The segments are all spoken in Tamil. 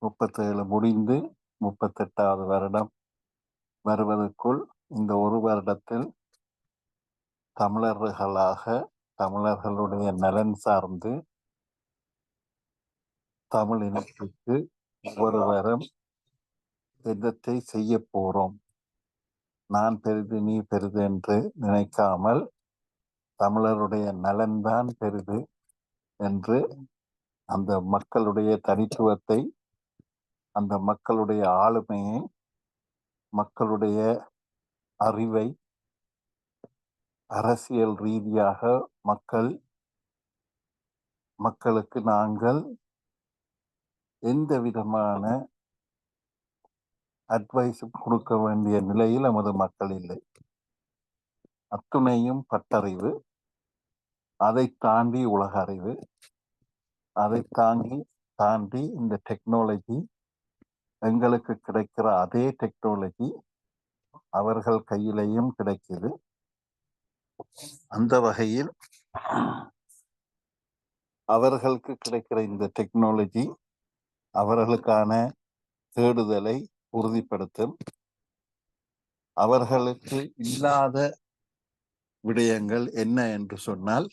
37 முடிந்து 38வது வருடம் வருவதற்குள் இந்த ஒரு வருடத்தில் தமிழர்களாக தமிழர்களுடைய நலன் சார்ந்து தமிழ் இனத்திற்கு ஒருவரும் என்னத்தை செய்ய போறோம், நான் பெரிது நீ பெரிது என்று நினைக்காமல் தமிழருடைய நலன்தான் பெரிது என்று அந்த மக்களுடைய தனித்துவத்தை, அந்த மக்களுடைய ஆளுமையை, மக்களுடைய அறிவை அரசியல் ரீதியாக மக்களுக்கு நாங்கள் எந்த விதமான அட்வைஸ் கொடுக்க வேண்டிய நிலையில் நமது மக்கள் இல்லை. அத்துணையும் பட்டறிவு, அதை தாண்டி உலக அறிவு, அதை தாண்டி இந்த டெக்னாலஜி, எங்களுக்கு கிடைக்கிற அதே டெக்னாலஜி அவர்கள் கையிலையும் கிடைக்குது. அந்த வகையில் அவர்களுக்கு கிடைக்கிற இந்த டெக்னாலஜி அவர்களுக்கான தேடுதலை உறுதிப்படுத்தும். அவர்களுக்கு இல்லாத விடயங்கள் என்ன என்று சொன்னால்,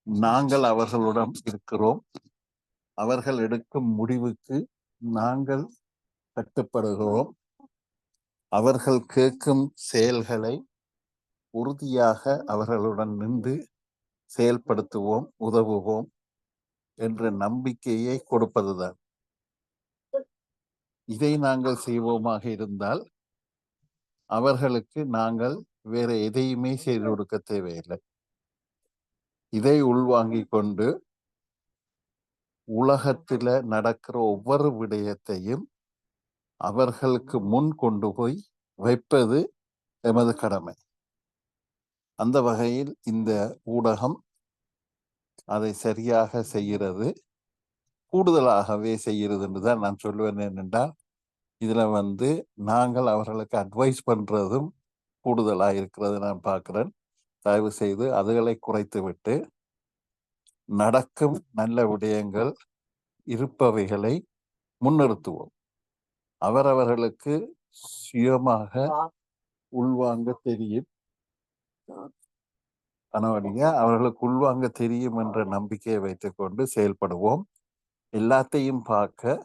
நாங்கள் அவர்களுடன் இருக்கிறோம், அவர்கள் எடுக்கும் முடிவுக்கு நாங்கள் கட்டுப்படுகிறோம், அவர்கள் கேட்கும் செயல்களை உறுதியாக அவர்களுடன் நின்று செயல்படுத்துவோம், உதவுவோம் என்ற நம்பிக்கையை கொடுப்பதுதான். இதை நாங்கள் செய்வோமாக இருந்தால் அவர்களுக்கு நாங்கள் வேற எதையுமே செய்து கொடுக்க தேவையில்லை. இதை உள்வாங்கிக் கொண்டு உலகத்தில் நடக்கிற ஒவ்வொரு விடயத்தையும் அவர்களுக்கு முன் கொண்டு போய் வைப்பது எமது கடமை. அந்த வகையில் இந்த ஊடகம் அதை சரியாக செய்கிறது, கூடுதலாகவே செய்கிறது என்றுதான் நான் சொல்லுவேன். என்னென்றால் இதுல நாங்கள் அவர்களுக்கு அட்வைஸ் பண்றதும் கூடுதலாக இருக்கிறது நான் பார்க்கிறேன். தயவு செய்து அதுகளை குறைத்து விட்டு நடக்கும் நல்ல விடயங்கள் இருப்பவைகளை முன்னிறுத்துவோம். அவரவர்களுக்கு சுயமாக உள்வாங்க தெரியும், அவர்களுக்கு உள்வாங்க தெரியும் என்ற நம்பிக்கையை வைத்துக்கொண்டு செயல்படுவோம். எல்லாத்தையும் பார்க்க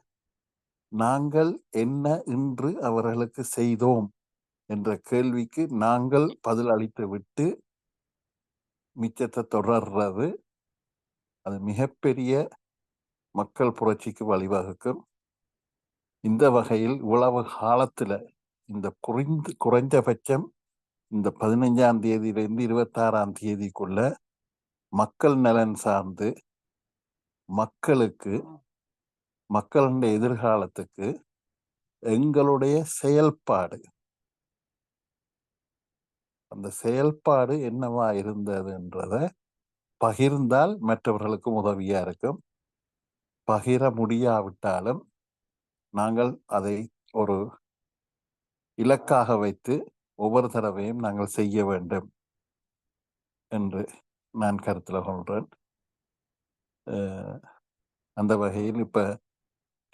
நாங்கள் என்ன இன்று அவர்களுக்கு செய்தோம் என்ற கேள்விக்கு நாங்கள் பதில் அளித்து விட்டு மிச்சத்தை தொடர்றது அது மிகப்பெரிய மக்கள் புரட்சிக்கு வழிவகுக்கும். இந்த வகையில் இவ்வளவு காலத்துல இந்த குறைந்தபட்சம் இந்த 15ஆம் தேதியிலிருந்து 26ஆம் தேதிக்குள்ள மக்கள் நலன் சார்ந்து மக்களுடைய எதிர்காலத்துக்கு எங்களுடைய செயல்பாடு, அந்த செயல்பாடு என்னவா இருந்ததுன்றத பகிர்ந்தால் மற்றவர்களுக்கும் உதவியா இருக்கும். பகிர முடியாவிட்டாலும் நாங்கள் அதை ஒரு இலக்காக வைத்து ஒவ்வொரு தடவையும் நாங்கள் செய்ய வேண்டும் என்று நான் கருத்தில் கொள்கிறேன். அந்த வகையில் இப்ப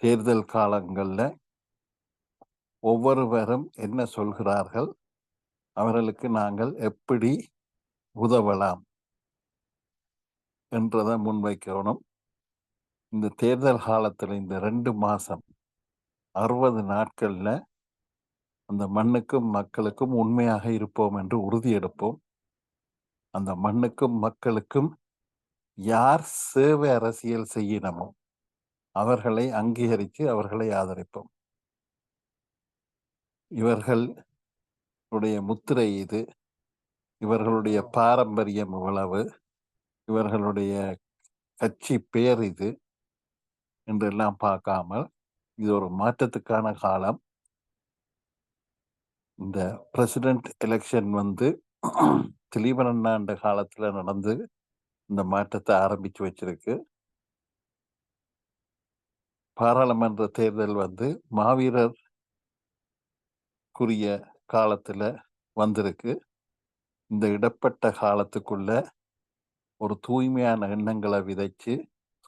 தேர்தல் காலங்களில் ஒவ்வொருவரும் என்ன சொல்கிறார்கள், அவர்களுக்கு நாங்கள் எப்படி உதவலாம் என்றதை முன்வைக்கணும். இந்த தேர்தல் காலத்தில் இந்த 2 மாசம் 60 நாட்கள்ல அந்த மண்ணுக்கும் மக்களுக்கும் உண்மையாக இருப்போம் என்று உறுதி எடுப்போம். அந்த மண்ணுக்கும் மக்களுக்கும் யார் சேவை அரசியல் செய்யணுமோ அவர்களை அங்கீகரித்து அவர்களை ஆதரிப்போம். இவர்களுடைய முத்திரை இது, இவர்களுடைய பாரம்பரியம் இவ்வளவு, இவர்களுடைய கட்சி பெயர் இது என்றெல்லாம் பார்க்காமல் இது ஒரு மாற்றத்துக்கான காலம். இந்த பிரசிடென்ட் எலெக்ஷன் திலீபன் காலத்துல நடந்து இந்த மாற்றத்தை ஆரம்பிச்சு வச்சிருக்கு. பாராளுமன்ற தேர்தல் மாவீரர் குரிய காலத்துல வந்திருக்கு. இந்த இடப்பட்ட காலத்துக்குள்ள ஒரு தூய்மையான எண்ணங்களை விதைச்சு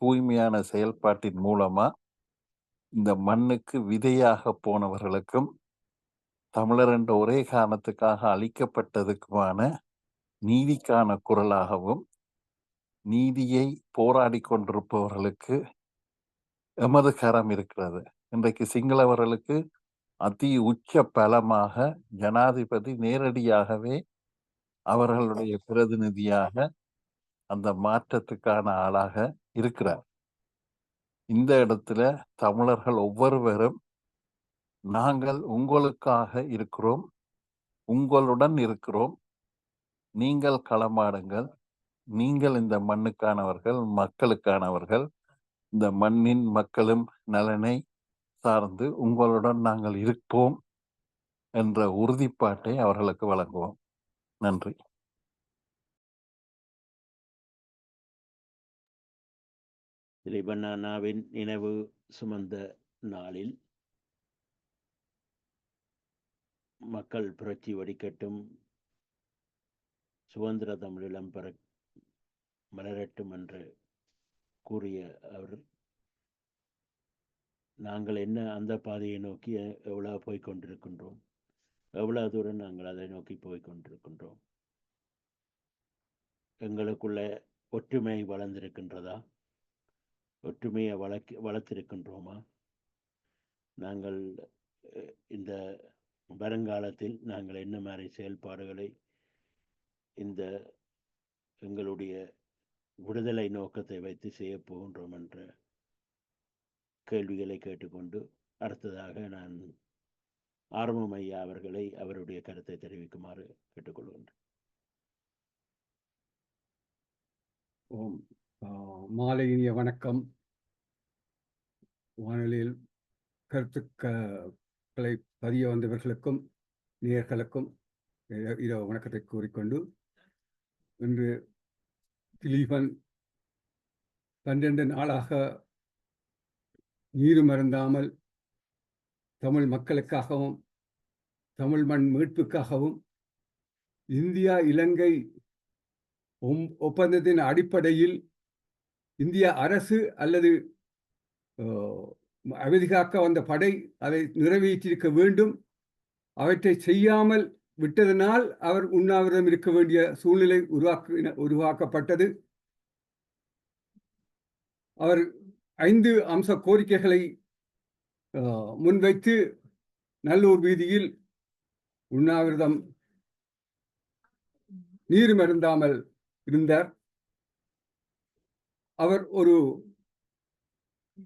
தூய்மையான செயல்பாட்டின் மூலமா இந்த மண்ணுக்கு விதையாக போனவர்களுக்கும் தமிழர் என்ற ஒரே காரணத்துக்காக அளிக்கப்பட்டதுக்குமான நீதிக்கான குரலாகவும், நீதியை போராடி கொண்டிருப்பவர்களுக்கு எமது கரம் இருக்கிறது. இன்றைக்கு சிங்களவர்களுக்கு அதி உச்ச பலமாக ஜனாதிபதி நேரடியாகவே அவர்களுடைய பிரதிநிதியாக அந்த மாற்றத்துக்கான ஆளாக இருக்கிறார். இந்த இடத்துல தமிழர்கள் ஒவ்வொருவரும் நாங்கள் உங்களுக்காக இருக்கிறோம், உங்களுடன் இருக்கிறோம், நீங்கள் களமாடுங்கள், நீங்கள் இந்த மண்ணுக்கானவர்கள், மக்களுக்கானவர்கள், இந்த மண்ணின் மக்களும் நலனை சார்ந்து உங்களுடன் நாங்கள் இருப்போம் என்ற உறுதிப்பாட்டை அவர்களுக்கு வழங்குவோம். நன்றி. திலீபண்ணாவின் நினைவு சுமந்த நாளில் மக்கள் புரட்சி வெடிக்கட்டும், சுதந்திர தமிழீழம் மலரட்டும் என்று கூறிய அவர், நாங்கள் என்ன அந்த பாதையை நோக்கி எவ்வளவு போய்கொண்டிருக்கின்றோம், எவ்வளவு தூரம் நாங்கள் அதை நோக்கி போய்கொண்டிருக்கின்றோம்? எங்களுக்குள்ள ஒற்றுமை வளர்ந்திருக்கின்றதா? ஒற்றுமையை வளர்த்திருக்கின்றோமா? நாங்கள் இந்த வருங்காலத்தில் நாங்கள் என்ன மாதிரி செயல்பாடுகளை இந்த எங்களுடைய விடுதலை நோக்கத்தை வைத்து செய்ய போகின்றோம் என்ற கேள்விகளை கேட்டுக்கொண்டு அடுத்ததாக நான் ஆர்வம் ஐயா அவர்களை அவருடைய கருத்தை தெரிவிக்குமாறு கேட்டுக்கொள்கின்றேன். மாலை இனிய வணக்கம். வானொலியில் கருத்துக்களை பதிய வந்தவர்களுக்கும் நேயர்களுக்கும் இரவு வணக்கத்தை கூறிக்கொண்டு, இன்று திலீபன் 12 நாளாக நீரு மருந்தாமல் தமிழ் மக்களுக்காகவும் தமிழ் மண் மீட்புக்காகவும் இந்தியா இலங்கை ஒப்பந்தத்தின் அடிப்படையில் இந்திய அரசு அல்லது அமைதி காக்க வந்த படை அதை நிறைவேற்றியிருக்க வேண்டும். அவற்றை செய்யாமல் விட்டதனால் அவர் உண்ணாவிரதம் இருக்க வேண்டிய சூழ்நிலை உருவாக்கப்பட்டது. அவர் 5 அம்ச கோரிக்கைகளை முன்வைத்து நல்லூர் வீதியில் உண்ணாவிரதம் நீர் மருந்தாமல் இருந்தார். அவர் ஒரு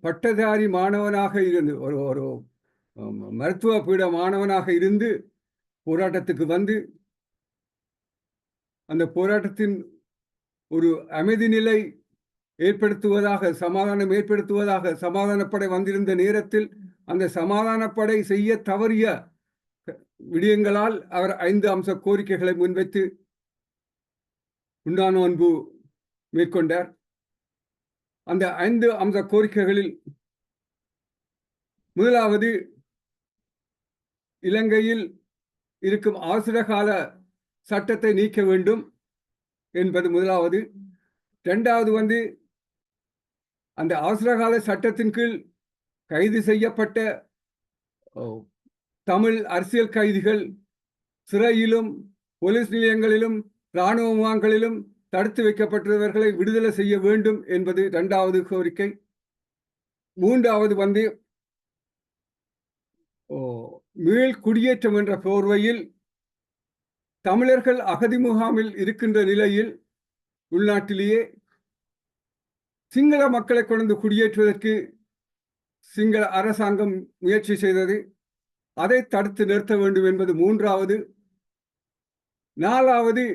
பட்டதாரி மாணவனாக இருந்து ஒரு மருத்துவ பீட மாணவனாக இருந்து போராட்டத்துக்கு வந்து அந்த போராட்டத்தின் ஒரு அமைதி நிலை ஏற்படுத்துவதாக, சமாதானம் ஏற்படுத்துவதாக சமாதானப்படை வந்திருந்த நேரத்தில் அந்த சமாதானப்படை செய்ய தவறிய விடயங்களால் அவர் 5 அம்ச கோரிக்கைகளை முன்வைத்து உண்ணா நோன்பு மேற்கொண்டார். அந்த 5 அம்ச கோரிக்கைகளில் முதலாவது, இலங்கையில் இருக்கும் அவசரகால சட்டத்தை நீக்க வேண்டும் என்பது முதலாவது. இரண்டாவது அந்த அவசரகால சட்டத்தின் கீழ் கைது செய்யப்பட்ட தமிழ் அரசியல் கைதிகள் சிறையிலும் போலீஸ் நிலையங்களிலும் இராணுவ முகாம்களிலும் தடுத்து வைக்கப்பட்டவர்களை விடுதலை செய்ய வேண்டும் என்பது இரண்டாவது கோரிக்கை. மூன்றாவது மீள் குடியேற்றம் என்ற போர்வையில் தமிழர்கள் அகதி முகாமில் இருக்கின்ற நிலையில் உள்நாட்டிலேயே சிங்கள மக்களை கொண்டு குடியேற்றுவதற்கு சிங்கள அரசாங்கம் முயற்சி செய்தது. அதை தடுத்து நிறுத்த வேண்டும் என்பது மூன்றாவது. நாலாவது,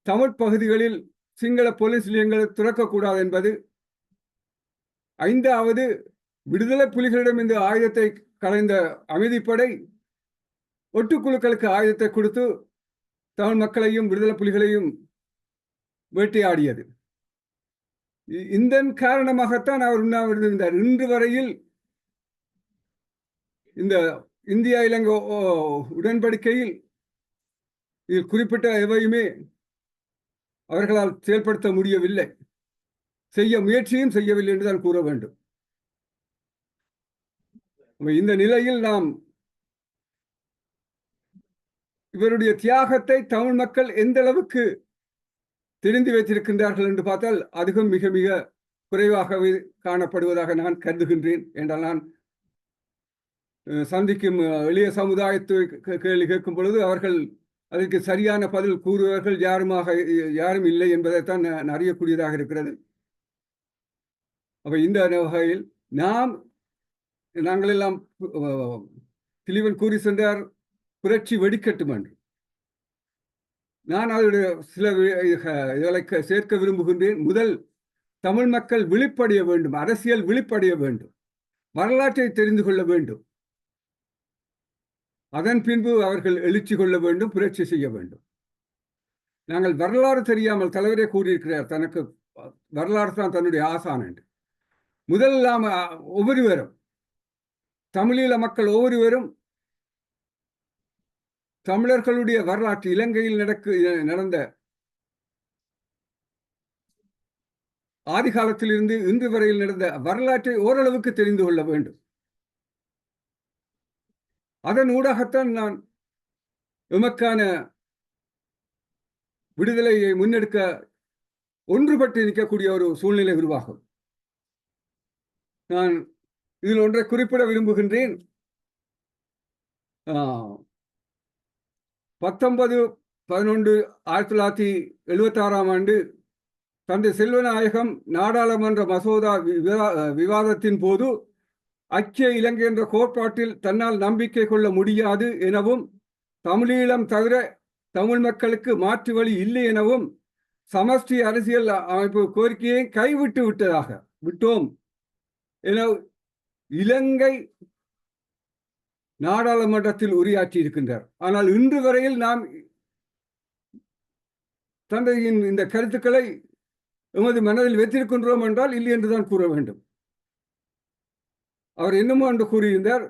தமிழ் பகுதிகளில் சிங்கள போலீஸ் நிலையங்களை திறக்கக்கூடாது என்பது. ஐந்தாவது, விடுதலை புலிகளிடம் இந்த ஆயுதத்தை கலைந்த அமைதிப்படை ஒட்டுக்குழுக்களுக்கு ஆயுதத்தை கொடுத்து தமிழ் மக்களையும் விடுதலை புலிகளையும் வேட்டையாடியது. இதன் காரணமாகத்தான் அவர் உண்ணாவிரதம் இருந்தார். இன்று வரையில் இந்த இந்தியா இலங்கை உடன்படிக்கையில் இதில் குறிப்பிட்ட எவையுமே அவர்களால் செயல்படுத்த முடியவில்லை, செய்ய முயற்சியும் செய்யவில்லை என்றுதான் கூற வேண்டும். இந்த நிலையில் நாம் இவருடைய தியாகத்தை தமிழ் மக்கள் எந்த அளவுக்கு தெரிந்து வைத்திருக்கின்றார்கள் என்று பார்த்தால் அதுவும் மிக மிக குறைவாகவே காணப்படுவதாக நான் கருதுகின்றேன். என்றால் நான் சந்திக்கும் எளிய சமுதாயத்தை கேள்வி கேட்கும் பொழுது அவர்கள் அதற்கு சரியான பதில் கூறுவர்கள் யாரும் இல்லை என்பதைத்தான் நான் அறியக்கூடியதாக இருக்கிறது. அப்ப இந்த வகையில் நாங்கள் எல்லாம் திலீபன் கூறி சென்றார், புரட்சி வெடிக்கட்டும் என்று. நான் அதனுடைய சில இதனை சேர்க்க விரும்புகின்றேன். முதல், தமிழ் மக்கள் விழிப்படைய வேண்டும், அரசியல் விழிப்படைய வேண்டும், வரலாற்றை தெரிந்து கொள்ள வேண்டும். அதன் பின்பு அவர்கள் எழுச்சி கொள்ள வேண்டும், புரட்சி செய்ய வேண்டும். நாங்கள் வரலாறு தெரியாமல், தலைவரே கூறியிருக்கிறார் தனக்கு வரலாறு தான் தன்னுடைய ஆசான் என்று. முதல் ஒவ்வொருவரும், தமிழீழ மக்கள் ஒவ்வொருவரும் தமிழர்களுடைய வரலாற்று, இலங்கையில் நடந்த ஆதி காலத்திலிருந்து இன்று வரையில் நடந்த வரலாற்றை ஓரளவுக்கு தெரிந்து கொள்ள வேண்டும். அதன் ஊடாகத்தான் நான் எமக்கான விடுதலையை முன்னெடுக்க ஒன்றுபட்டு நிற்கக்கூடிய ஒரு சூழ்நிலை உருவாகும். நான் இதில் ஒன்றை குறிப்பிட விரும்புகின்றேன். 19/11/1976 தந்தை செல்வநாயகம் நாடாளுமன்ற மசோதா விவாதத்தின் போது ஐக்கிய இலங்கை என்ற கோட்பாட்டில் தன்னால் நம்பிக்கை கொள்ள முடியாது எனவும், தமிழீழம் தவிர தமிழ் மக்களுக்கு மாற்று வழி இல்லை எனவும், சமஷ்டி அரசியல் அமைப்பு கோரிக்கையை கைவிட்டு விட்டோம் என இலங்கை நாடாளுமன்றத்தில் உரையாற்றி இருக்கின்றார். ஆனால் இன்று வரையில் நாம் தந்தையின் இந்த கருத்துக்களை எமது மனதில் வைத்திருக்கின்றோம் என்றால் இல்லை என்றுதான் கூற வேண்டும். அவர் என்னமோ என்று கூறியிருந்தார்,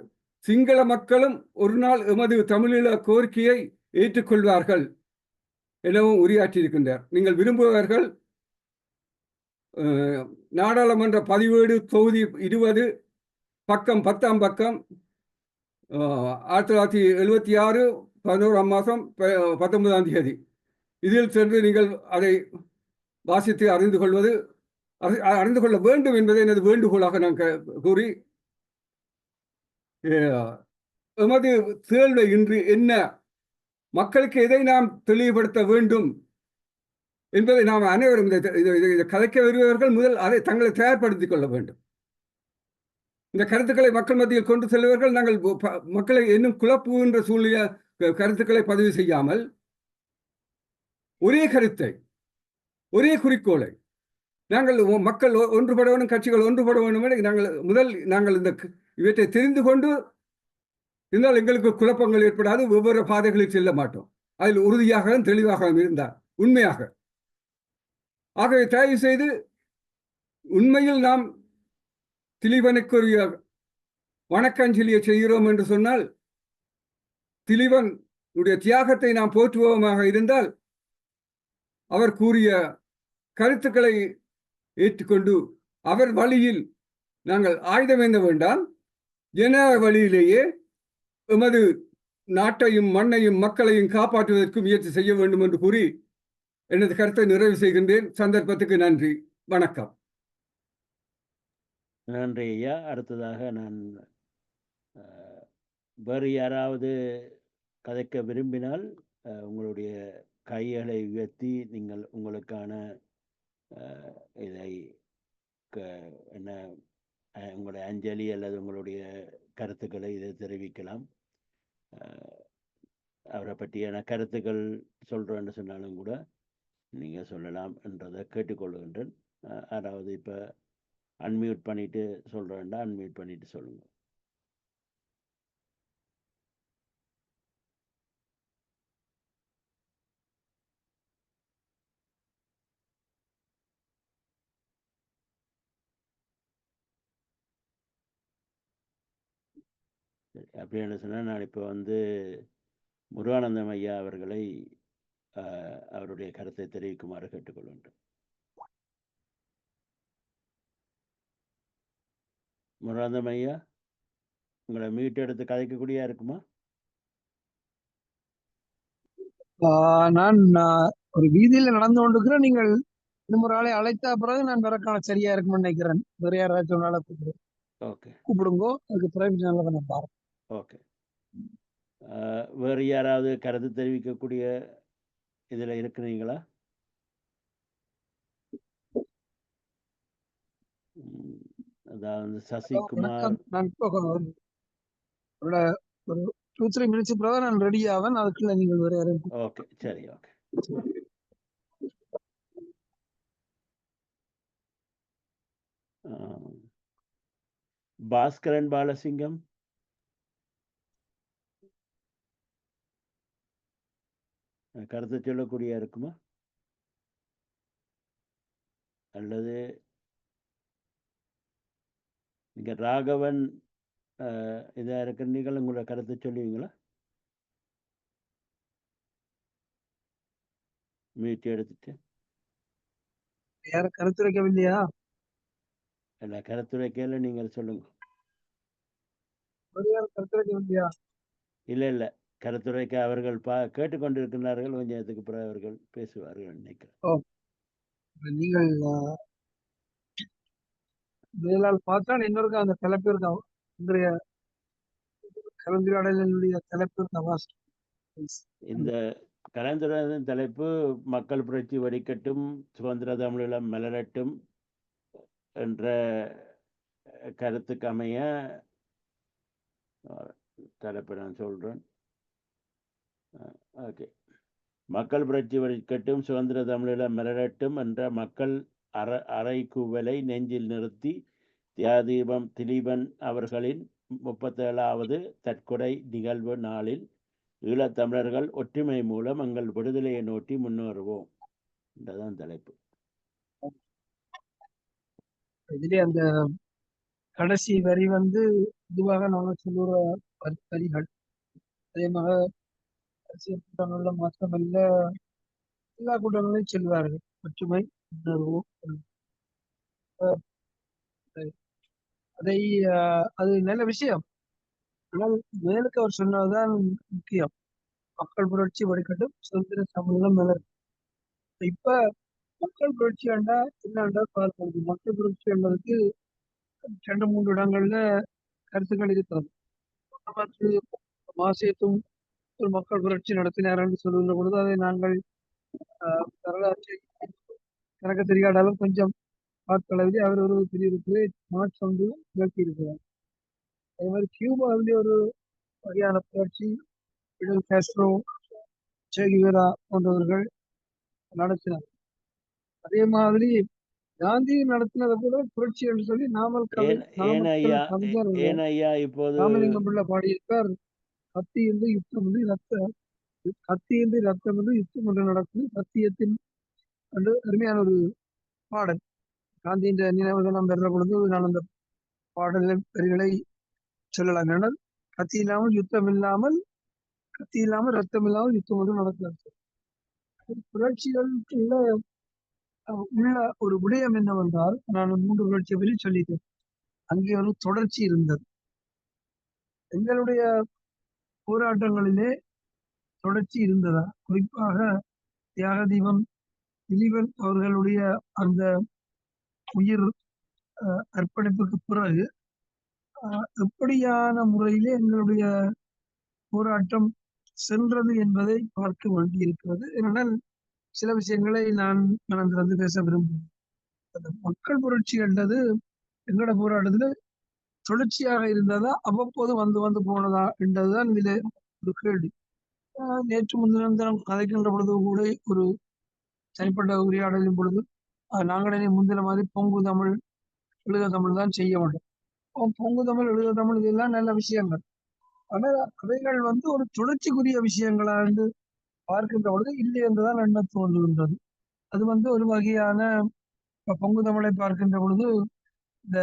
சிங்கள மக்களும் ஒரு நாள் எமது தமிழீழ கோரிக்கையை ஏற்றுக்கொள்வார்கள் எனவும் உரையாற்றியிருக்கின்றார். நீங்கள் விரும்புவர்கள் நாடாளுமன்ற பதிவேடு தொகுதி 20 பக்கம் 10ஆம் பக்கம் 1976 11ஆம் மாதம் 19ஆம் தேதி இதில் சென்று நீங்கள் அதை வாசித்து அறிந்து கொள்ள வேண்டும் என்பதை எனது வேண்டுகோளாக நான் கூறி, எமது தேர்வை இன்று என்ன, மக்களுக்கு எதை நாம் தெளிவுபடுத்த வேண்டும் என்பதை நாம் அனைவரும் கதைக்க வருபவர்கள் முதல் அதை தங்களை தயார்படுத்திக் கொள்ள வேண்டும். இந்த கருத்துக்களை மக்கள் மத்தியில் கொண்டு செல்வர்கள் நாங்கள் மக்களை இன்னும் குழப்புகின்ற சூழ்நிலை கருத்துக்களை பதிவு செய்யாமல் ஒரே கருத்தை, ஒரே குறிக்கோளை, நாங்கள் மக்கள் ஒன்றுபட வேண்டும், கட்சிகள் ஒன்றுபட வேண்டும் என நாங்கள் இந்த இவற்றை தெரிந்து கொண்டு இருந்தால் எங்களுக்கு குழப்பங்கள் ஏற்படாது, வெவ்வேறு பாதைகளில் செல்ல மாட்டோம். அதில் உறுதியாக தெளிவாக இருந்தார் உண்மையாக. ஆகவே தயவு செய்து உண்மையில் நாம் திலீபனுக்குரிய வணக்கஞ்சலியை செய்கிறோம் என்று சொன்னால், திலீபன் உடைய தியாகத்தை நாம் போற்றுவோமாக இருந்தால், அவர் கூறிய கருத்துக்களை ஏற்றுக்கொண்டு அவர் வழியில் நாங்கள் ஆயுதம் ஏந்த வேண்டாம், ஜன வழியிலேயே எமது நாட்டையும் மண்ணையும் மக்களையும் காப்பாற்றுவதற்கு முயற்சி செய்ய வேண்டும் என்று கூறி எனது கருத்தை நிறைவு செய்கின்றேன். சந்தர்ப்பத்துக்கு நன்றி, வணக்கம். நன்றி ஐயா. அடுத்ததாக நான் வேறு யாராவது கதைக்க விரும்பினால் உங்களுடைய கைகளை உயர்த்தி நீங்கள் உங்களுக்கான இதை என்ன உங்களுடைய அஞ்சலி அல்லது உங்களுடைய கருத்துக்களை இதை தெரிவிக்கலாம். அவரை பற்றியான கருத்துக்கள் சொல்கிறேன்னு சொன்னாலும் கூட நீங்கள் சொல்லலாம் என்றதை கேட்டுக்கொள்கின்றேன். அதாவது இப்போ அன்மியூட் பண்ணிட்டு சொல்கிறேன்டா அன்மியூட் பண்ணிட்டு சொல்லுங்கள். சரி, அப்படின்னு சொன்னால் நான் இப்போ முருகானந்தம் ஐயா அவர்களை அவருடைய கருத்தை தெரிவிக்குமாறு கேட்டுக்கொள்கின்றேன். முருகானந்தம் ஐயா, உங்களை மீட் எடுத்து கதைக்கக்கூடியா இருக்குமா? நான் ஒரு வீதியில நடந்து கொண்டிருக்கிறேன். நீங்கள் இன்னொரு ஆளை அழைத்தா பிறகு நான் வரக்கான சரியா இருக்கும்னு நினைக்கிறேன். வேற யாராச்சும் ஒரு ஆளை ஓகே கூப்பிடுங்கோ. அதுக்கு பிறகு நல்லா கொஞ்சம் பாருங்க. ஓகே. வேறு யாராவது கருத்து தெரிவிக்கக்கூடிய இதில் இருக்கிறீங்களா? அதாவது சசிகுமார். நான் இப்போ ஒரு 2-3 மினிட்ஸ் பிறகு நான் ரெடி ஆவேன். அதுக்குள்ள நீங்கள் வேற யாரும். ஓகே சரி ஓகே. பாஸ்கரன் பாலசிங்கம். கருத்து சொல்லக்கூடிய இருக்குமா? அல்லது நீங்க ராகவன் இதா இருக்கிற நீங்கள் உங்களோட கருத்தை சொல்லுவீங்களா? மீட் எடுத்துட்டு யார கருத்து வைக்கவில்லையா? இல்ல கருத்துரைக்கையில நீங்கள் சொல்லுங்க. கருத்து வைக்கவில்லையா? இல்ல கருத்துரைக்க அவர்கள் கேட்டுக்கொண்டிருக்கிறார்கள். கொஞ்சம் நேரத்துக்கு பிறகு அவர்கள் பேசுவார்கள் நினைக்கிறேன். நீங்கள் வேளால் பார்த்தால் இன்னொருக்கு அந்த தலைப்பு இருக்கா? இன்றைய கலந்துரையாடலினுடைய தலைப்பு இருக்கா? இந்த கலந்துரையாடலின் தலைப்பு மக்கள் புரட்சி வெடிக்கட்டும், சுதந்திர தமிழீழம் மலரட்டும் என்ற கருத்துக்கு அமைய தலைப்பை நான் சொல்றேன். ஓகே. மக்கள் புரட்சி வெடிக்கட்டும், சுதந்திர தமிழீழம் மலரட்டும் என்ற மக்கள் அறைகூவலை நெஞ்சில் நிறுத்தி தியாதீபம் திலீபன் அவர்களின் 37வது தற்கொலை நிகழ்வு நாளில் ஈழத்தமிழர்கள் ஒற்றுமை மூலம் எங்கள் விடுதலையை நோக்கி முன்னேறுவோம் என்றதான் தலைப்பு. இதிலே அந்த கடைசி வரி இதுவாக நாங்கள் சொல்லுற வரிகள் அதே மாதிரி அரசியல் கூட்டங்களில் மாற்றமல்ல எல்லா கூட்டங்களையும் சொல்வார்கள் ஒற்றுமை உணர்வோம். அதை அது நல்ல விஷயம். ஆனால் மேலுக்கு அவர் சொன்னதுதான் முக்கியம். மக்கள் புரட்சி வடிகட்டும், சுதந்திர தமிழீழம் மலர். இப்ப மக்கள் புரட்சி ஆண்டா என்னண்டா பார்க்கணும். மக்கள் புரட்சி என்பதற்கு 2-3 இடங்கள்ல கருத்துக்கள் இருக்கிறது. மாசேத்தும் ஒரு மக்கள் புரட்சி நடத்தினார் என்று சொல்லுகின்ற பொழுது அதை நாங்கள் வரலாற்றை கணக்கு தெரியாதாலும் கொஞ்சம் பார்க்களவிலே அவர் ஒரு பெரிய மாற்றம் இயக்கியிருக்கிறார். அதே மாதிரி கியூபாவிலே ஒரு வகையான புரட்சி பிடல் காஸ்ட்ரோ, சே குவேரா போன்றவர்கள் நடத்தினார். அதே மாதிரி காந்தி நடத்தினதை கூட புரட்சி என்று சொல்லி ராமலிங்கம் பிள்ளை பாடியிருக்கார். கத்தி என்று யுத்தம் என்று ரத்தம் என்று யுத்தம் என்று நடக்கும் சத்தியத்தின் என்று அருமையான ஒரு பாடல். காந்தியின் நினைவு தினம் பெற பொழுது நான் அந்த பாடல் வரிகளை சொல்லலாம். ஏனால் கத்தி இல்லாமல் யுத்தம் இல்லாமல், கத்தி இல்லாமல் ரத்தம் இல்லாமல் யுத்தம் ஒன்று நடக்கிறது. புரட்சிகளுக்குள்ள உள்ள ஒரு விடயம் என்னவென்றால், நான் 3 புரட்சியை பற்றி சொல்லிட்டேன். அங்கே ஒரு தொடர்ச்சி இருந்தது. எங்களுடைய போராட்டங்களிலே தொடர்ச்சி இருந்ததா? குறிப்பாக தியாகதீபம் திலீபன் அவர்களுடைய அந்த உயிர் அர்ப்பணிப்புக்கு பிறகு எப்படியான முறையிலே எங்களுடைய போராட்டம் சென்றது என்பதை பார்க்க வேண்டியிருக்கிறது. ஏனென்றால் சில விஷயங்களை நான் மனந்திறந்து பேச விரும்புகிறேன். அந்த மக்கள் புரட்சி என்றது எங்களோட போராட்டத்துல தொடர்ச்சியாக இருந்ததா, அவ்வப்போது வந்து போனதா என்றதுதான் இதில் ஒரு கேள்வி. நேற்று முன்தினம் கதைக்கின்ற பொழுது கூட ஒரு தனிப்பட்ட உரையாடலின் பொழுது நாங்களே முந்தின மாதிரி பொங்கு தமிழ் எழுத தமிழ் தான் செய்ய வேண்டும். பொங்கு தமிழ் எழுத தமிழ் இதெல்லாம் நல்ல விஷயங்கள். ஆனால் அவைகள் ஒரு தொடர்ச்சிக்குரிய விஷயங்களா என்று பார்க்கின்ற பொழுது இல்லை என்றுதான் எண்ண தோன்றுகின்றது. அது ஒரு வகையான பொங்கு தமிழை பார்க்கின்ற பொழுது இந்த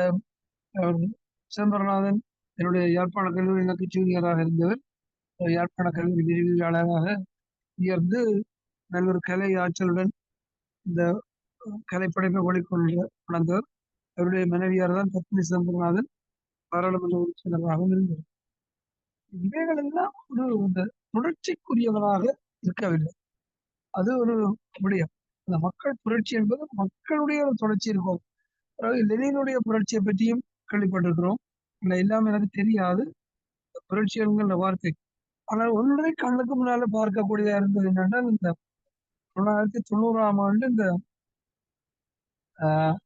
சிதம்பரநாதன் என்னுடைய யாழ்ப்பாண கல்லூரி எனக்கு ஜூனியராக இருந்தவர். யாழ்ப்பாண கல்லூரி விரிவியாளராக உயர்ந்து நல்லொரு கலை ஆற்றலுடன் இந்த கலைப்படைப்பை ஒளிக்கொண்டு வளர்ந்தவர். அவருடைய மனைவியார் தான் பத்மினி சிதம்பரநாதன் பாராளுமன்ற உறுப்பினராகவும் இருந்தார். இவைகள் எல்லாம் ஒரு இந்த தொடர்ச்சிக்குரியவனாக இருக்கவில்லை. அது ஒரு விடயம். அந்த மக்கள் புரட்சி என்பது மக்களுடைய ஒரு தொடர்ச்சி இருக்கும். அதாவது லெனினுடைய புரட்சியை பற்றியும் கேள்விப்பட்டிருக்கிறோம். எல்லாம் எனக்கு தெரியாது புரட்சிகள்ங்கிற வார்த்தை. ஆனால் ஒன்றை கண்ணுக்கு முன்னால பார்க்கக்கூடியதா இருந்தது என்னென்றால் இந்த 1990ஆம் ஆண்டு இந்த ஆஹ்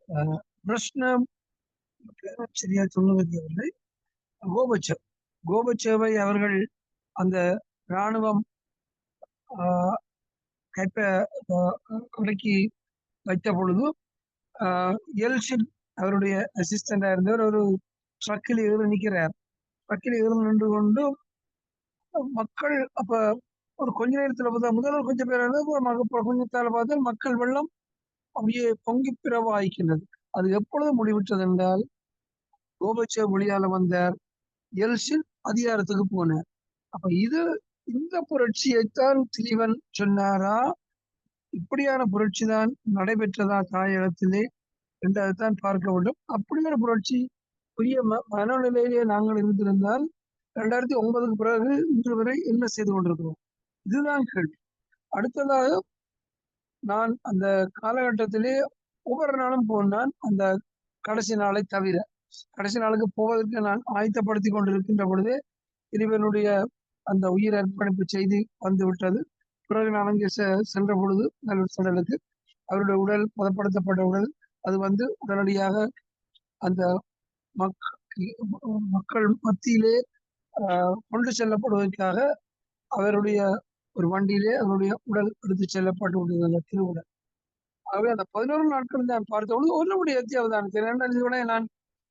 ஆஹ் பிரஷ்னம் சரியா சொல்லுவது தெரியவில்லை. கோபச்சேவ் கோபச்சேவை அவர்கள் அந்த இராணுவம் ஆஹ் கைப்ப அடக்கி வைத்த பொழுது எல்சின் அவருடைய அசிஸ்டண்டா இருந்தவர் ஒரு ட்ரக்கில் ஏறி நிற்கிறார். ட்ரக்கில் ஏறி நின்று கொண்டு மக்கள் அப்ப ஒரு கொஞ்ச நேரத்துல பார்த்தா முதல்ல கொஞ்சம் பேர் கொஞ்சத்தால பார்த்தால் மக்கள் வெள்ளம் அப்படியே பொங்கி பிரவாகிக்கின்றது. அது எப்பொழுது முடிவிட்டது என்றால் கோபச்சேவ் மொழியால வந்தார், எல்சின் அதிகாரத்துக்கு போனார். அப்ப இந்த புரட்சியைத்தான் திலீவன் சொன்னாரா, இப்படியான புரட்சி தான் நடைபெற்றதா தாயகத்திலே என்றதைத்தான் பார்க்க வேண்டும். அப்படியான புரட்சி புதிய மனநிலையிலே நாங்கள் இருந்திருந்தால் 2009க்கு பிறகு இன்று வரை என்ன செய்து கொண்டிருக்கிறோம்? இதுதான் கேள்வி. அடுத்ததாக நான் அந்த காலகட்டத்திலே ஒவ்வொரு நாளும் போனான். அந்த கடைசி நாளை தவிர கடைசி நாளுக்கு போவதற்கு நான் ஆயத்தப்படுத்தி கொண்டிருக்கின்ற பொழுதே இறைவனுடைய அந்த உயிர் அர்ப்பணிப்பு செய்தி வந்து விட்டது. பிறகு நான் அங்கே சென்ற பொழுது சென்றலுக்கு அவருடைய உடல் பதப்படுத்தப்பட்ட உடல் அது வந்து உடனடியாக அந்த மக்கள் மத்தியிலே கொண்டு செல்லப்படுவதற்காக அவருடைய ஒரு வண்டியிலே அவருடைய உடல் எடுத்து செல்லப்பட்டு விட்டது திருவுடல். ஆகவே அந்த 11 நாட்கள் நான் பார்த்தபொழுது ஒருபடி வித்தியாசம் இதோட நான்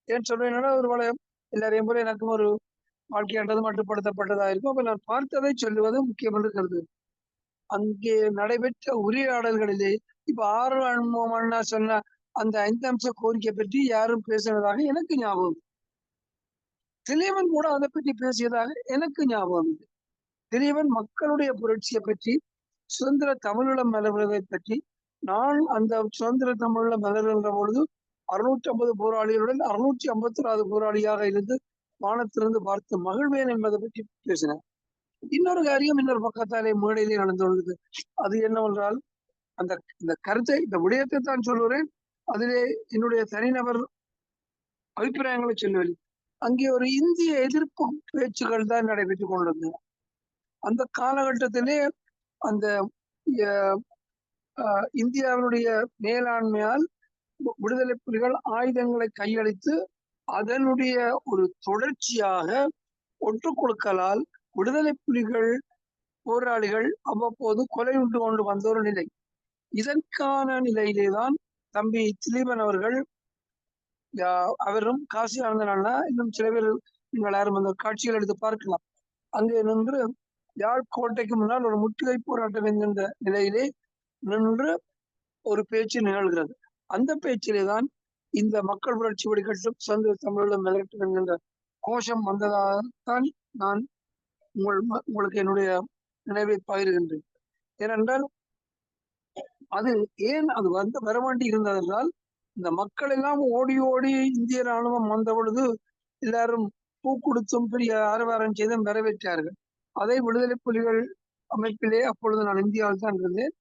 ஏன் சொல்றேன்னா ஒரு வள எல்லாரையும் போல எனக்கும் ஒரு வாழ்க்கையானது மட்டுப்படுத்தப்பட்டதா இருக்கும். அப்ப நான் பார்த்ததை சொல்லுவது முக்கியம் என்று கருது. அங்கே நடைபெற்ற உரையாடல்களிலே இப்ப ஆர்வம் சொன்ன அந்த 5 அம்ச கோரிக்கை பற்றி யாரும் பேசினதாக எனக்கு ஞாபகம். திலீவன் கூட அதை பற்றி பேசியதாக எனக்கு ஞாபகம் இல்லை. திலீவன் மக்களுடைய புரட்சியை பற்றி, சுதந்திர தமிழீழம் மலர்வதை பற்றி, நான் அந்த சுதந்திர தமிழீழம் மலர்கின்ற பொழுது 650 போராளிகளுடன் 656 போராளியாக இருந்து வானத்திலிருந்து பார்த்து மகிழ்வேன் என்பதை பற்றி பேசினார். இன்னொரு காரியம் இன்னொரு பக்கத்தாலே மேடையிலே நடந்து கொண்டது. அது என்னவென்றால் இந்த கருத்தை இந்த விடயத்தை தான் சொல்லுகிறேன். அதிலே என்னுடைய தனிநபர் அபிப்பிராயங்களை சொல்லவில்லை. அங்கே ஒரு இந்திய எதிர்ப்பு பேச்சுகள் தான் நடைபெற்றுக் கொண்டிருந்தன. அந்த காலகட்டத்திலே அந்த இந்தியாவினுடைய மேலாண்மையால் விடுதலை புலிகள் ஆயுதங்களை கையளித்து அதனுடைய ஒரு தொடர்ச்சியாக ஒற்றுக் கொடுக்கலால் விடுதலை புலிகள் போராளிகள் அவ்வப்போது கொலை உண்டு கொண்டு வந்த ஒரு நிலை. இதற்கான நிலையிலேதான் தம்பி திலீபன் அவர்கள் அவரும் காசி ஆனந்தன் அண்ணா இன்னும் சில பேர் நீங்கள் யாரும் அந்த காட்சிகள் எடுத்து பார்க்கலாம். அங்கே நின்று யாழ் கோட்டைக்கு முன்னால் ஒரு முற்றுகை போராட்டம் என்கின்ற நிலையிலே நின்று ஒரு பேச்சு நிகழ்கிறது. அந்த பேச்சிலே தான் இந்த மக்கள் புரட்சி வெடிக்கட்டும் சுதந்திர தமிழீழம் மலரட்டும் என்கின்ற கோஷம் வந்ததாகத்தான் நான் உங்களுக்கு என்னுடைய நினைவை பகிர்கின்றேன். ஏனென்றால் அது ஏன் அது வர வேண்டி இருந்ததென்றால் இந்த மக்கள் எல்லாம் ஓடி ஓடி இந்திய ராணுவம் வந்த பொழுது எல்லாரும் பூ கொடுத்தும் பெரிய ஆரவாரம் செய்தும் வரவேற்றார்கள். அதை விடுதலை புலிகள் அமைப்பிலே அப்பொழுது நான் இந்தியாவில் தான் இருந்தேன்.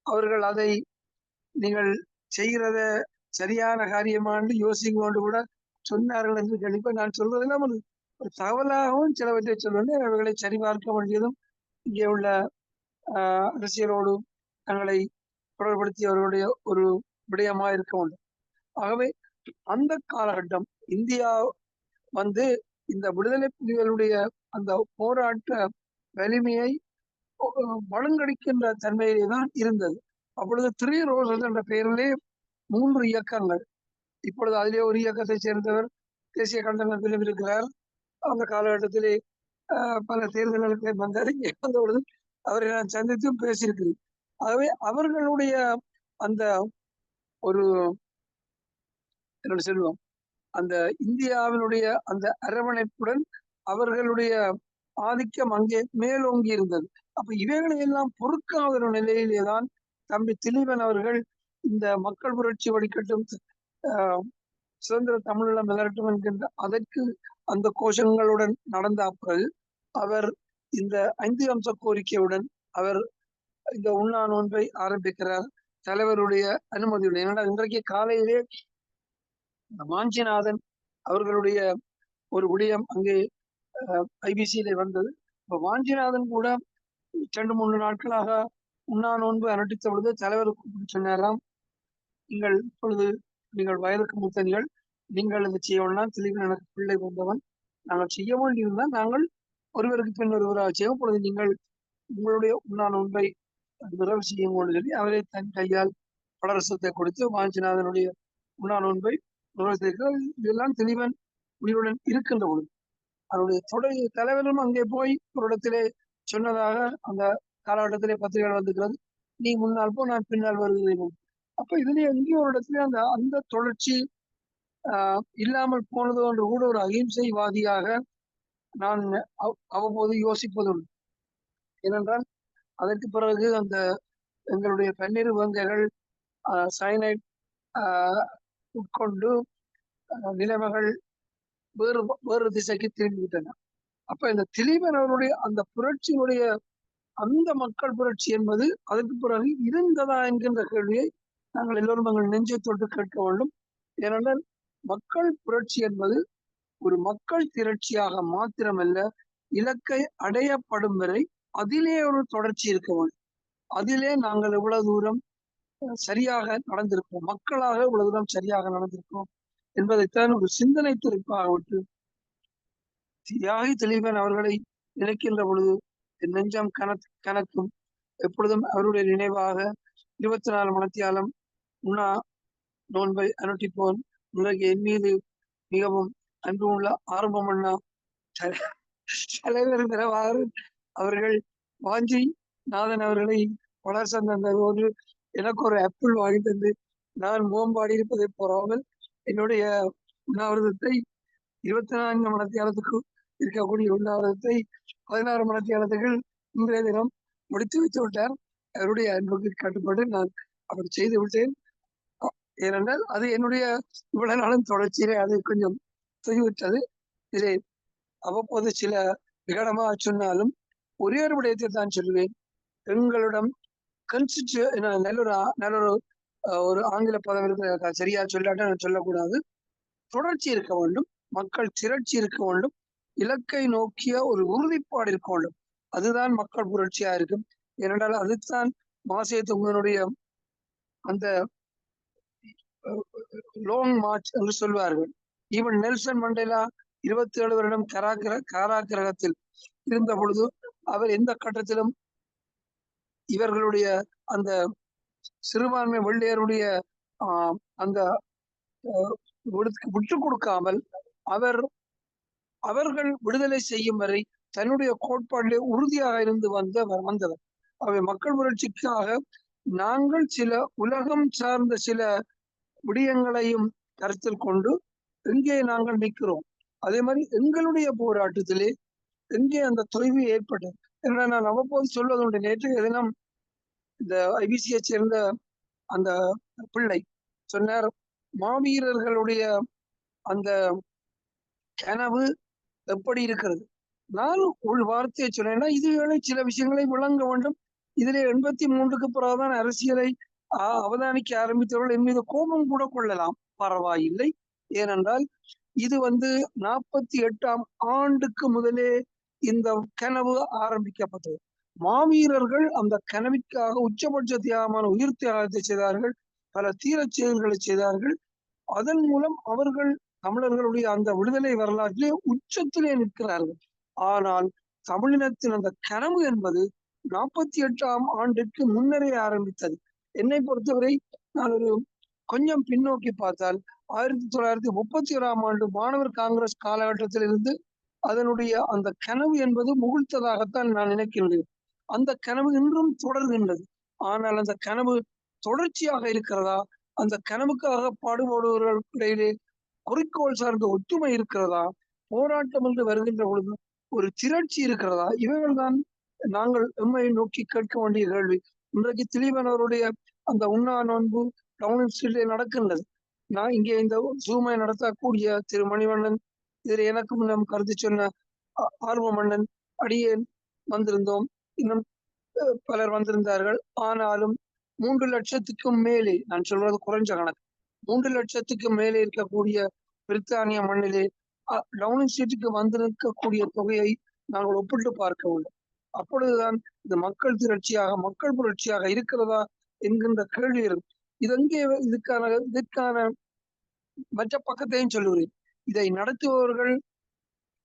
அவர்கள் அதை நீங்கள் செய்கிறத சரியான காரியமாண்டு யோசிக்கொண்டு கூட சொன்னார்கள் என்று கண்டிப்பாக நான் சொல்வதெல்லாம் ஒரு தகவலாகவும் சிலவற்றை சொல்வேன். அவர்களை சரிபார்க்க வேண்டியதும் இங்கே உள்ள அரசியலோடு தங்களை தொடர்படுத்தி அவர்களுடைய ஒரு விடயமா இருக்க வேண்டும். ஆகவே அந்த காலகட்டம் இந்தியா வந்து இந்த விடுதலை புலிகளுடைய அந்த போராட்ட வலிமையை வலுங்கடிக்கின்ற தன்மையிலே தான் இருந்தது. அப்பொழுது 3 ரோசஸ் என்ற பெயரிலே 3 இயக்கங்கள். இப்பொழுது அதிலே ஒரு இயக்கத்தை சேர்ந்தவர் தேசிய கண்டனத்திலும் இருக்கிறார். அந்த காலகட்டத்திலே பல தேர்தல்களுக்கு வந்தார். இங்கே வந்த பொழுது அவரை நான் சந்தித்தும் பேசியிருக்கிறேன். ஆகவே அவர்களுடைய அந்த ஒரு என்ன சொல்லுவோம் அந்த இந்தியாவினுடைய அந்த அரவணைப்புடன் அவர்களுடைய ஆதிக்கம் அங்கே மேலோங்கி இருந்தது. அப்ப இவைகளை எல்லாம் பொறுக்காத ஒரு நிலையிலேதான் தம்பி திலீபன் அவர்கள் இந்த மக்கள் புரட்சி வடிக்கட்டும் சுதந்திர தமிழீழம் மலரட்டும் என்கின்ற அதற்கு அந்த கோஷங்களுடன் நடந்த பிறகு அவர் இந்த 5 அம்ச கோரிக்கையுடன் அவர் இந்த உண்ணா நோன்பை ஆரம்பிக்கிறார் தலைவருடைய அனுமதியுடன். ஏன்னா இன்றைக்கு காலையிலே வாஞ்சிநாதன் அவர்களுடைய ஒரு விடயம் அங்கே ஐபிசியில வந்தது. இப்ப வாஞ்சிநாதன் கூட 2-3 நாட்களாக உண்ணா நோன்பு அனுஷ்டித்த பொழுது தலைவருக்கு சொன்னாராம், நீங்கள் இப்பொழுது நீங்கள் வயதுக்கு மூத்தநீங்கள், நீங்கள் இதை செய்ய வேண்டாம், திலீபன் எனக்கு பிள்ளை வந்தவன், நாங்கள் செய்ய வேண்டியிருந்தால் நாங்கள் ஒருவருக்கு பின் ஒருவராக செய்வோம், பொழுது நீங்கள் உங்களுடைய உண்ணா நோன்பை நிறைவு செய்யுங்கள் சொல்லி அவரை தன் கையால் பலரசத்தை கொடுத்து வாஞ்சிநாதனுடைய உண்ணா நோன்பை நிறைவு செய்கிறார். இதெல்லாம் திலீபன் உயிருடன் இருக்கின்ற பொழுது அவருடைய தொடர் தலைவரும் அங்கே போய் ஒரு இடத்திலே சொன்னதாக அந்த காலகட்டத்திலே பத்திரிகைகள் வந்துக்கிறது, நீ முன்னால் போ நான் பின்னால் வருகிறேன். அப்ப இதுல எங்கேயோ ஒரு இடத்துல அந்த அந்த தொடர்ச்சி இல்லாமல் போனது என்று கூட ஒரு அகிம்சைவாதியாக நான் அவ்வப்போது யோசிப்பதுண்டு. ஏனென்றால் அதற்கு பிறகு அந்த எங்களுடைய பன்னீர் வங்கைகள் சைனைட் உட்கொண்டு நிலைமைகள் வேறு வேறு திசைக்கு திரும்பிவிட்டன. அப்ப இந்த திலீபன் அவருடைய அந்த புரட்சியினுடைய அந்த மக்கள் புரட்சி என்பது அதற்கு பிறகு இருந்ததா என்கின்ற கேள்வியை நாங்கள் எல்லோரும் எங்கள் நெஞ்சை தொட்டு கேட்க வேண்டும். ஏனென்றால் மக்கள் புரட்சி என்பது ஒரு மக்கள் திரட்சியாக மாத்திரமல்ல, இலக்கை அடையப்படும் வரை அதிலே ஒரு தொடர்ச்சி இருக்க வேண்டும். அதிலே நாங்கள் எவ்வளவு தூரம் சரியாக நடந்திருக்கோம், மக்களாக இவ்வளவு தூரம் சரியாக நடந்திருக்கோம் என்பதைத்தான் ஒரு சிந்தனை துறைப்பாக விட்டு தியாகி திலீபன் அவர்களை நினைக்கின்ற பொழுது என் நெஞ்சம் கணக்கும். எப்பொழுதும் அவருடைய நினைவாக 24 மணித்தியாலம் உண்ணா நோன்பை அனுஷ்டிப்போன். இன்றைக்கு என் மீது மிகவும் அன்பு உள்ள ஆரம்பம் அண்ணா தலைவர் நிறவாறு அவர்கள் வாஞ்சி நாதன் அவர்களை வளர்ச்சி தந்ததோடு எனக்கு ஒரு ஆப்பிள் வாங்கி தந்து நான் மோம்பாடி இருப்பதை போறாமல் என்னுடைய உண்ணாவிரதத்தை 24 மணித்தியாலத்துக்கு இருக்கக்கூடிய உண்ணாவிரதத்தை 16 மணித்தியாலத்துக்கு இன்றைய தினம் முடித்து வைத்து விட்டார். அவருடைய அன்புக்கு கட்டுப்பட்டு நான் அப்படி செய்து விட்டேன். ஏனென்றால் அது என்னுடைய இவ்வளவு நாளும் தொடர்ச்சியிலே அது கொஞ்சம் செய்துவிட்டது. இதை அவ்வப்போது சில விகடமாக சொன்னாலும் ஒரே ஒரு விடயத்தை தான் சொல்லுவேன். எங்களிடம் நல்ல ஒரு ஆங்கில பதம் இருக்கிற சரியா சொல்லாட்ட நான் சொல்லக்கூடாது. தொடர்ச்சி இருக்க வேண்டும், மக்கள் திரட்சி இருக்க வேண்டும், இலக்கை நோக்கிய ஒரு உறுதிப்பாடு இருக்க வேண்டும். அதுதான் மக்கள் புரட்சியா இருக்கும். ஏனென்றால் அதுதான் மாசேத்துங்கனுடைய அந்த லாங் மார்ச் என்று சொல்வார்கள். ஈவன் நெல்சன் மண்டேலா 27 வருடம் காராகிரகத்தில் இருந்த பொழுது அவர் எந்த கட்டத்திலும் இவர்களுடைய அந்த சிறுபான்மை வெள்ளையருடைய அந்த விட்டு கொடுக்காமல் அவர்கள் விடுதலை செய்யும் வரை தன்னுடைய கோட்பாட்டிலே உறுதியாக இருந்து வந்தவர். அவை மக்கள் புரட்சிக்காக நாங்கள் சில உலகம் சார்ந்த சில விடயங்களையும் கருத்தில் கொண்டு எங்கே நாங்கள் நிற்கிறோம், அதே மாதிரி எங்களுடைய போராட்டத்திலே எங்கே அந்த தொய்வு ஏற்பட்டது. ஏன்னா நான் அவ்வப்போது சொல்வதுண்டு. நேற்றைய தினம் இந்த ஐபிசியை சேர்ந்த அந்த பிள்ளை சொன்னார், மாவீரர்களுடைய அந்த கனவு எப்படி இருக்கிறது. நான் உள் வார்த்தையை சொன்னேன்னா இதுகளை சில விஷயங்களை விளங்க வேண்டும். இதிலே 83க்கு பிறகுதான் அரசியலை அவதானிக்க ஆரம்பித்தவர்கள் என் மீது கோபம் கூட கொள்ளலாம், பரவாயில்லை. ஏனென்றால் இது 48ஆம் ஆண்டுக்கு முதலே இந்த கனவு ஆரம்பிக்கப்பட்டது. மாவீரர்கள் அந்த கனவிற்காக உச்சபட்ச தியாகமான உயிர் தியாகத்தை செய்தார்கள், பல தீரச் செயல்களை செய்தார்கள். அதன் மூலம் அவர்கள் தமிழர்களுடைய அந்த விடுதலை வரலாற்றிலே உச்சத்திலே நிற்கிறார்கள். ஆனால் தமிழினத்தின் அந்த கனவு என்பது 48ஆம் ஆண்டுக்கு முன்னரே ஆரம்பித்தது. என்னை பொறுத்தவரை நான் ஒரு கொஞ்சம் பின்னோக்கி பார்த்தால் 1931ஆம் ஆண்டு மாணவர் காங்கிரஸ் காலகட்டத்திலிருந்து அதனுடைய அந்த கனவு என்பது முகிழ்த்ததாகத்தான் நான் நினைக்கின்றேன். அந்த கனவு இன்றும் தொடர்கின்றது. ஆனால் அந்த கனவு தொடர்ச்சியாக இருக்கிறதா, அந்த கனவுக்காக பாடுபடுபவர்களிடையிலே குறிக்கோள் சார்ந்த ஒற்றுமை இருக்கிறதா, போராட்டம் என்று வருகின்ற பொழுது ஒரு திரட்சி இருக்கிறதா, இவைகள் தான் நாங்கள் எம்மை நோக்கி கேட்க வேண்டிய கேள்வி. இன்றைக்கு திலீபன் அவருடைய அந்த உண்ணா நோன்பு டவுன் ஸ்ட்ரீட்ல நடக்கின்றது. நான் இங்கே இந்த ஜூமை நடத்தக்கூடிய திரு மணிவண்ணன், இதில் எனக்கு முன்னம் கருத்து சொன்ன ஆர்வமண்ணன், அடியேன் வந்திருந்தோம். இன்னும் பலர் வந்திருந்தார்கள். ஆனாலும் 3 லட்சத்துக்கும் மேலே, நான் சொல்றது குறைஞ்ச கணக்கு, 3 லட்சத்துக்கும் மேலே இருக்கக்கூடிய பிரித்தானிய மண்ணிலே டவுனிங் ஸ்ட்ரீட்டுக்கு வந்திருக்கக்கூடிய தொகையை நாங்கள் ஒப்பிட்டு பார்க்க வேண்டும். அப்பொழுதுதான் இது மக்கள் திரட்சியாக, மக்கள் புரட்சியாக இருக்கிறதா என்கின்ற கேள்வி இருக்கும். இதங்கே இதற்கான மற்ற பக்கத்தையும் சொல்லுகிறேன். இதை நடத்துபவர்கள்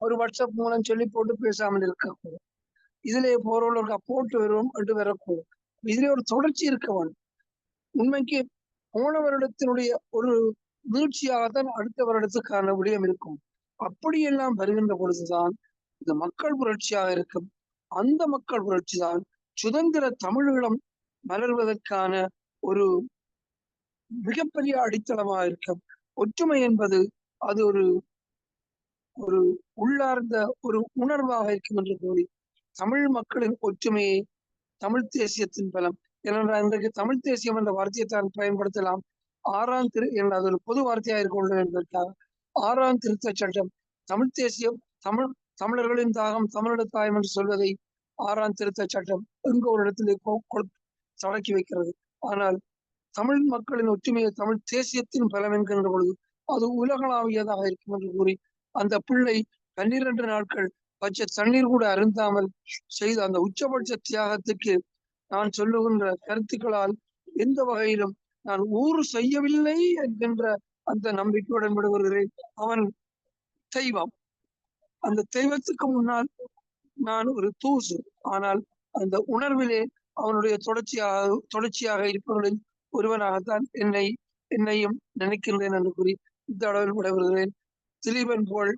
ஒரு வாட்ஸ்அப் மூலம் சொல்லி போட்டு பேசாமல் இருக்கக்கூடும். இதிலே போறவர்களுக்கு போட்டு வருவோம் என்று வரக்கூடும். இதிலே ஒரு தொடர்ச்சி இருக்க வேண்டும். உண்மைக்கு போன வருடத்தினுடைய ஒரு வீழ்ச்சியாகத்தான் அடுத்த வருடத்துக்கான விடயம் இருக்கும். அப்படியெல்லாம் வருகின்ற பொழுதுதான் இந்த மக்கள் புரட்சியாக இருக்கும். அந்த மக்கள் புரட்சி தான் சுதந்திர தமிழீழம் மலர்வதற்கான ஒரு மிகப்பெரிய அடித்தளமாக இருக்கும். ஒற்றுமை என்பது அது ஒரு ஒரு உள்ளார்ந்த ஒரு உணர்வாக இருக்கும் என்று கூறி, தமிழ் மக்களின் ஒற்றுமையை தமிழ் தேசியத்தின் பலம், ஏனென்றால் இன்றைக்கு தமிழ் தேசியம் என்ற வார்த்தையை தான் பயன்படுத்தலாம். 6ஆம் அது ஒரு பொது வார்த்தையாக இருக்க வேண்டும் என்பதற்காக 6ஆம் திருத்தச் சட்டம் தமிழ் தேசியம், தமிழர்களின் தாகம் தமிழோட தாயம் என்று சொல்வதை 6ஆம் திருத்தச் சட்டம் எங்க ஒரு இடத்திலே சடக்கி வைக்கிறது. ஆனால் தமிழ் மக்களின் ஒற்றுமையை தமிழ் தேசியத்தின் பலம் என்கின்ற பொழுது அது உலகளாவியதாக இருக்கும் என்று கூறி, அந்த பிள்ளை 12 நாட்கள் பச்சை தண்ணீர் கூட அருந்தாமல் செய்த அந்த உச்சபட்ச தியாகத்துக்கு நான் சொல்லுகின்ற கருத்துக்களால் எந்த வகையிலும் நான் ஊறு செய்யவில்லை என்கின்ற அந்த நம்பிக்கையுடன் விடுகிறேன். அவன் தெய்வம், அந்த தெய்வத்துக்கு முன்னால் நான் ஒரு தூசு. ஆனால் அந்த உணர்விலே அவனுடைய தொடர்ச்சியாக இருப்பவர்களில் ஒருவனாகத்தான் என்னையும் நினைக்கின்றேன் என்று கூறி இந்த அளவில் விடைபெறுகிறேன். திலீபன் போல்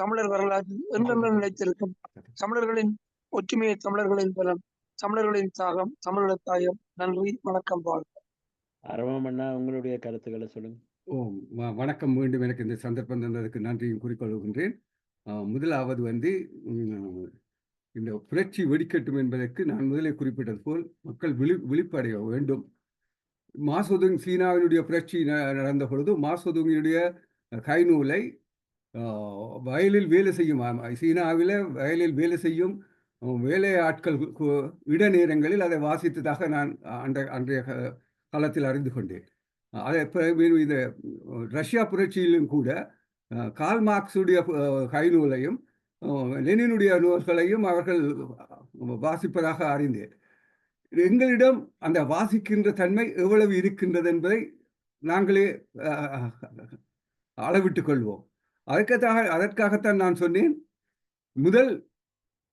தமிழர் வரலாற்றில் என்றென்றும் நிலைத்திருக்கும் தமிழர்களின் ஒற்றுமையை, தமிழர்களின் பலம், தமிழர்களின் தாகம், தமிழோட தாயம். நன்றி, வணக்கம். அரவமண்ணா, உங்களுடைய கருத்துக்களை சொல்லுங்க. வணக்கம். மீண்டும் எனக்கு இந்த சந்தர்ப்பம் தந்ததுக்கு நன்றியும் குறிக்கொள்கின்றேன். முதலாவது இந்த புரட்சி வெடிக்கட்டும் என்பதற்கு நான் முதலே குறிப்பிட்டது போல் மக்கள் விழிப்படைய வேண்டும். மாசோதுங் சீனாவினுடைய புரட்சி நடந்த பொழுது மாசோதுங்கினுடைய கைநூலை வயலில் வேலை செய்யும், சீனாவில் வயலில் வேலை செய்யும் வேலை ஆட்கள் இட நேரங்களில் அதை வாசித்ததாக நான் அன்றைய காலத்தில் அறிந்து கொண்டேன். அதை இந்த ரஷ்யா புரட்சியிலும் கூட கார்ல் மார்க்ஸுடைய கைநூலையும் லெனினுடைய நூல்களையும் அவர்கள் வாசிப்பதாக அறிந்தேன். எங்களிடம் அந்த வாசிக்கின்ற தன்மை எவ்வளவு இருக்கின்றது என்பதை நாங்களே அளவிட்டுக் கொள்வோம். அதற்காகத்தான் நான் சொன்னேன், முதல்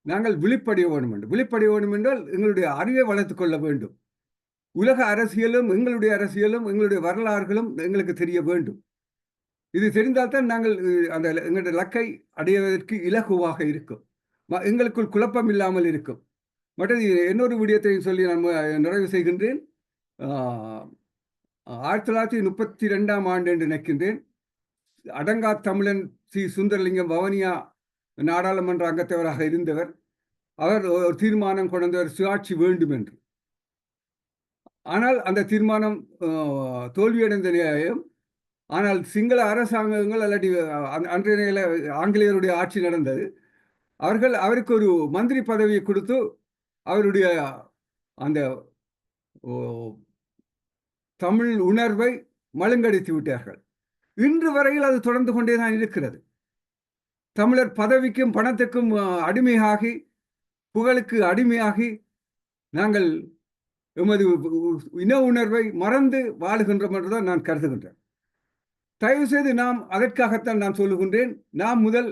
நாங்கள் விழிப்படைய வேண்டும் என்றால் எங்களுடைய அறிவை வளர்த்துக் கொள்ள வேண்டும். உலக அரசியலும் எங்களுடைய அரசியலும் எங்களுடைய வரலாறுகளும் எங்களுக்கு தெரிய வேண்டும். இது தெரிந்தால்தான் நாங்கள் அந்த எங்களுடைய இலக்கை அடைவதற்கு இலகுவாக இருக்கும், எங்களுக்குள் குழப்பம் இல்லாமல் இருக்கும். மற்றது இன்னொரு விடயத்தையும் சொல்லி நான் நிறைவு செய்கின்றேன். 1932ஆம் ஆண்டு என்று நினைக்கின்றேன், அடங்கா தமிழன் சி. சுந்தரலிங்கம் வவுனியா நாடாளுமன்ற அங்கத்தவராக இருந்தவர். அவர் ஒரு தீர்மானம் கொண்டவர், சுயாட்சி வேண்டும் என்று. ஆனால் அந்த தீர்மானம் தோல்வியடைந்த நிலையம். ஆனால் சிங்கள அரசாங்கங்கள் அல்லாட்டி அன்றைய ஆங்கிலேயருடைய ஆட்சி நடந்தது. அவருக்கு ஒரு மந்திரி பதவியை கொடுத்து அவருடைய அந்த தமிழ் உணர்வை மழுங்கடித்து விட்டார்கள். இன்று வரையில் அது தொடர்ந்து கொண்டேதான் இருக்கிறது. தமிழர் பதவிக்கும் பணத்துக்கும் அடிமையாகி, புகழுக்கு அடிமையாகி நாங்கள் எமது இன உணர்வை மறந்து வாழுகின்றோம் என்றுதான் நான் கருதுகின்றேன். தயவு செய்து நாம் அதற்காகத்தான் நான் சொல்லுகின்றேன், நாம் முதல்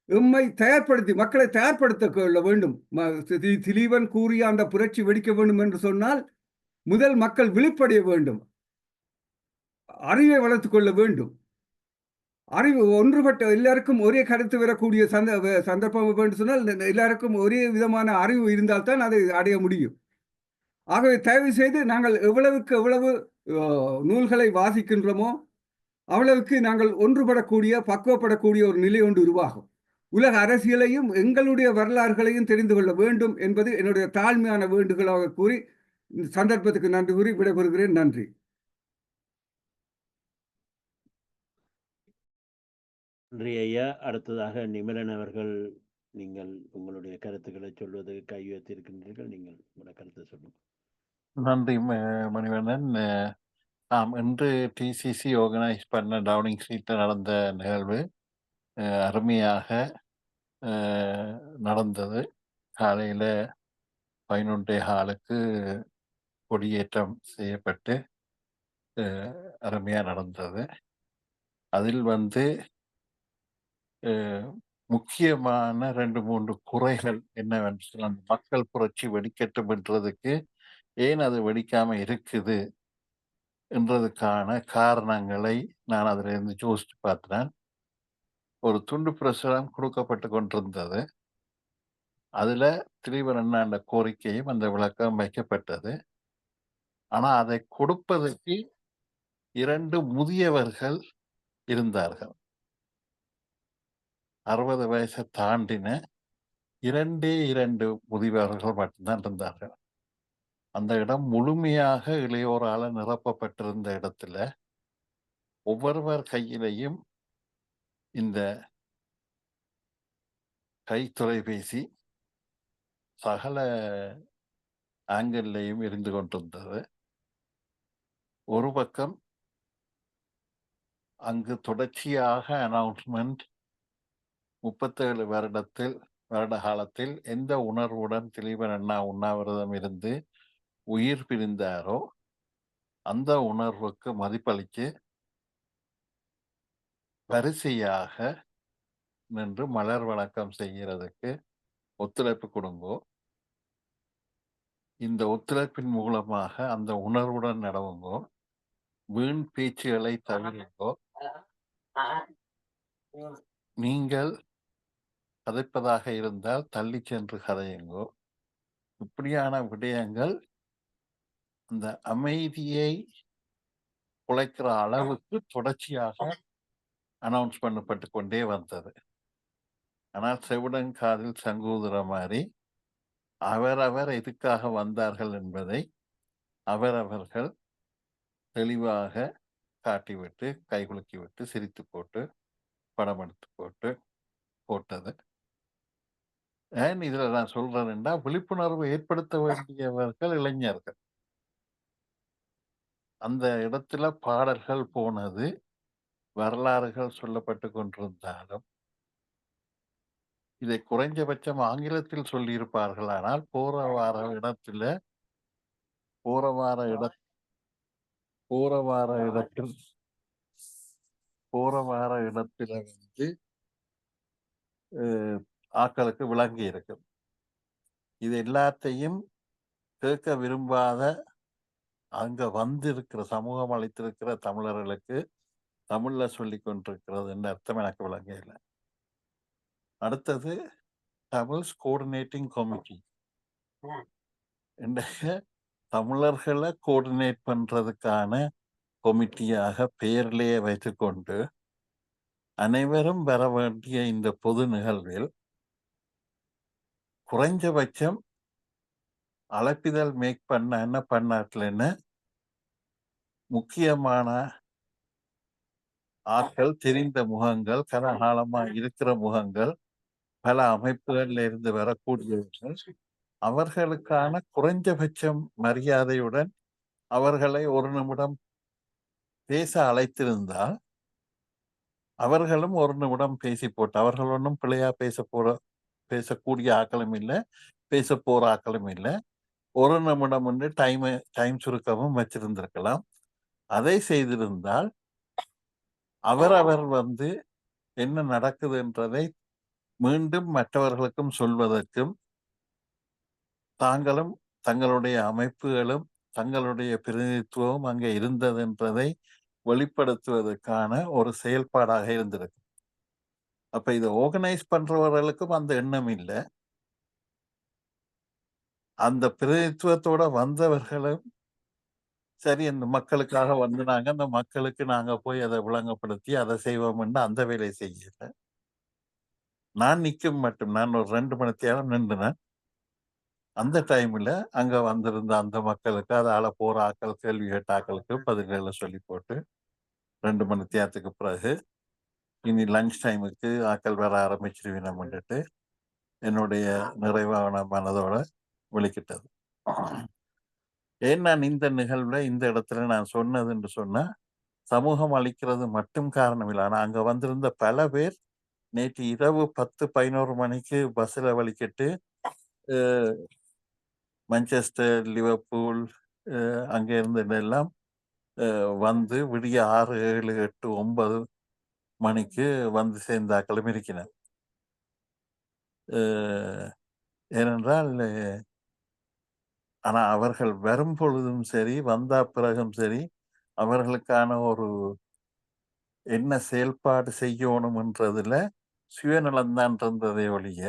எம்மை தயார்படுத்தி மக்களை தயார்படுத்த கொள்ள வேண்டும். திலீபன் கூறிய அந்த புரட்சி வெடிக்க வேண்டும் என்று சொன்னால் முதல் மக்கள் விழிப்படைய வேண்டும், அறிவை வளர்த்துக் கொள்ள வேண்டும். அறிவு ஒன்றுபட்ட எல்லாருக்கும் ஒரே கருத்து வரக்கூடிய சந்தர்ப்பம் என்று சொன்னால் எல்லாருக்கும் ஒரே விதமான அறிவு இருந்தால்தான் அதை அடைய முடியும். ஆகவே தயவு செய்து நாங்கள் எவ்வளவுக்கு எவ்வளவு நூல்களை வாசிக்கின்றோமோ அவ்வளவுக்கு நாங்கள் ஒன்றுபடக்கூடிய, பக்குவப்படக்கூடிய ஒரு நிலை ஒன்று உருவாகும். உலக அரசியலையும் எங்களுடைய வரலாறுகளையும் தெரிந்து கொள்ள வேண்டும் என்பது என்னுடைய தாழ்மையான வேண்டுகோளாக கூறி சந்தர்ப்பத்துக்கு நன்றி கூறி விடைபெறுகிறேன். நன்றி. நன்றி ஐயா. அடுத்ததாக நிமலன் அவர்கள், நீங்கள் உங்களுடைய கருத்துக்களை சொல்வதற்கு கை உயர்த்தியிருக்கின்றீர்கள். நீங்கள் உங்களோட கருத்தை சொல்லுங்கள். நன்றி மணிவண்ணன். ஆம், இன்று டிசிசி ஆர்கனைஸ் பண்ண டவுனிங் ஸ்ட்ரீட்டில் நடந்த நிகழ்வு அருமையாக நடந்தது. காலையில் 11:15 கொடியேற்றம் செய்யப்பட்டு அருமையாக நடந்தது. அதில் முக்கியமான 2-3 குறைகள் என்னவென்று, அந்த மக்கள் புரட்சி வெடிக்கட்டும் என்றதுக்கு ஏன் அது வெடிக்காம இருக்குது என்றதுக்கான காரணங்களை நான் அதிலிருந்து யோசித்து பார்த்தேன். ஒரு துண்டு பிரசுரம் கொடுக்கப்பட்டு கொண்டிருந்தது. அதுல திலீபன் அண்ணாண்ட கோரிக்கையும் அந்த விளக்கம் வைக்கப்பட்டது. ஆனா அதை கொடுப்பதற்கு 2 முதியவர்கள் இருந்தார்கள். 60 வயசை தாண்டின 2 முதியவர்கள் மட்டும்தான் இருந்தார்கள். அந்த இடம் முழுமையாக இளையோரால நிரப்பப்பட்டிருந்த இடத்துல ஒவ்வொருவர் கையிலையும் இந்த கைத்தொலைபேசி சகல ஆங்கிள்லையும் இருந்து கொண்டிருந்தது. ஒரு பக்கம் அங்கு தொடர்ச்சியாக அனௌன்ஸ்மெண்ட் 37 வருட காலத்தில் எந்த உணர்வுடன் திலீபன் அண்ணா உண்ணாவிரதம் இருந்து உயிர் பிரிந்தாரோ அந்த உணர்வுக்கு மதிப்பளித்து வரிசையாக நின்று மலர் வணக்கம் செய்கிறதுக்கு ஒத்துழைப்பு கொடுங்கோ. இந்த ஒத்துழைப்பின் மூலமாக அந்த உணர்வுடன் நடவுங்கோ. வீண் பேச்சுகளை தவிருங்கோ. நீங்கள் கதைப்பதாக இருந்தால் தள்ளி சென்று கதையுங்கோ. இப்படியான விடயங்கள் அந்த அமைதியை குலைக்கிற அளவுக்கு தொடர்ச்சியாக அனௌன்ஸ் பண்ணப்பட்டு கொண்டே வந்தது. ஆனால் செவிடன் காதில் சங்கூதுற மாதிரி அவரவர் எதுக்காக வந்தார்கள் என்பதை அவரவர்கள் தெளிவாக காட்டிவிட்டு கைகுலுக்கி விட்டு சிரித்து போட்டு படம் எடுத்து போட்டது. ஏன் இதுல நான் சொல்றேன்னா, விழிப்புணர்வு ஏற்படுத்த வேண்டியவர்கள் இளைஞர்கள். அந்த இடத்துல பாடல்கள் போனது, வரலாறுகள் சொல்லப்பட்டு கொண்டிருந்தாலும் இதை குறைஞ்சபட்சம் ஆங்கிலத்தில் சொல்லியிருப்பார்கள். ஆனால் போற வார இடத்துல ஆக்களுக்கு விளங்கி இருக்கும். இது எல்லாத்தையும் கேட்க விரும்பாத அங்க வந்திருக்கிற சமூகம் அளித்திருக்கிற தமிழர்களுக்கு தமிழ்ல சொல்லி கொண்டிருக்கிறது என்ற அர்த்தம் எனக்கு விளங்க இல்லை. அடுத்தது தமிழ்ஸ் கோஆர்டினேட்டிங் கமிட்டி. தமிழர்களை கோஆர்டினேட் பண்றதுக்கான கமிட்டியாக பெயர்லேயே வைத்துக்கொண்டு அனைவரும் வர வேண்டிய இந்த பொது நிகழ்வில் குறைஞ்சபட்சம் அழைப்பிதழ் மேக் பண்ண என்ன பண்ணாட்டுலன்னு முக்கியமான ஆட்கள், தெரிந்த முகங்கள், கனகாலமா இருக்கிற முகங்கள், பல அமைப்புகள்ல இருந்து வரக்கூடியவர்கள், அவர்களுக்கான குறைஞ்சபட்சம் மரியாதையுடன் அவர்களை ஒரு நிமிடம் பேச அழைத்திருந்தால் அவர்களும் ஒரு நிமிடம் பேசி போட்டு, அவர்கள் ஒன்றும் பிள்ளையா பேசக்கூடிய ஆக்களும் இல்லை, பேச போற ஆக்களும் இல்லை, ஒரு நிமிடம் வந்து டைம் சுருக்கவும் வச்சிருந்திருக்கலாம். அதை செய்திருந்தால் அவரவர் என்ன நடக்குது என்றதை மீண்டும் மற்றவர்களுக்கும் சொல்வதற்கும், தாங்களும் தங்களுடைய அமைப்புகளும் தங்களுடைய பிரதிநிதித்துவம் அங்கே இருந்தது என்பதை வெளிப்படுத்துவதற்கான ஒரு செயல்பாடாக இருந்திருக்கு. அப்ப இதை ஆர்கனைஸ் பண்றவர்களுக்கும் அந்த எண்ணம் இல்லை. அந்த பிரதிநிதித்துவத்தோட வந்தவர்களும் சரி, இந்த மக்களுக்காக நாங்க அந்த மக்களுக்கு நாங்க போய் அதை விளங்கப்படுத்தி அதை செய்வோம்னு அந்த வேலையை செய்யல. நான் நான் ஒரு 2 மணி நேரம் நின்றுனேன். அந்த டைம்ல அங்க வந்திருந்த அந்த மக்களுக்கு, அதால போற ஆக்கள், கேள்வி கேட்ட ஆக்களுக்கு பதில்களை சொல்லி போட்டு 2 மணி நேரத்துக்கு பிறகு இனி லஞ்ச் டைமுக்கு ஆக்கள் வர ஆரம்பிச்சிருவினம்ட்டு என்னுடைய நிறைவான மனதோட வெளிக்கிட்டது. ஏன் நான் இந்த நிகழ்வுல இந்த இடத்துல நான் சொன்னதுன்னு சொன்னா, சமூகம் அளிக்கிறது மட்டும் காரணம் இல்லை. ஆனா அங்க வந்திருந்த பல பேர் நேற்று இரவு 10, 11 மணிக்கு பஸ்ல வலிக்கிட்டு மான்செஸ்டர், லிவர்பூல் அங்க இருந்ததெல்லாம் வந்து விடிய 6, 7, 8, 9 மணிக்கு வந்து சேர்ந்தாக்களும் இருக்கிறார். ஏனென்றால் ஆனா அவர்கள் வரும் பொழுதும் சரி, வந்தா பிறகும் சரி, அவர்களுக்கான ஒரு என்ன செயல்பாடு செய்யணும்ன்றதுல சுயநலம்தான் இருந்ததே ஒழிய,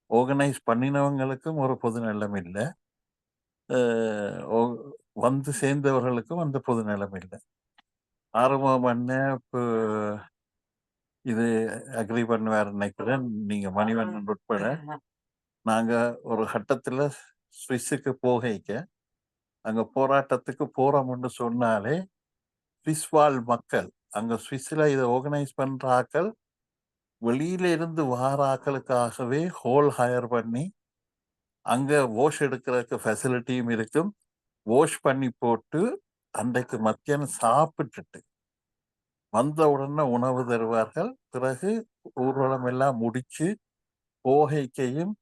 ஆர்கனைஸ் பண்ணினவங்களுக்கும் ஒரு பொதுநலம் இல்லை, வந்து சேர்ந்தவர்களுக்கும் அந்த பொதுநலம் இல்லை. ஆரம்பம் பண்ண இப்போ இது அக்ரி பண்ணுவார் நினைக்கிறேன். நீங்க மணிவண்ணன் உட்பட நாங்க ஒரு கட்டத்துல சுவிஸுக்கு போகைக்க அங்க போராட்டத்துக்கு போறோம்னு சொன்னாலே சுவிஸ் வாழ் மக்கள் அங்க சுவிஸ்ல இதை ஆர்கனைஸ் பண்ற ஆக்கள் வெளியில இருந்து வார ஆக்களுக்காகவே ஹோல் ஹயர் பண்ணி அங்க வாஷ் எடுக்கிறதுக்கு ஃபெசிலிட்டியும் இருக்கும். வாஷ் பண்ணி போட்டு அன்றைக்கு மத்தியானம் சாப்பிட்டுட்டு வந்த உடனே உணவு தருவார்கள். பிறகு ஊர்வலம் எல்லாம் முடிச்சு போகைக்கையும்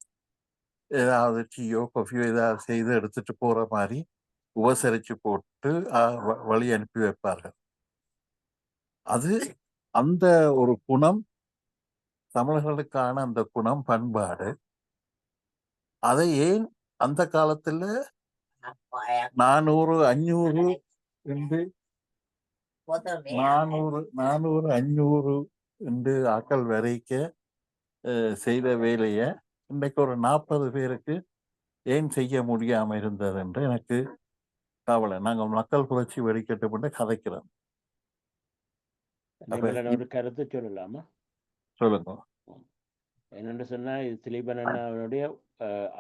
ஏதாவது டீயோ காஃபியோ ஏதாவது செய்து எடுத்துட்டு போற மாதிரி உபசரிச்சு போட்டு வழி அனுப்பி வைப்பார்கள். அது அந்த ஒரு குணம், தமிழர்களுக்கான அந்த குணம், பண்பாடு. அதை ஏன் அந்த காலத்துல 400, 500 என்று 400, 500 என்று ஆக்கள் வரைக்க செய்த வேலையை இன்றைக்கு ஒரு 40 பேருக்கு ஏன் செய்ய முடியாம இருந்தது என்று எனக்கு கவலை. நாங்கள் மக்கள் புரட்சி வெடிக்கட்டு கதைக்கிறோம். ஒரு கருத்து சொல்லலாமா? சொல்லுங்க. என்னென்னு சொன்னா, இது திலீபன் அண்ணாவுடைய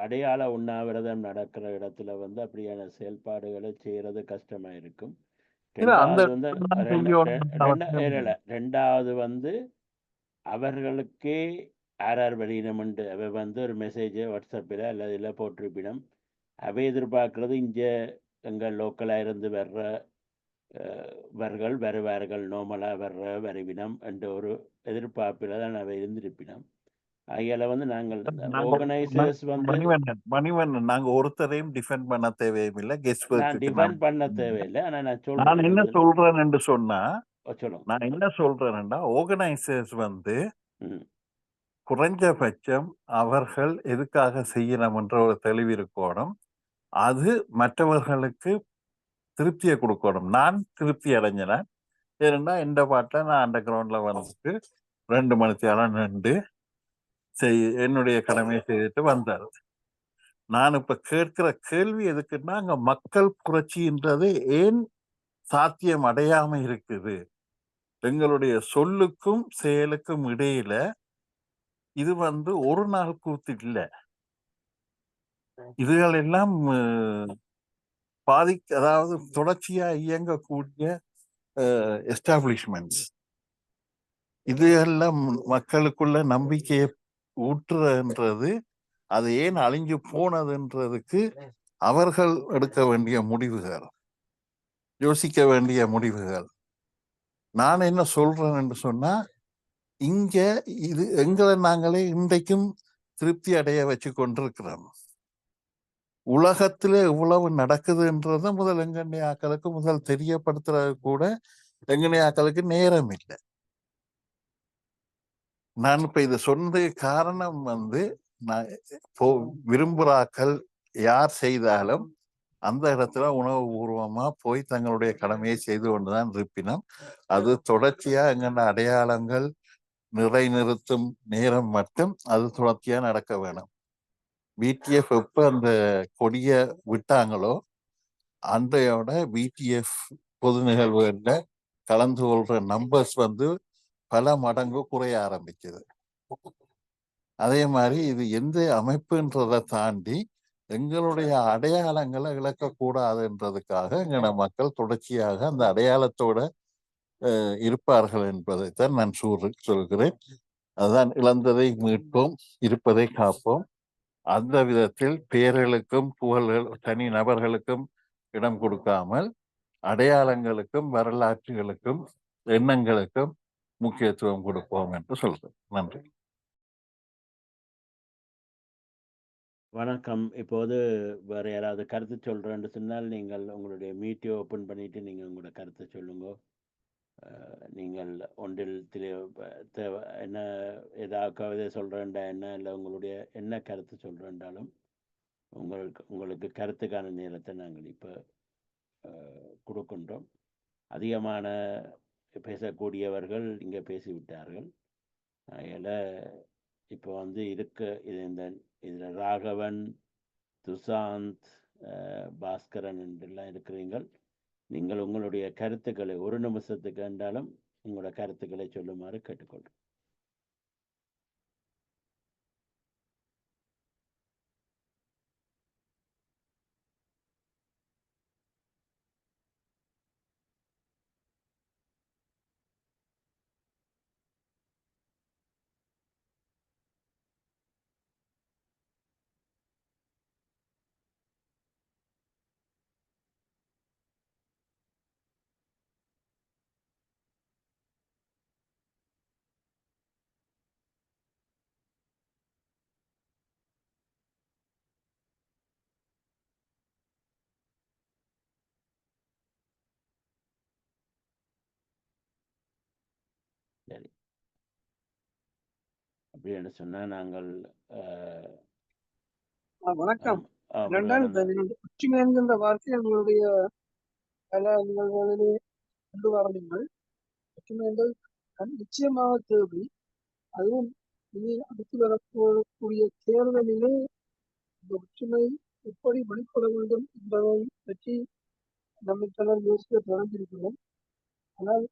அடையாள உண்ணாவிரதம் நடக்கிற இடத்துல வந்து அப்படியான செயல்பாடுகளை செய்யறது கஷ்டமா இருக்கும். ரெண்டாவது வந்து அவர்களுக்கே யார் வெளியினம்ண்டு அவை வந்து ஒரு மெசேஜை வாட்ஸ்அப்பில் அல்லது இதில் போட்டிருப்பினம். அவை எதிர்பார்க்கறது இங்கே எங்கள் லோக்கலாக இருந்து வர்கள் வருவார்கள், நோமலாக வர்ற வருவினம் என்ற ஒரு எதிர்பார்ப்பில் தான் அவை இருந்திருப்பினம். ஆகையால வந்து நாங்கள் ஆர்கனைசர்ஸ் வந்து மணிவண்ணன் நாங்க ஒருத்தரையும் டிஃபெண்ட் பண்ண தேவையில்லை, நான் டிஃபெண்ட் பண்ண தேவையில்லை. ஆனா நான் என்ன சொல்றேன் என்று சொன்னா, நான் என்ன சொல்றேன்னா, ஆர்கனைசர்ஸ் வந்து குறைஞ்சபட்சம் அவர்கள் எதுக்காக செய்யணும் என்ற ஒரு தெளிவு இருக்கணும். அது மற்றவர்களுக்கு திருப்தியை கொடுக்கணும். நான் திருப்தி அடைஞ்சேன். ஏன்னா இந்த பாட்டை நான் அண்டர் கிரவுண்ட்ல வந்துட்டு 2 மணித்தியாலம் நின்று என்னுடைய கடமையை செய்துட்டு வந்தார். நான் இப்ப கேட்கிற கேள்வி எதுக்குன்னா, அங்க மக்கள் புரட்சின்றது ஏன் சாத்தியம் அடையாம இருக்குது? எங்களுடைய சொல்லுக்கும் செயலுக்கும் இடையில இது வந்து ஒரு நாள் கூத்து இல்லை. இதுகள் எல்லாம் அதாவது தொடர்ச்சியா இயங்கக்கூடிய எஸ்டாப்ளிஷ்மெண்ட்ஸ். இது எல்லாம் மக்களுக்குள்ள நம்பிக்கையை ஊற்றுன்றது, அது ஏன் அழிஞ்சு போனதுன்றதுக்கு அவர்கள் எடுக்க வேண்டிய முடிவுகள், யோசிக்க வேண்டிய முடிவுகள். நான் என்ன சொல்றேன் என்று சொன்னா, இங்க இது எங்களை நாங்களே இன்றைக்கும் திருப்தி அடைய வச்சு கொண்டிருக்கிறோம். உலகத்துல எவ்வளவு நடக்குதுன்றத முதல் எங்கண்ணை ஆக்களுக்கு முதல் தெரியப்படுத்துறது கூட எங்கண்ணை ஆக்களுக்கு நேரம் இல்லை. நான் இப்ப இதை சொன்னது காரணம் வந்து, நான் விரும்புறாக்கள் யார் செய்தாலும் அந்த இடத்துல உணவு பூர்வமா போய் தங்களுடைய கடமையை செய்து கொண்டுதான் இருப்பினும், அது தொடர்ச்சியா எங்கண்ட அடையாளங்கள் நிறுத்தும் நேரம் மட்டும் அது தொடர்ச்சியா நடக்க வேணும். பிடிஎஃப் எப்ப அந்த கொடிய விட்டாங்களோ அன்றையோட பிடிஎஃப் பொது நிகழ்வுகள்ல கலந்து கொள்ற நம்பர்ஸ் வந்து பல மடங்கு குறைய ஆரம்பிக்குது. அதே மாதிரி இது எந்த அமைப்புன்றதை தாண்டி எங்களுடைய அடையாளங்களை இழக்கக்கூடாதுன்றதுக்காக எங்களோட மக்கள் தொடர்ச்சியாக அந்த அடையாளத்தோட இருப்பார்கள் என்பதைத்தான் நான் சொல்கிறேன். அதுதான் இழந்ததை மீட்போம், இருப்பதை காப்போம். அந்த விதத்தில் பெயர்களுக்கும் புகழ்கள் தனி நபர்களுக்கும் இடம் கொடுக்காமல் அடையாளங்களுக்கும் வரலாற்றுகளுக்கும் எண்ணங்களுக்கும் முக்கியத்துவம் கொடுப்போம் என்று சொல்றேன். நன்றி. வணக்கம். இப்போது வேற யாராவது கருத்து சொல்றேன்னு சொன்னால் நீங்கள் உங்களுடைய மீட்டை ஓப்பன் பண்ணிட்டு நீங்க உங்களோட கருத்தை சொல்லுங்க. நீங்கள் ஒன்றில் தேவை என்ன ஏதாவது கவிதை சொல்றேன்டா என்ன இல்லை உங்களுடைய என்ன கருத்து சொல்றேன்டாலும் உங்களுக்கு கருத்துக்கான நேரத்தை நாங்கள் இப்போ கொடுக்கின்றோம். அதிகமான பேசக்கூடியவர்கள் இங்கே பேசிவிட்டார்கள். அதில் இப்போ இதில் ராகவன், துஷாந்த், பாஸ்கரன் என்றெல்லாம் இருக்கிறீங்கள். நீங்கள் உங்களுடைய கருத்துக்களை 1 நிமிஷத்துக்கு என்றாலும் உங்களோட கருத்துக்களை சொல்லுமாறு கேட்டுக்கொள்கிறேன். சரி, அப்படி என்று சொன்னால் நாங்கள் வணக்கம். ஒற்றுமை என்கின்ற வார்த்தை எங்களுடைய பல நிகழ்வுகளிலே கொண்டு வர நீங்கள். ஒற்றுமை என்றால் நிச்சயமாக தேவை. அதுவும் இனி அடுத்து வரக்கூடிய தேர்தலிலே இந்த ஒற்றுமை எப்படி வெளிப்பட வேண்டும் என்பதை பற்றி நம்மை சிலர் யோசிக்க தொடங்கியிருக்கிறோம். ஆனால்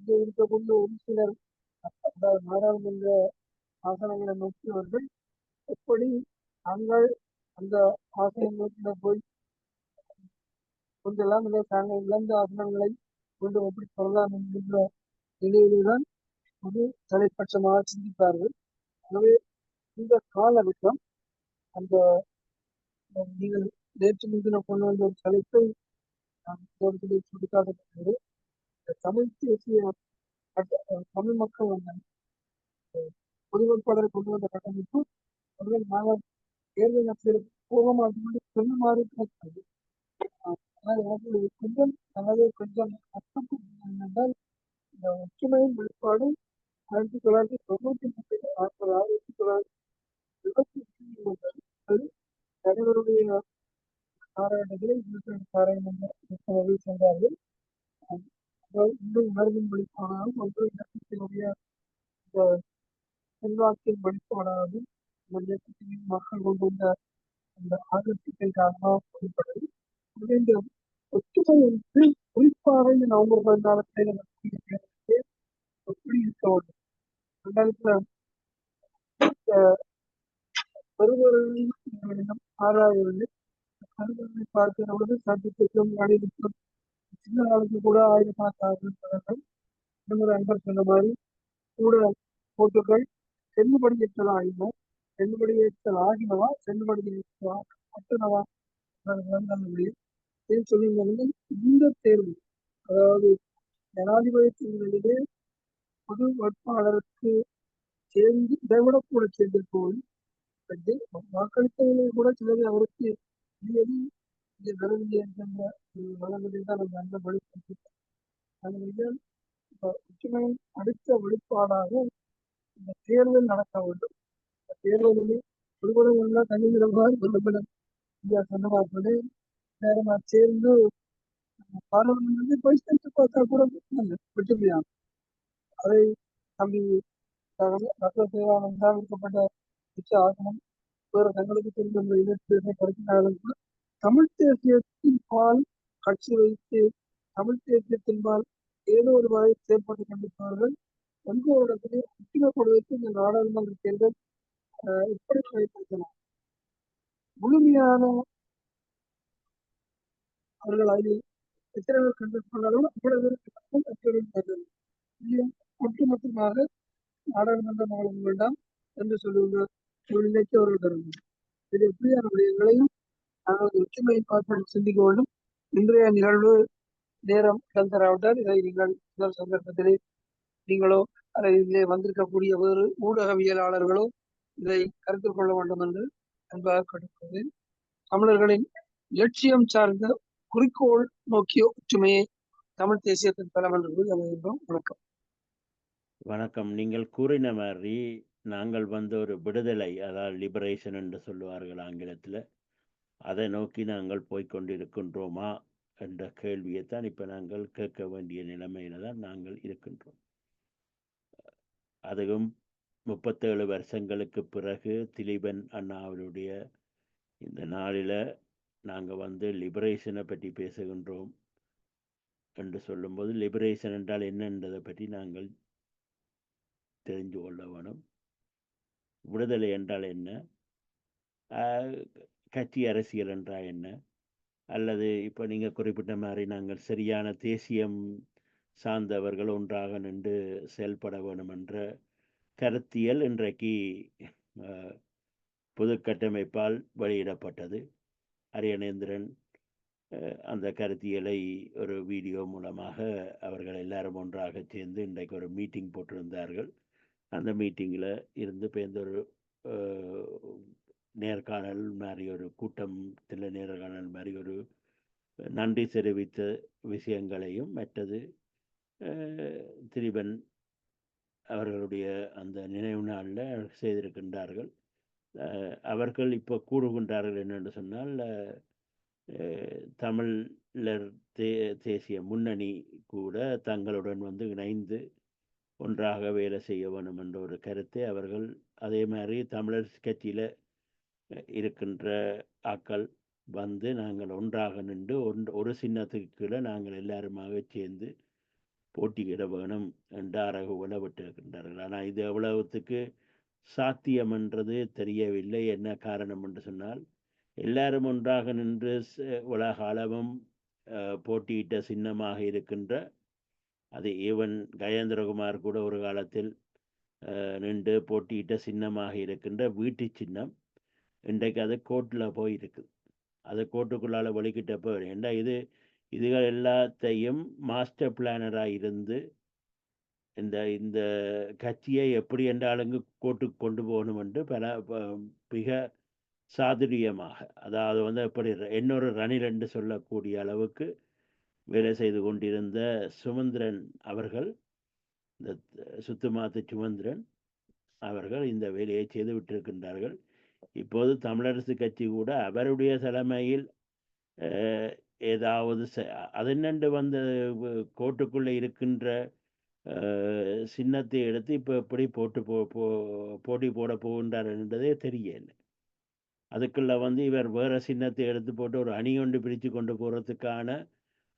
இங்கே இருக்கக்கூடிய ஒரு சிலர் நாடாளுமன்ற ஆசனங்களை நோக்கியவர்கள் எப்படி தாங்கள் அந்த ஆசனங்களை போய் கொண்டெல்லாம் இல்லை தாங்கள் இழந்த ஆசனங்களை கொண்டு எப்படி சொல்லலாம் என்கின்ற நிலையில்தான் ஒரு தலைப்பட்சமாக சிந்திப்பார்கள். ஆகவே இந்த காலகட்டம் அந்த நீங்கள் நேற்று முன்தினம் கொண்டு வந்த ஒரு தலைப்பை சுட்டிக்காட்டப்பட்டது. தமிழ் தேசிய தமிழ் மக்கள் பொதுவேட்பாளரை கொண்டு வந்த கட்டமைப்பு அவர்கள் நாங்கள் தேர்தல் நடத்தியது போக மாட்டோம் சொல்லுமாறு கிடைக்கிறது. ஆனால் எனக்கு கொஞ்சம் கஷ்டம் என்னென்றால் இந்த ஒற்றுமையின் வெளிப்பாடு 1993 1923 தலைவருடைய பாராட்டுகளை பாராளுமன்ற சென்றார்கள். இன்னும் உணர்வின் வெளிப்பாடாகவும் ஒன்று இயக்கத்தினுடைய செல்வாக்கின் வெளிப்பாடாகவும் இந்த இயக்கத்தின் மக்கள் கொண்டு வந்த அந்த ஆர்வத்தின் காரணமாக வெளிப்பட்டது. இந்த ஒற்றுமை குறிப்பாக இந்த நவம்பர் 14 எப்படி இருக்க வேண்டும். 2016 ஆராயவில்லை. கருவறை பார்க்கிற பொழுது சட்டத்திற்கும் அணிவிக்கும் சின்ன நாளுக்கு கூட 1000 இன்னொரு அன்பர் சொன்ன மாதிரி கூட போட்டுகள் செல்லுபடியேற்றல் ஆகினோ செல்லுபடியேற்றல் ஆகினவா செல்லுபடியேற்றனவா சொல்லியிருந்தாங்க. இந்த தேர்வு அதாவது ஜனாதிபதி தேர்தலிலே பொது வேட்பாளருக்கு சேர்ந்து இதைவிட கூட சேர்ந்து போய் வாக்களித்தவர்களை கூட சிலர் அவருக்கு வரவில்லை என்கின்ற வளங்களில் தான் நம்ம அந்த வெளிப்படுத்திட்டோம். ஒற்றுமையின் அடுத்த வெளிப்பாடாக இந்த தேர்தல் நடக்க வேண்டும். இந்த தேர்தலில் ஒருவரும் தனிவிடமாக இந்தியா சொன்னவாறு நேரமா சேர்ந்து பாராளுமன்றத்தை பரிசீலித்து பார்த்தா கூட ஒற்றுமையாக அதை தம்பி இருக்கப்பட்ட ஆசனம் வேறு தங்களுக்கு தெரிந்த இலக்கியத்தை கருத்தினாலும் கூட தமிழ் தேசியத்தின் பால் கட்சி வைத்து தமிழ் தேசியத்தின் பால் ஏதோ ஒரு வகை செயற்பட்டுக் கொண்டிருப்பவர்கள் ஒன்றிய ஒற்றுமை கொடுத்து இந்த நாடாளுமன்ற தேர்தல் எப்படி செயல்படுத்தலாம். முழுமையான அவர்கள் அதில் எத்தனை பேர் கற்றுக்கொண்டாலும் அவ்வளவு பேருக்கு மற்றவர்கள் ஒட்டுமொத்தமாக நாடாளுமன்ற மாவட்டம் வேண்டாம் என்று சொல்லுகிற சூழ்நிலைக்கு அவர்கள் தருவது. இது எப்படியான விடயங்களையும் நாங்கள் ஒற்றுமையை பார்த்து சிந்திக்க வேண்டும். இன்றைய நிகழ்வு நேரம் இடம் தராவிட்டால் இதை நீங்கள் முதல் சந்தர்ப்பத்திலே நீங்களோ அல்லது இதிலே வந்திருக்கக்கூடிய வேறு ஊடகவியலாளர்களோ இதை கருத்தில் கொள்ள வேண்டும் என்று அன்பாக கேட்டுக்கொள்வேன். தமிழர்களின் லட்சியம் சார்ந்த குறிக்கோள் நோக்கிய ஒற்றுமையை தமிழ் தேசியத்தின் பலம் என்று கூறி அமைகின்றோம். வணக்கம். வணக்கம். நீங்கள் கூறின மாதிரி நாங்கள் வந்து ஒரு விடுதலை, அதாவது லிபரேஷன் என்று சொல்லுவார்கள் ஆங்கிலத்தில், அதை நோக்கி நாங்கள் போய்கொண்டிருக்கின்றோமா என்ற கேள்வியைத்தான் இப்போ நாங்கள் கேட்க வேண்டிய நிலைமையில தான் நாங்கள் இருக்கின்றோம். அதுவும் 37 வருஷங்களுக்கு பிறகு திலீபன் அண்ணாவினுடைய இந்த நாளில் நாங்கள் வந்து லிபரேஷனை பற்றி பேசுகின்றோம் என்று சொல்லும்போது, லிபரேஷன் என்றால் என்னன்றதை பற்றி நாங்கள் தெரிஞ்சு கொள்ள வேணும். விடுதலை என்றால் என்ன, கட்சி அரசியல் என்றால் என்ன, அல்லது இப்போ நீங்கள் குறிப்பிட்ட மாதிரி நாங்கள் சரியான தேசியம் சார்ந்தவர்கள் ஒன்றாக நின்று செயல்பட வேணும் என்ற கருத்தியல் இன்றைக்கு பொது கட்டமைப்பால் வெளியிடப்பட்டது. அரியநேந்திரன் அந்த கருத்தியலை ஒரு வீடியோ மூலமாக அவர்கள் எல்லாரும் ஒன்றாக சேர்ந்து இன்றைக்கு ஒரு மீட்டிங் போட்டிருந்தார்கள். அந்த மீட்டிங்கில் இருந்து பேர்ந்த ஒரு நேர்காணல் மாதிரி ஒரு கூட்டத்தில் நேர்காணல் மாதிரி ஒரு நன்றி தெரிவித்த விஷயங்களையும் மற்றது திலீபன் அவர்களுடைய அந்த நினைவு நாளில் செய்திருக்கின்றார்கள். அவர்கள் இப்போ கூறுகின்றார்கள் என்னென்று சொன்னால், தமிழர் தேசிய முன்னணி கூட தங்களுடன் வந்து இணைந்து ஒன்றாக வேலை செய்ய வேணும் என்ற ஒரு கருத்தை அவர்கள், அதே மாதிரி தமிழர் கட்சியில் இருக்கின்ற ஆக்கள் வந்து நாங்கள் ஒன்றாக நின்று ஒரு சின்னத்துக்கு கீழே நாங்கள் எல்லாருமாக சேர்ந்து போட்டியிட வேணும் என்று அரகுல விட்டிருக்கின்றார்கள். ஆனால் இது எவ்வளவுத்துக்கு சாத்தியம் என்றது தெரியவில்லை. என்ன காரணம் என்று சொன்னால், எல்லாரும் ஒன்றாக நின்று உலக அளவும் போட்டியிட்ட சின்னமாக இருக்கின்ற, அது ஈவன் கஜேந்திரகுமார் கூட ஒரு காலத்தில் நின்று போட்டியிட்ட சின்னமாக இருக்கின்ற வீட்டு சின்னம் இன்றைக்கு அது கோர்ட்டில் போயிருக்குது. அது கோர்ட்டுக்குள்ளால் வெளிக்கிட்டப்போ ஏண்டா இதுகள் எல்லாத்தையும் மாஸ்டர் பிளானராக இருந்து இந்த கட்சியை எப்படி என்றாலுங்க கோர்ட்டுக்கு கொண்டு போகணும் என்று மிக சாதுரியமாக, அதாவது வந்து எப்படி இன்னொரு ரணில் என்று சொல்லக்கூடிய அளவுக்கு வேலை செய்து கொண்டிருந்த சுமந்திரன் அவர்கள், இந்த சுத்துமாத்து சுமந்திரன் அவர்கள் இந்த வேலையை செய்து விட்டிருக்கின்றார்கள். இப்போது தமிழரசு கட்சி கூட அவருடைய தலைமையில் ஏதாவது அது என்னண்டு வந்து கோர்ட்டுக்குள்ளே இருக்கின்ற சின்னத்தை எடுத்து இப்போ எப்படி போட்டி போட போகின்றார் என்றதே தெரியல. அதுக்குள்ள வந்து இவர் வேற சின்னத்தை எடுத்து போட்டு ஒரு அணி கொண்டு பிரித்து கொண்டு போகிறதுக்கான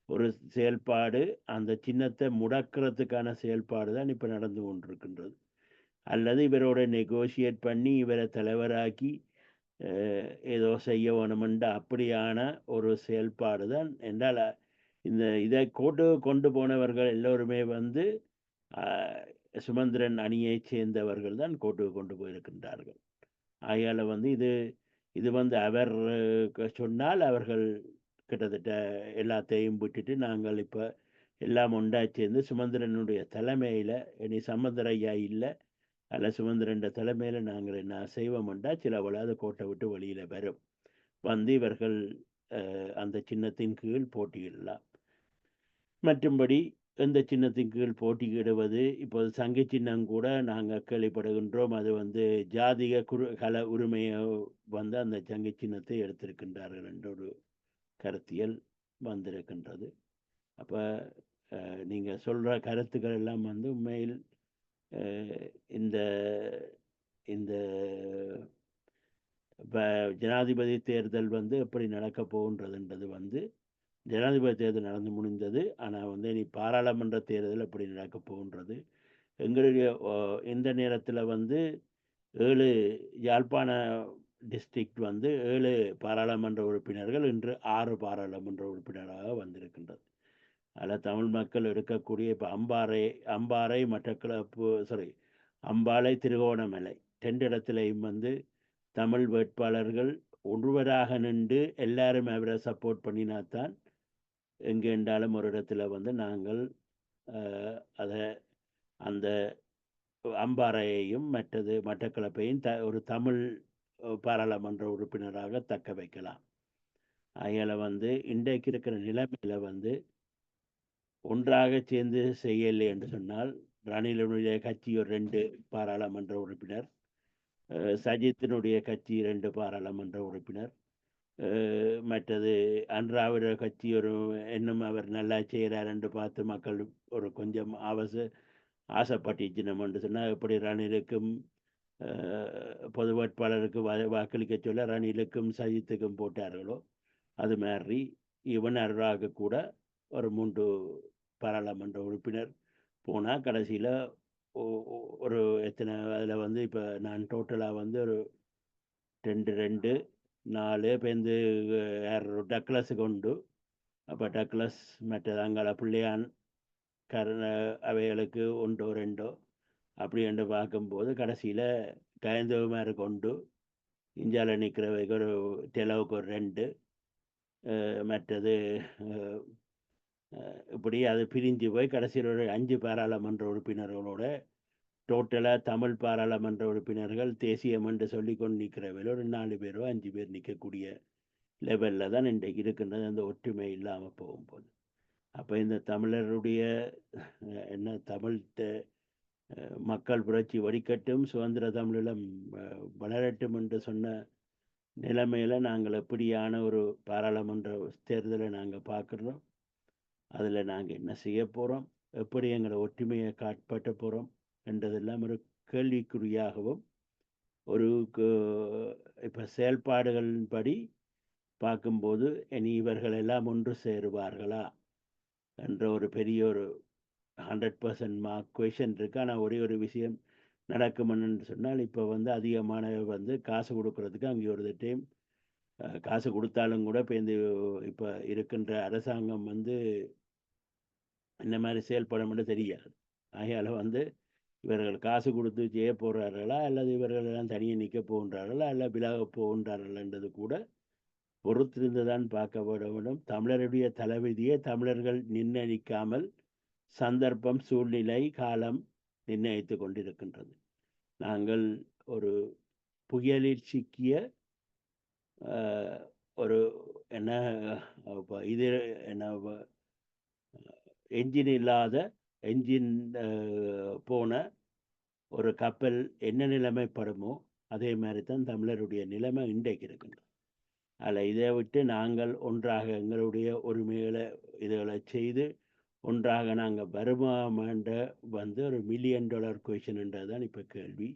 ஒரு செயல்பாடு, அந்த சின்னத்தை முடக்கிறதுக்கான செயல்பாடு தான் இப்போ நடந்து கொண்டிருக்கின்றது. அல்லது இவரோட நெகோசியேட் பண்ணி இவரை தலைவராக்கி ஏதோ செய்ய வேணுமென்ற அப்படியான ஒரு செயல்பாடு தான். என்றால் இதை கொண்டு போனவர்கள் எல்லோருமே வந்து சுமந்திரன் அணியை சேர்ந்தவர்கள் தான் கோர்ட்டுக்கு கொண்டு போயிருக்கின்றார்கள். ஆகையால் வந்து இது வந்து அவர் சொன்னால் அவர்கள் கிட்டத்தட்ட எல்லாத்தையும் விட்டுட்டு நாங்கள் இப்போ எல்லாம் ஒன்றா சேர்ந்து சுமந்திரனுடைய தலைமையில், இனி சம்பந்தர் ஐயா இல்லை அல்ல சுமந்திரன் தலைமையில் நாங்கள் என்ன செய்வோம்ண்டா சில வளாத கோட்டை விட்டு வெளியில் வரும் வந்து இவர்கள் அந்த சின்னத்தின் கீழ் போட்டியிடலாம். மற்றும்படி எந்த சின்னத்தின் கீழ் போட்டியிடுவது, இப்போது சங்க சின்னம் கூட நாங்கள் கேள்விப்படுகின்றோம், அது வந்து ஜாதிக கல உரிமையை வந்து அந்த சங்க சின்னத்தை எடுத்திருக்கின்றார்கள் என்ற ஒரு கருத்தியல் வந்திருக்கின்றது. அப்போ நீங்கள் சொல்கிற கருத்துக்கள் எல்லாம் வந்து உண்மையில் இந்த இந்த ஜனாதிபதி தேர்தல் வந்து எப்படி நடக்க போகின்றதுன்றது வந்து, ஜனாதிபதி தேர்தல் நடந்து முடிந்தது, ஆனால் வந்து இனி பாராளுமன்ற தேர்தல் எப்படி நடக்க போகின்றது. எங்களுடைய இந்த நேரத்தில் வந்து 7 யாழ்ப்பாண டிஸ்ட்ரிக்ட் வந்து 7 பாராளுமன்ற உறுப்பினர்கள் இன்று 6 பாராளுமன்ற உறுப்பினராக வந்திருக்கின்றது. அதில் தமிழ் மக்கள் இருக்கக்கூடிய இப்போ அம்பாறை மட்டக்களப்பு அம்பாறை திருகோணமலை 2 இடத்துலையும் வந்து தமிழ் வேட்பாளர்கள் ஒருவராக நின்று எல்லாரும் அவரை சப்போர்ட் பண்ணினாத்தான் எங்கே என்றாலும் ஒரு இடத்துல வந்து நாங்கள் அதை அந்த அம்பாறையையும் மட்டக்களப்பையும் ஒரு தமிழ் பாராளுமன்ற உறுப்பினராக தக்க வைக்கலாம். அதில் வந்து இன்றைக்கு இருக்கிற நிலைமையில வந்து ஒன்றாக சேர்ந்து செய்யலை என்று சொன்னால் ரணிலுடைய கட்சி ஒரு 2 பாராளுமன்ற உறுப்பினர், சஜித்தினுடைய கட்சி 2 பாராளுமன்ற உறுப்பினர், மற்றது அன்றாவுடைய கட்சி இன்னும் அவர் நல்லா செய்கிறார் என்று பார்த்து மக்கள் ஒரு கொஞ்சம் ஆசைப்பட்டுச்சினம் என்று சொன்னால் எப்படி ரணிலுக்கும் பொது வேட்பாளருக்கு வாக்களிக்க சொல்ல ரணிலுக்கும் சஜித்துக்கும் போட்டார்களோ அது மாதிரி இவன் அருளாக கூட ஒரு 3 பாராளுமன்ற உறுப்பினர் போனால் கடைசியில் ஒரு எத்தனை அதில் வந்து இப்போ நான் டோட்டலாக வந்து ஒரு 2 4 பேருந்து டக்ளஸுக்கு உண்டு. அப்போ டக்ளஸ் மற்றது அங்காள பிள்ளையான் அவைகளுக்கு 1 2 அப்படி என்று பார்க்கும்போது கடைசியில் கயந்தவமாருக்கு உண்டு, இஞ்சால நிற்கிறவைக்கு ஒரு தெலவுக்கு ஒரு 2, மற்றது இப்படி அது பிரிஞ்சு போய் கடைசியில் ஒரு 5 பாராளுமன்ற உறுப்பினர்களோட டோட்டலாக தமிழ் பாராளுமன்ற உறுப்பினர்கள் தேசியம் என்று சொல்லி கொண்டு நிற்கிறவையில் ஒரு 4 பேரோ 5 பேர் நிற்கக்கூடிய லெவலில் தான் இன்றைக்கு இருக்கின்றது, அந்த ஒற்றுமை இல்லாமல் போகும்போது. அப்போ இந்த தமிழருடைய தமிழ் மக்கள் புரட்சி வடிக்கட்டும், சுதந்திர தமிழீழம் வளரட்டும் என்று சொன்ன நிலைமையில் நாங்கள் எப்படியான ஒரு பாராளுமன்ற தேர்தலை நாங்கள் பார்க்குறோம், அதில் நாங்கள் என்ன செய்ய போகிறோம், எப்படி எங்களை ஒற்றுமையை காட்பட்ட போகிறோம் என்றதெல்லாம் ஒரு கேள்விக்குறியாகவும் ஒரு இப்போ செயல்பாடுகளின்படி பார்க்கும்போது இனி இவர்கள் எல்லாம் ஒன்று சேருவார்களா என்ற ஒரு பெரிய ஒரு 100% மார்க் கொஷன் இருக்குது. ஆனால் ஒரு விஷயம் நடக்குமென்னு சொன்னால் இப்போ வந்து அதிகமான வந்து காசு கொடுக்கறதுக்கு அங்கே ஒரு டைம் காசு கொடுத்தாலும் கூட இப்போ இருக்கின்ற அரசாங்கம் வந்து இந்த மாதிரி செயல்படும் தெரியாது. ஆகையால் வந்து இவர்கள் காசு கொடுத்து செய்ய போகிறார்களா அல்லது இவர்கள் எல்லாம் தனியாக நிற்க போகின்றார்களா அல்ல விலக போகின்றார்கள் என்றது கூட பொறுத்திருந்து தான் பார்க்க வேண்டும். தமிழருடைய தலைவிதியை தமிழர்கள் நிர்ணயிக்காமல் சந்தர்ப்பம், சூழ்நிலை, காலம் நிர்ணயித்து கொண்டிருக்கின்றது. நாங்கள் ஒரு புயலில் சிக்கிய ஒரு என்ஜின் இல்லாத என்ஜின் போன ஒரு கப்பல் என்ன நிலைமைப்படுமோ அதே மாதிரி தான் தமிழருடைய நிலைமை இன்றைக்கு இருக்கின்றது. அதில் இதை விட்டு நாங்கள் ஒன்றாக எங்களுடைய உரிமைகளை இதுகளை செய்து ஒன்றாக நாங்கள் வருமானன்ற வந்து ஒரு $1 மில்லியன் கொஷின்ன்றது தான் இப்போ கேள்வி.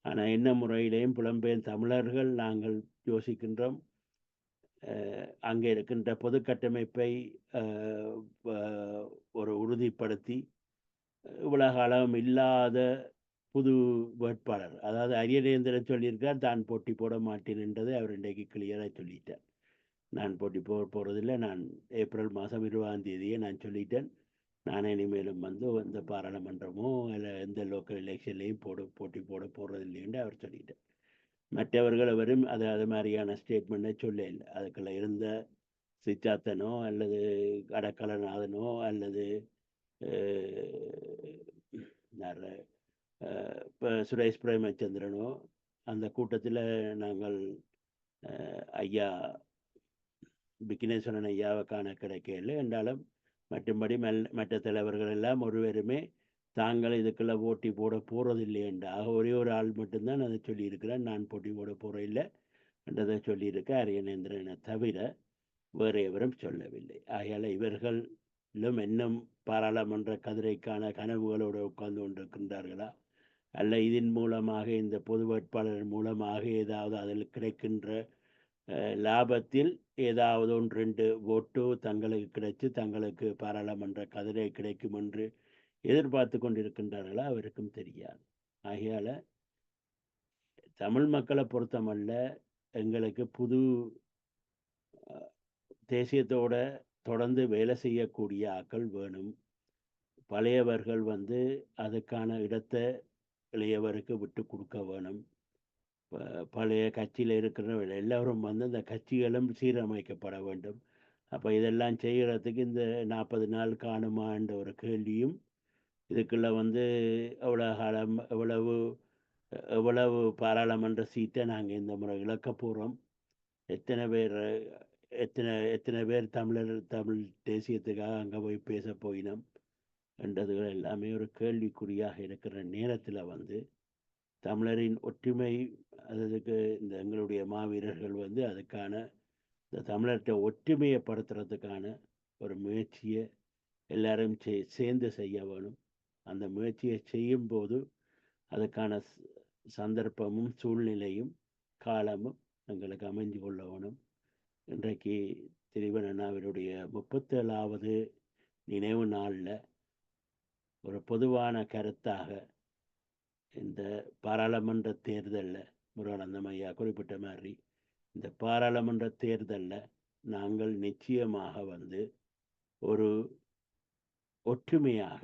ஆனால் என்ன முறையிலையும் புலம்பெயர் தமிழர்கள் நாங்கள் யோசிக்கின்றோம், அங்கே இருக்கின்ற பொது கட்டமைப்பை ஒரு உறுதிப்படுத்தி இவ்வளவு காலம் இல்லாத புது வேட்பாளர், அதாவது அரியநேந்திரன் சொல்லியிருக்கார் தான் போட்டி போட மாட்டேன் என்றதை அவர் இன்றைக்கு கிளியராக சொல்லிட்டார். நான் போட்டி போகிறதில்லை, நான் ஏப்ரல் மாதம் 20ஆம் தேதியே நான் சொல்லிட்டேன், நான் இனிமேலும் வந்து எந்த பாராளுமன்றமோ இல்லை எந்த லோக்கல் எலெக்ஷன்லேயும் போட்டி போட போகிறதில்லைன்னு அவர் சொல்லிட்டார். மற்றவர்கள் அவரும் அது மாதிரியான ஸ்டேட்மெண்ட்டை சொல்ல இல்லை. அதுக்குள்ள இருந்த சித்தார்த்தனோ அல்லது கடக்கலநாதனோ அல்லது இப்போ சுரேஷ் பிரேமச்சந்திரனோ அந்த கூட்டத்தில் நாங்கள் ஐயா விக்னேஸ்வரன் ஐயாவை காண கிடைக்கல என்றாலும் மற்றும்படி மற்ற தலைவர்கள் எல்லாம் ஒருவருமே தாங்கள் இதுக்குள்ள போட்டி போட போகிறதில்லை என்றாக ஒரே ஒரு ஆள் மட்டும்தான் அதை சொல்லியிருக்கிறார், நான் போட்டி போட போகிறதில்லை என்றதை சொல்லியிருக்க அரியநேந்திரனை தவிர வேறு எவரும் சொல்லவில்லை. ஆகையால் இவர்களும் இன்னும் பாராளுமன்ற கதிரைக்கான கனவுகளோடு உட்கார்ந்து கொண்டிருக்கின்றார்களா அல்ல இதன் மூலமாக இந்த பொது வேட்பாளர் மூலமாக ஏதாவது அதில் கிடைக்கின்ற லாபத்தில் ஏதாவது 1-2 ஓட்டு தங்களுக்கு கிடைத்து தங்களுக்கு பாராளுமன்ற கதிரை கிடைக்கும் என்று எதிர்பார்த்து கொண்டிருக்கின்றார்களா அவருக்கும் தெரியாது. ஆகையால் தமிழ் மக்களை பொறுத்தமல்ல எங்களுக்கு புது தேசியத்தோட தொடர்ந்து வேலை செய்யக்கூடிய ஆக்கள் வேணும். பழையவர்கள் வந்து அதுக்கான இடத்தை இளையவருக்கு விட்டு கொடுக்க வேணும். பழைய கட்சியில் இருக்கிறவர்கள் எல்லோரும் வந்து இந்த கட்சிகளும் சீரமைக்கப்பட வேண்டும். அப்போ இதெல்லாம் செய்கிறதுக்கு இந்த 40 நாள் காணுமான்ற ஒரு கேள்வியும் இதுக்குள்ள வந்து எவ்வளோ காலம் எவ்வளவு பாராளுமன்ற சீட்டை நாங்கள் இந்த முறை இழக்க போகிறோம், எத்தனை பேர் எத்தனை பேர் தமிழ் தேசியத்துக்காக அங்கே போய் பேச போயினோம் என்றதுகள் எல்லாமே ஒரு கேள்விக்குறியாக இருக்கிற நேரத்தில் வந்து தமிழரின் ஒற்றுமை அதுக்கு இந்த எங்களுடைய மாவீரர்கள் வந்து அதுக்கான இந்த தமிழர்கிட்ட ஒற்றுமையைப்படுத்துறதுக்கான ஒரு முயற்சியை எல்லாரும் சேர்ந்து செய்ய வேணும். அந்த முயற்சியை செய்யும்போது அதுக்கான சந்தர்ப்பமும் சூழ்நிலையும் காலமும் எங்களுக்கு அமைஞ்சு கொள்ள வேணும். இன்றைக்கு திலீபன் அண்ணாவினுடைய 37வது நினைவு நாளில் ஒரு பொதுவான கருத்தாக இந்த பாராளுமன்ற தேர்தலில் முருகானந்தம் ஐயா குறிப்பிட்ட மாதிரி இந்த பாராளுமன்ற தேர்தலில் நாங்கள் நிச்சயமாக வந்து ஒரு ஒற்றுமையாக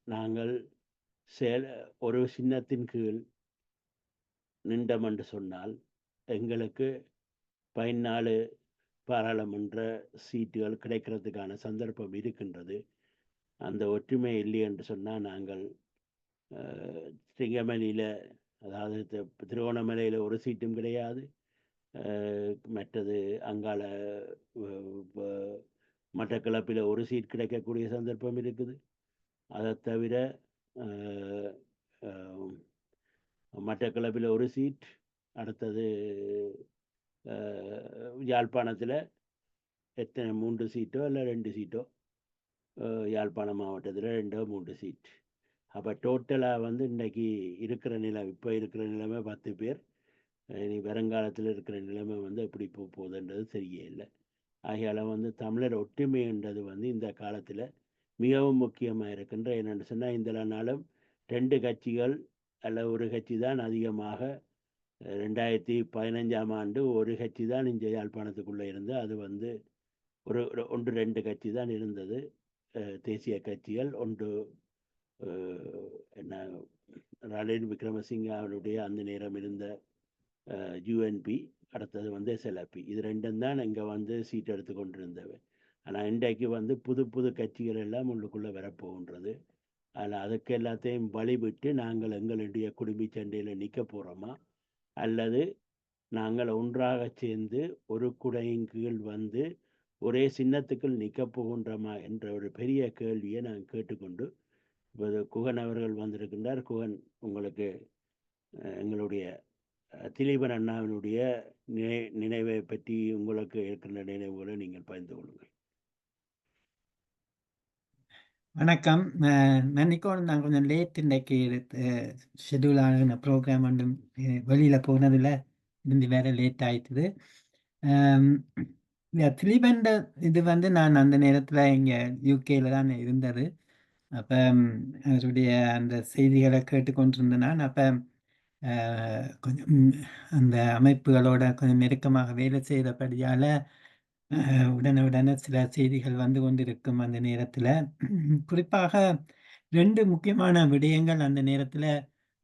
நாங்கள் ஒரு சின்னத்தின் கீழ் நின்றோம் என்று சொன்னால் எங்களுக்கு 14 பாராளுமன்ற சீட்டுகள் கிடைக்கிறதுக்கான சந்தர்ப்பம் இருக்கின்றது. அந்த ஒற்றுமை இல்லை என்று சொன்னால் நாங்கள் சிங்கமணியில், அதாவது திருவோணமலையில் ஒரு சீட்டும் கிடையாது, மற்றது அங்கால மட்டக்களப்பில் ஒரு சீட் கிடைக்கக்கூடிய சந்தர்ப்பம் இருக்குது. அதை தவிர மட்டக்களப்பில் ஒரு சீட், அடுத்தது யாழ்ப்பாணத்தில் எத்தனை 3 சீட்டோ இல்லை 2 சீட்டோ, யாழ்ப்பாணம் மாவட்டத்தில் 2 3 சீட். அப்போ டோட்டலாக வந்து இன்றைக்கி இருக்கிற இப்போ இருக்கிற நிலைமை 10 பேர். இனி வருங்காலத்தில் இருக்கிற நிலைமை வந்து எப்படி போகுதுன்றது தெரிய இல்லை. ஆகையால் வந்து தமிழர் ஒற்றுமைன்றது வந்து இந்த காலத்தில் மிகவும் முக்கியமாக இருக்கின்ற. என்னென்னு சொன்னால் இந்த நாளும் 2 கட்சிகள் அல்ல ஒரு கட்சி தான் அதிகமாக 2015ஆம் ஆண்டு ஒரு கட்சி தான் இங்கே யாழ்ப்பாணத்துக்குள்ளே இருந்து, அது வந்து ஒரு 1-2 கட்சி தான் இருந்தது, தேசிய கட்சிகள். ஒன்று என்ன ரணில் விக்ரமசிங்காவுடைய அந்த நேரம் இருந்த யூஎன்பி, அடுத்தது வந்து SLP. இது 2 தான் இங்கே வந்து சீட் எடுத்து கொண்டிருந்தவை. ஆனால் இன்றைக்கு வந்து புது கட்சிகள் எல்லாம் உள்ளுக்குள்ளே வரப்போகின்றது. அதில் அதுக்கு எல்லாத்தையும் வழிவிட்டு நாங்கள் எங்களுடைய குடும்ப சண்டையில் நிற்க போகிறோமா, அல்லது நாங்கள் ஒன்றாக சேர்ந்து ஒரு குடையின் கீழ் வந்து ஒரே சின்னத்துக்குள் நிற்க போகின்றோமா என்ற ஒரு பெரிய கேள்வியை நான் கேட்டுக்கொண்டு, இப்போது குகன் அவர்கள் வந்திருக்கின்றார். குகன், உங்களுக்கு எங்களுடைய திலீபன் அண்ணாவினுடைய நினைவை பற்றி உங்களுக்கு இருக்கின்ற நினைவுகளை நீங்கள் பகிர்ந்து கொள்ளுங்கள். வணக்கம். நினைக்கணும், நான் கொஞ்சம் லேட் இன்றைக்கு ஷெடியூல் ஆகின ப்ரோக்ராம் ஒன்றும் வெளியில் போனதில் இருந்து வேற லேட் ஆயிட்டுது. திலீபன் இது வந்து நான் அந்த நேரத்தில் இங்கே யூகேயில் தான் இருந்தது. அப்போ அவருடைய அந்த செய்திகளை கேட்டுக்கொண்டிருந்தேன் நான். அப்போ கொஞ்சம் அந்த அமைப்புகளோட கொஞ்சம் நெருக்கமாக வேலை செய்தபடியால் உடனே சில செய்திகள் வந்து கொண்டிருக்கும். அந்த நேரத்தில் குறிப்பாக 2 முக்கியமான விடயங்கள் அந்த நேரத்தில்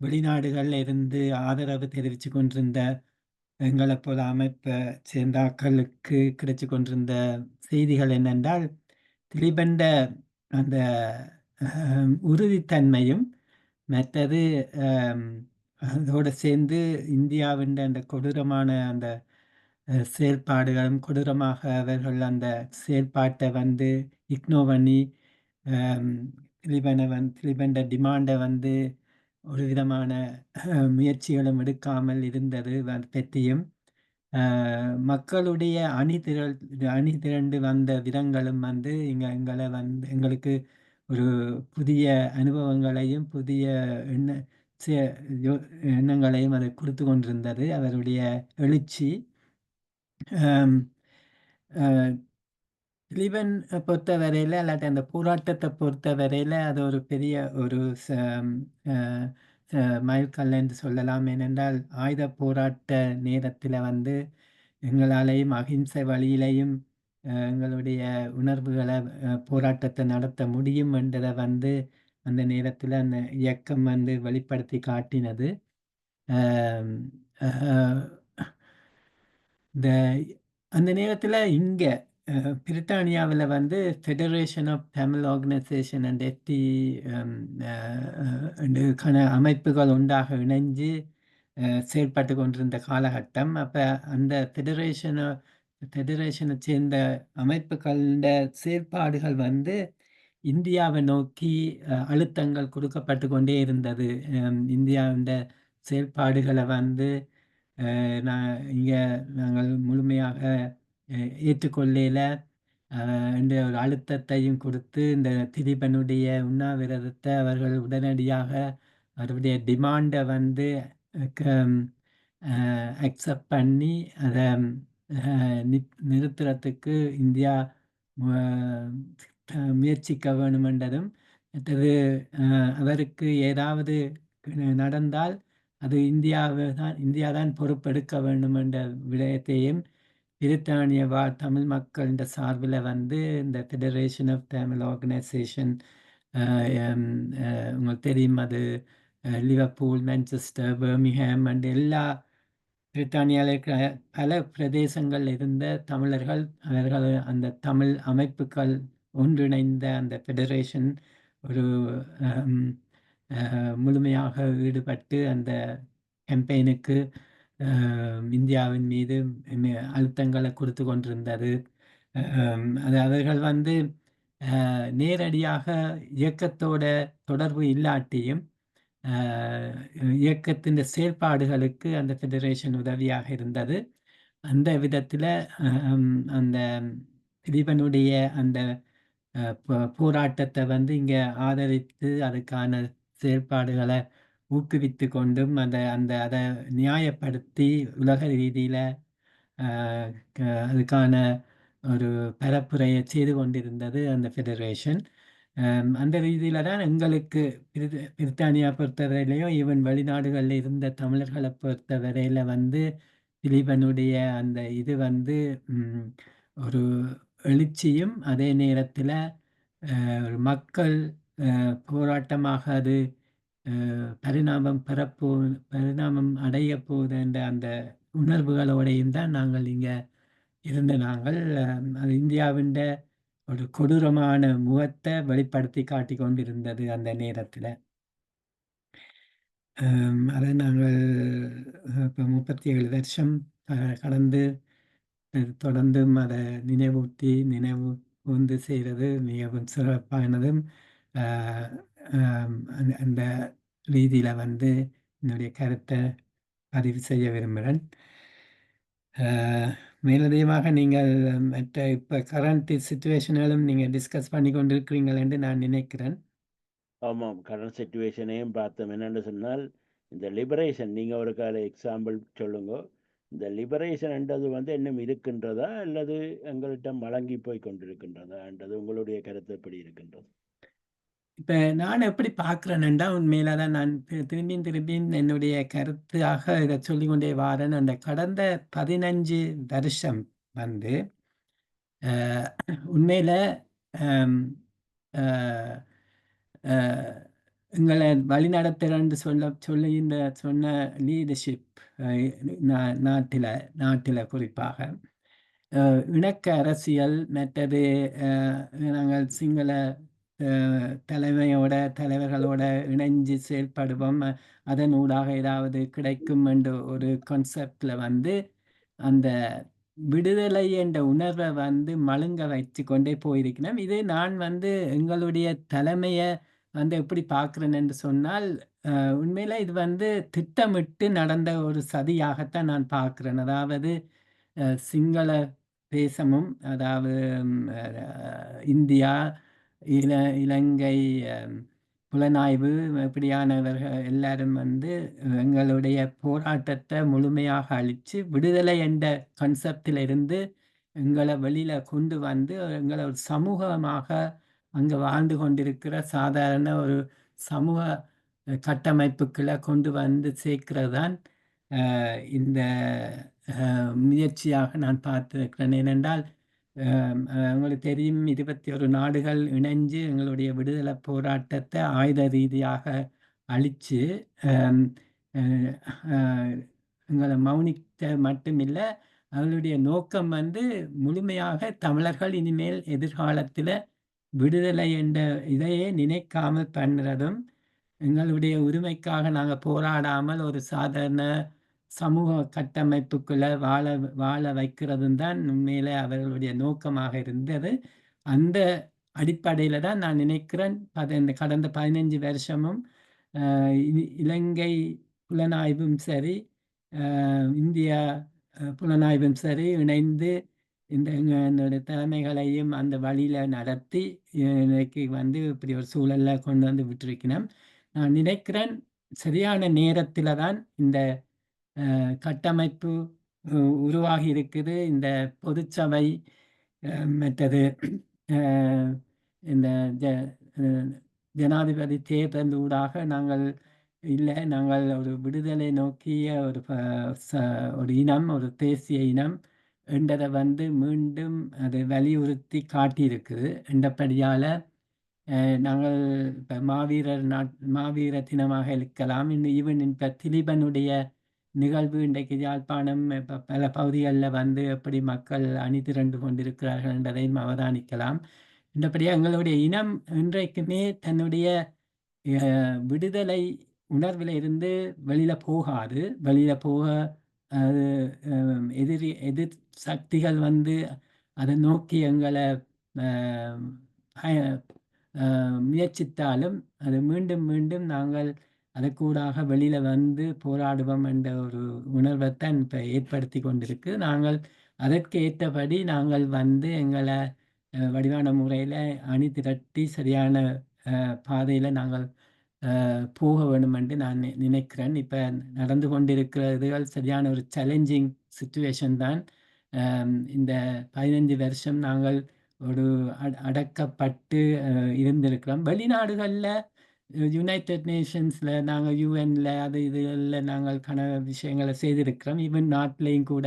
வெளிநாடுகளில் இருந்து ஆதரவு தெரிவித்து கொண்டிருந்த எங்களை போல அமைப்பை சேர்ந்த ஆக்களுக்கு கிடைச்சி கொண்டிருந்த செய்திகள் என்னென்றால், திலீபண்ட அந்த உறுதித்தன்மையும், மற்றது அதோடு சேர்ந்து இந்தியாவின் அந்த கொடூரமான அந்த செயல்பாடுகளும், கொடூரமாக அவர்கள் அந்த செயல்பாட்டை வந்து இக்னோ பண்ணி திலீபண்ட டிமாண்டை வந்து ஒரு விதமான முயற்சிகளும் எடுக்காமல் இருந்தது பற்றியும், மக்களுடைய அணி திரண்டு வந்த விதங்களும் வந்து எங்களுக்கு ஒரு புதிய அனுபவங்களையும் புதிய எண்ணங்களையும் அதை கொடுத்து கொண்டிருந்தது. அவருடைய எழுச்சி திலீபன் பொறுத்த வரையில், இல்லாட்டி அந்த போராட்டத்தை பொறுத்த வரையில் அது ஒரு பெரிய ஒரு மைல்கல் என்று சொல்லலாம். ஏனென்றால் ஆயுத போராட்ட நேரத்தில் வந்து எங்களாலேயும் அகிம்சை வழியிலையும் எங்களுடைய உணர்வுகளை போராட்டத்தை நடத்த முடியும் என்றதை வந்து அந்த நேரத்தில் அந்த இயக்கம் வந்து வெளிப்படுத்தி காட்டினது. ஆம், அஹ், இந்த அந்த நேரத்தில் இங்கே பிரித்தானியாவில் வந்து federation of Tamil organisation and FT அமைப்புகள் ஒன்றாக இணைஞ்சு செயல்பட்டு கொண்டிருந்த காலகட்டம். அப்போ அந்த ஃபெடரேஷனை சேர்ந்த அமைப்புகள செயற்பாடுகள் வந்து இந்தியாவை நோக்கி அழுத்தங்கள் கொடுக்கப்பட்டு கொண்டே இருந்தது. இந்தியாவின் செயல்பாடுகளை வந்து நாங்கள் முழுமையாக ஏற்றுக்கொள்ளையில் என்ற ஒரு அழுத்தத்தையும் கொடுத்து இந்த திலீபனுடைய உண்ணாவிரதத்தை அவர்கள் உடனடியாக அவருடைய டிமாண்டை வந்து அக்செப்ட் பண்ணி அதை நிறுத்துறதுக்கு இந்தியா முயற்சிக்க வேணுமென்றதும், மற்றது அவருக்கு ஏதாவது நடந்தால் அது இந்தியா தான் பொறுப்பெடுக்க வேண்டும் என்ற விடயத்தையும் பிரித்தானிய தமிழ் மக்கள் இந்த சார்பில் வந்து இந்த ஃபெடரேஷன் ஆஃப் தமிழ் ஆர்கனைசேஷன் உங்களுக்கு தெரியும், அது லிவர்பூல், மான்செஸ்டர், பர்மிங்ஹாம் அண்ட் எல்லா பிரித்தானியாவில் இருக்கிற பல பிரதேசங்கள் இருந்த தமிழர்கள் அவர்கள் அந்த தமிழ் அமைப்புகள் ஒன்றிணைந்த அந்த ஃபெடரேஷன் ஒரு முழுமையாக ஈடுபட்டு அந்த கேம்பெயினுக்கு இந்தியாவின் மீது அழுத்தங்களை கொடுத்து கொண்டிருந்தது. அது அவர்கள் வந்து நேரடியாக இயக்கத்தோட தொடர்பு இல்லாட்டியும் இயக்கத்தின் செயல்பாடுகளுக்கு அந்த ஃபெடரேஷன் உதவியாக இருந்தது. அந்த விதத்தில் அந்த திலீபனுடைய அந்த போராட்டத்தை வந்து இங்கே ஆதரித்து அதுக்கான செயல்பாடுகளை ஊக்குவித்து கொண்டும் அதை நியாயப்படுத்தி உலக ரீதியில் அதுக்கான ஒரு பரப்புரையை செய்து கொண்டிருந்தது அந்த ஃபெடரேஷன். அந்த ரீதியில் தான் எங்களுக்கு பிரித்தானியா பொறுத்தவரையிலையும் ஈவன் வெளிநாடுகளில் இருந்த தமிழர்களை பொறுத்தவரையில் வந்து திலீபனுடைய அந்த இது வந்து ஒரு எழுச்சியும் அதே நேரத்தில் ஒரு மக்கள் போராட்டமாக அது பரிணாமம் அடைய போகுதுன்ற அந்த உணர்வுகளோடையும் தான் நாங்கள் இங்கே இருந்த நாங்கள் அது இந்தியாவின் ஒரு கொடூரமான முகத்தை வெளிப்படுத்தி காட்டி கொண்டிருந்தது அந்த நேரத்தில். அதை நாங்கள் இப்போ 37 வருஷம் கடந்து தொடர்ந்தும் அதை நினைவு கூர்ந்து செய்கிறது மிகவும் சிறப்பானதும். அந்த ரீதியில் வந்து என்னுடைய கருத்தை பதிவு செய்ய விரும்புகிறேன். மேலதிகமாக நீங்கள் மற்ற இப்போ கரண்ட் சிச்சுவேஷனாலும் நீங்கள் டிஸ்கஸ் பண்ணி கொண்டிருக்கிறீங்கள் என்று நான் நினைக்கிறேன். ஆமாம், கரண்ட் சிச்சுவேஷனையும் பார்த்தோம். என்னென்னு சொன்னால் இந்த லிபரேஷன் நீங்கள் ஒரு கால எக்ஸாம்பிள் சொல்லுங்க. இந்த லிபரேஷன்ன்றது வந்து இன்னும் இருக்கின்றதா அல்லது எங்கள்கிட்ட மலங்கி போய் கொண்டிருக்கின்றதா என்றது உங்களுடைய கருத்து எப்படி இருக்கின்றது? இப்போ நான் எப்படி பார்க்குறேன்டா உண்மையில தான் நான் திரும்பியும் என்னுடைய கருத்தாக இதை சொல்லிக்கொண்டே வாரேன். அந்த கடந்த 15 வருஷம் வந்து உண்மையில் எங்களை வழிநடத்துகிறேன்னு சொன்ன லீடர்ஷிப் நாட்டில் குறிப்பாக இணக்க அரசியல், மற்றது நாங்கள் சிங்கள தலைவர்களோட இணைஞ்சு செயல்படுவோம், அதன் ஊடாக ஏதாவது கிடைக்கும் என்ற ஒரு கான்செப்டில் வந்து அந்த விடுதலை என்ற உணர்வை வந்து மழுங்க வச்சு கொண்டே போயிருக்கிறேன். இது நான் வந்து எங்களுடைய தலைமையை வந்து எப்படி பார்க்குறேன் என்று சொன்னால் உண்மையில் இது வந்து திட்டமிட்டு நடந்த ஒரு சதியாகத்தான் நான் பார்க்குறேன். அதாவது சிங்கள தேசமும், அதாவது இந்தியா, இலங்கை புலனாய்வு இப்படியானவர்கள் எல்லாரும் வந்து எங்களுடைய போராட்டத்தை முழுமையாக அழித்து விடுதலை என்ற கான்செப்டில் இருந்து எங்களை வெளியில் கொண்டு வந்து எங்களை ஒரு சமூகமாக அங்கே வாழ்ந்து கொண்டிருக்கிற சாதாரண ஒரு சமூக கட்டமைப்புக்களை கொண்டு வந்து சேர்க்கிறது தான் இந்த முயற்சியாக நான் பார்த்துருக்கிறேன். ஏனென்றால் உங்களுக்கு தெரியும் 21 நாடுகள் இணைஞ்சு எங்களுடைய விடுதலை போராட்டத்தை ஆயுத ரீதியாக அழிச்சு அம், அஹ், அஹ், எங்களை மௌனிக்க மட்டுமில்லை, அவளுடைய நோக்கம் வந்து முழுமையாக தமிழர்கள் இனிமேல் எதிர்காலத்தில் விடுதலை என்ற இதையே நினைக்காமல் பண்ணுறதும், எங்களுடைய உரிமைக்காக நாங்கள் போராடாமல் ஒரு சாதாரண சமூக கட்டமைப்புக்குள்ளே வாழ வைக்கிறதும் தான் உண்மையிலே அவர்களுடைய நோக்கமாக இருந்தது. அந்த அடிப்படையில் தான் நான் நினைக்கிறேன் இந்த கடந்த 15 வருஷமும் இலங்கை புலனாய்வும் சரி, இந்தியா புலனாய்வும் சரி இணைந்து என்னுடைய தலைமைகளையும் அந்த வழியில் நடத்தி இன்னைக்கு வந்து இப்படி ஒரு சூழலில் கொண்டு வந்து விட்டுருக்கணும். நான் நினைக்கிறேன் சரியான நேரத்தில் தான் இந்த கட்டமைப்பு உருவாகி இருக்குது. இந்த பொதுச்சபை மற்றது இந்த ஜனாதிபதி தேர்தல் ஊடாக நாங்கள் ஒரு விடுதலை நோக்கிய ஒரு இனம், ஒரு தேசிய இனம் என்றதை வந்து மீண்டும் அது வலியுறுத்தி காட்டியிருக்குது. என்றபடியால் நாங்கள் இப்போ மாவீர தினமாக இருக்கலாம். ஈவன் இப்போ திலீபனுடைய நிகழ்வு இன்றைக்கு யாழ்ப்பாணம் இப்போ பல பகுதிகளில் வந்து எப்படி மக்கள் அணி திரண்டு கொண்டிருக்கிறார்கள் என்றதையும் அவதானிக்கலாம். இந்தபடியாக எங்களுடைய இனம் இன்றைக்குமே தன்னுடைய விடுதலை உணர்வில் இருந்து வெளியில் போகாது. வெளியில் போக அது எதிர் சக்திகள் வந்து அதை நோக்கி எங்களை முயற்சித்தாலும் அது மீண்டும் மீண்டும் நாங்கள் அதற்கூடாக வெளியில் வந்து போராடுவோம் என்ற ஒரு உணர்வைத்தான் இப்போ ஏற்படுத்தி கொண்டிருக்கு. நாங்கள் அதற்கு ஏற்றபடி நாங்கள் வந்து எங்களை வடிவான முறையில் அணி திரட்டி சரியான பாதையில் நாங்கள் போக வேண்டும் என்று நான் நினைக்கிறேன். இப்போ நடந்து கொண்டிருக்கிறதுகள் சரியான ஒரு சேலஞ்சிங் சுச்சுவேஷன் தான். இந்த 15 வருஷம் நாங்கள் ஒரு அடக்கப்பட்டு இருந்திருக்கிறோம். வெளிநாடுகளில் யுனைடெட் நேஷன்ஸில் நாங்கள் யூஎனில் அது இதில் நாங்கள் விஷயங்களை செய்திருக்கிறோம். ஈவன் நாட்டிலையும் கூட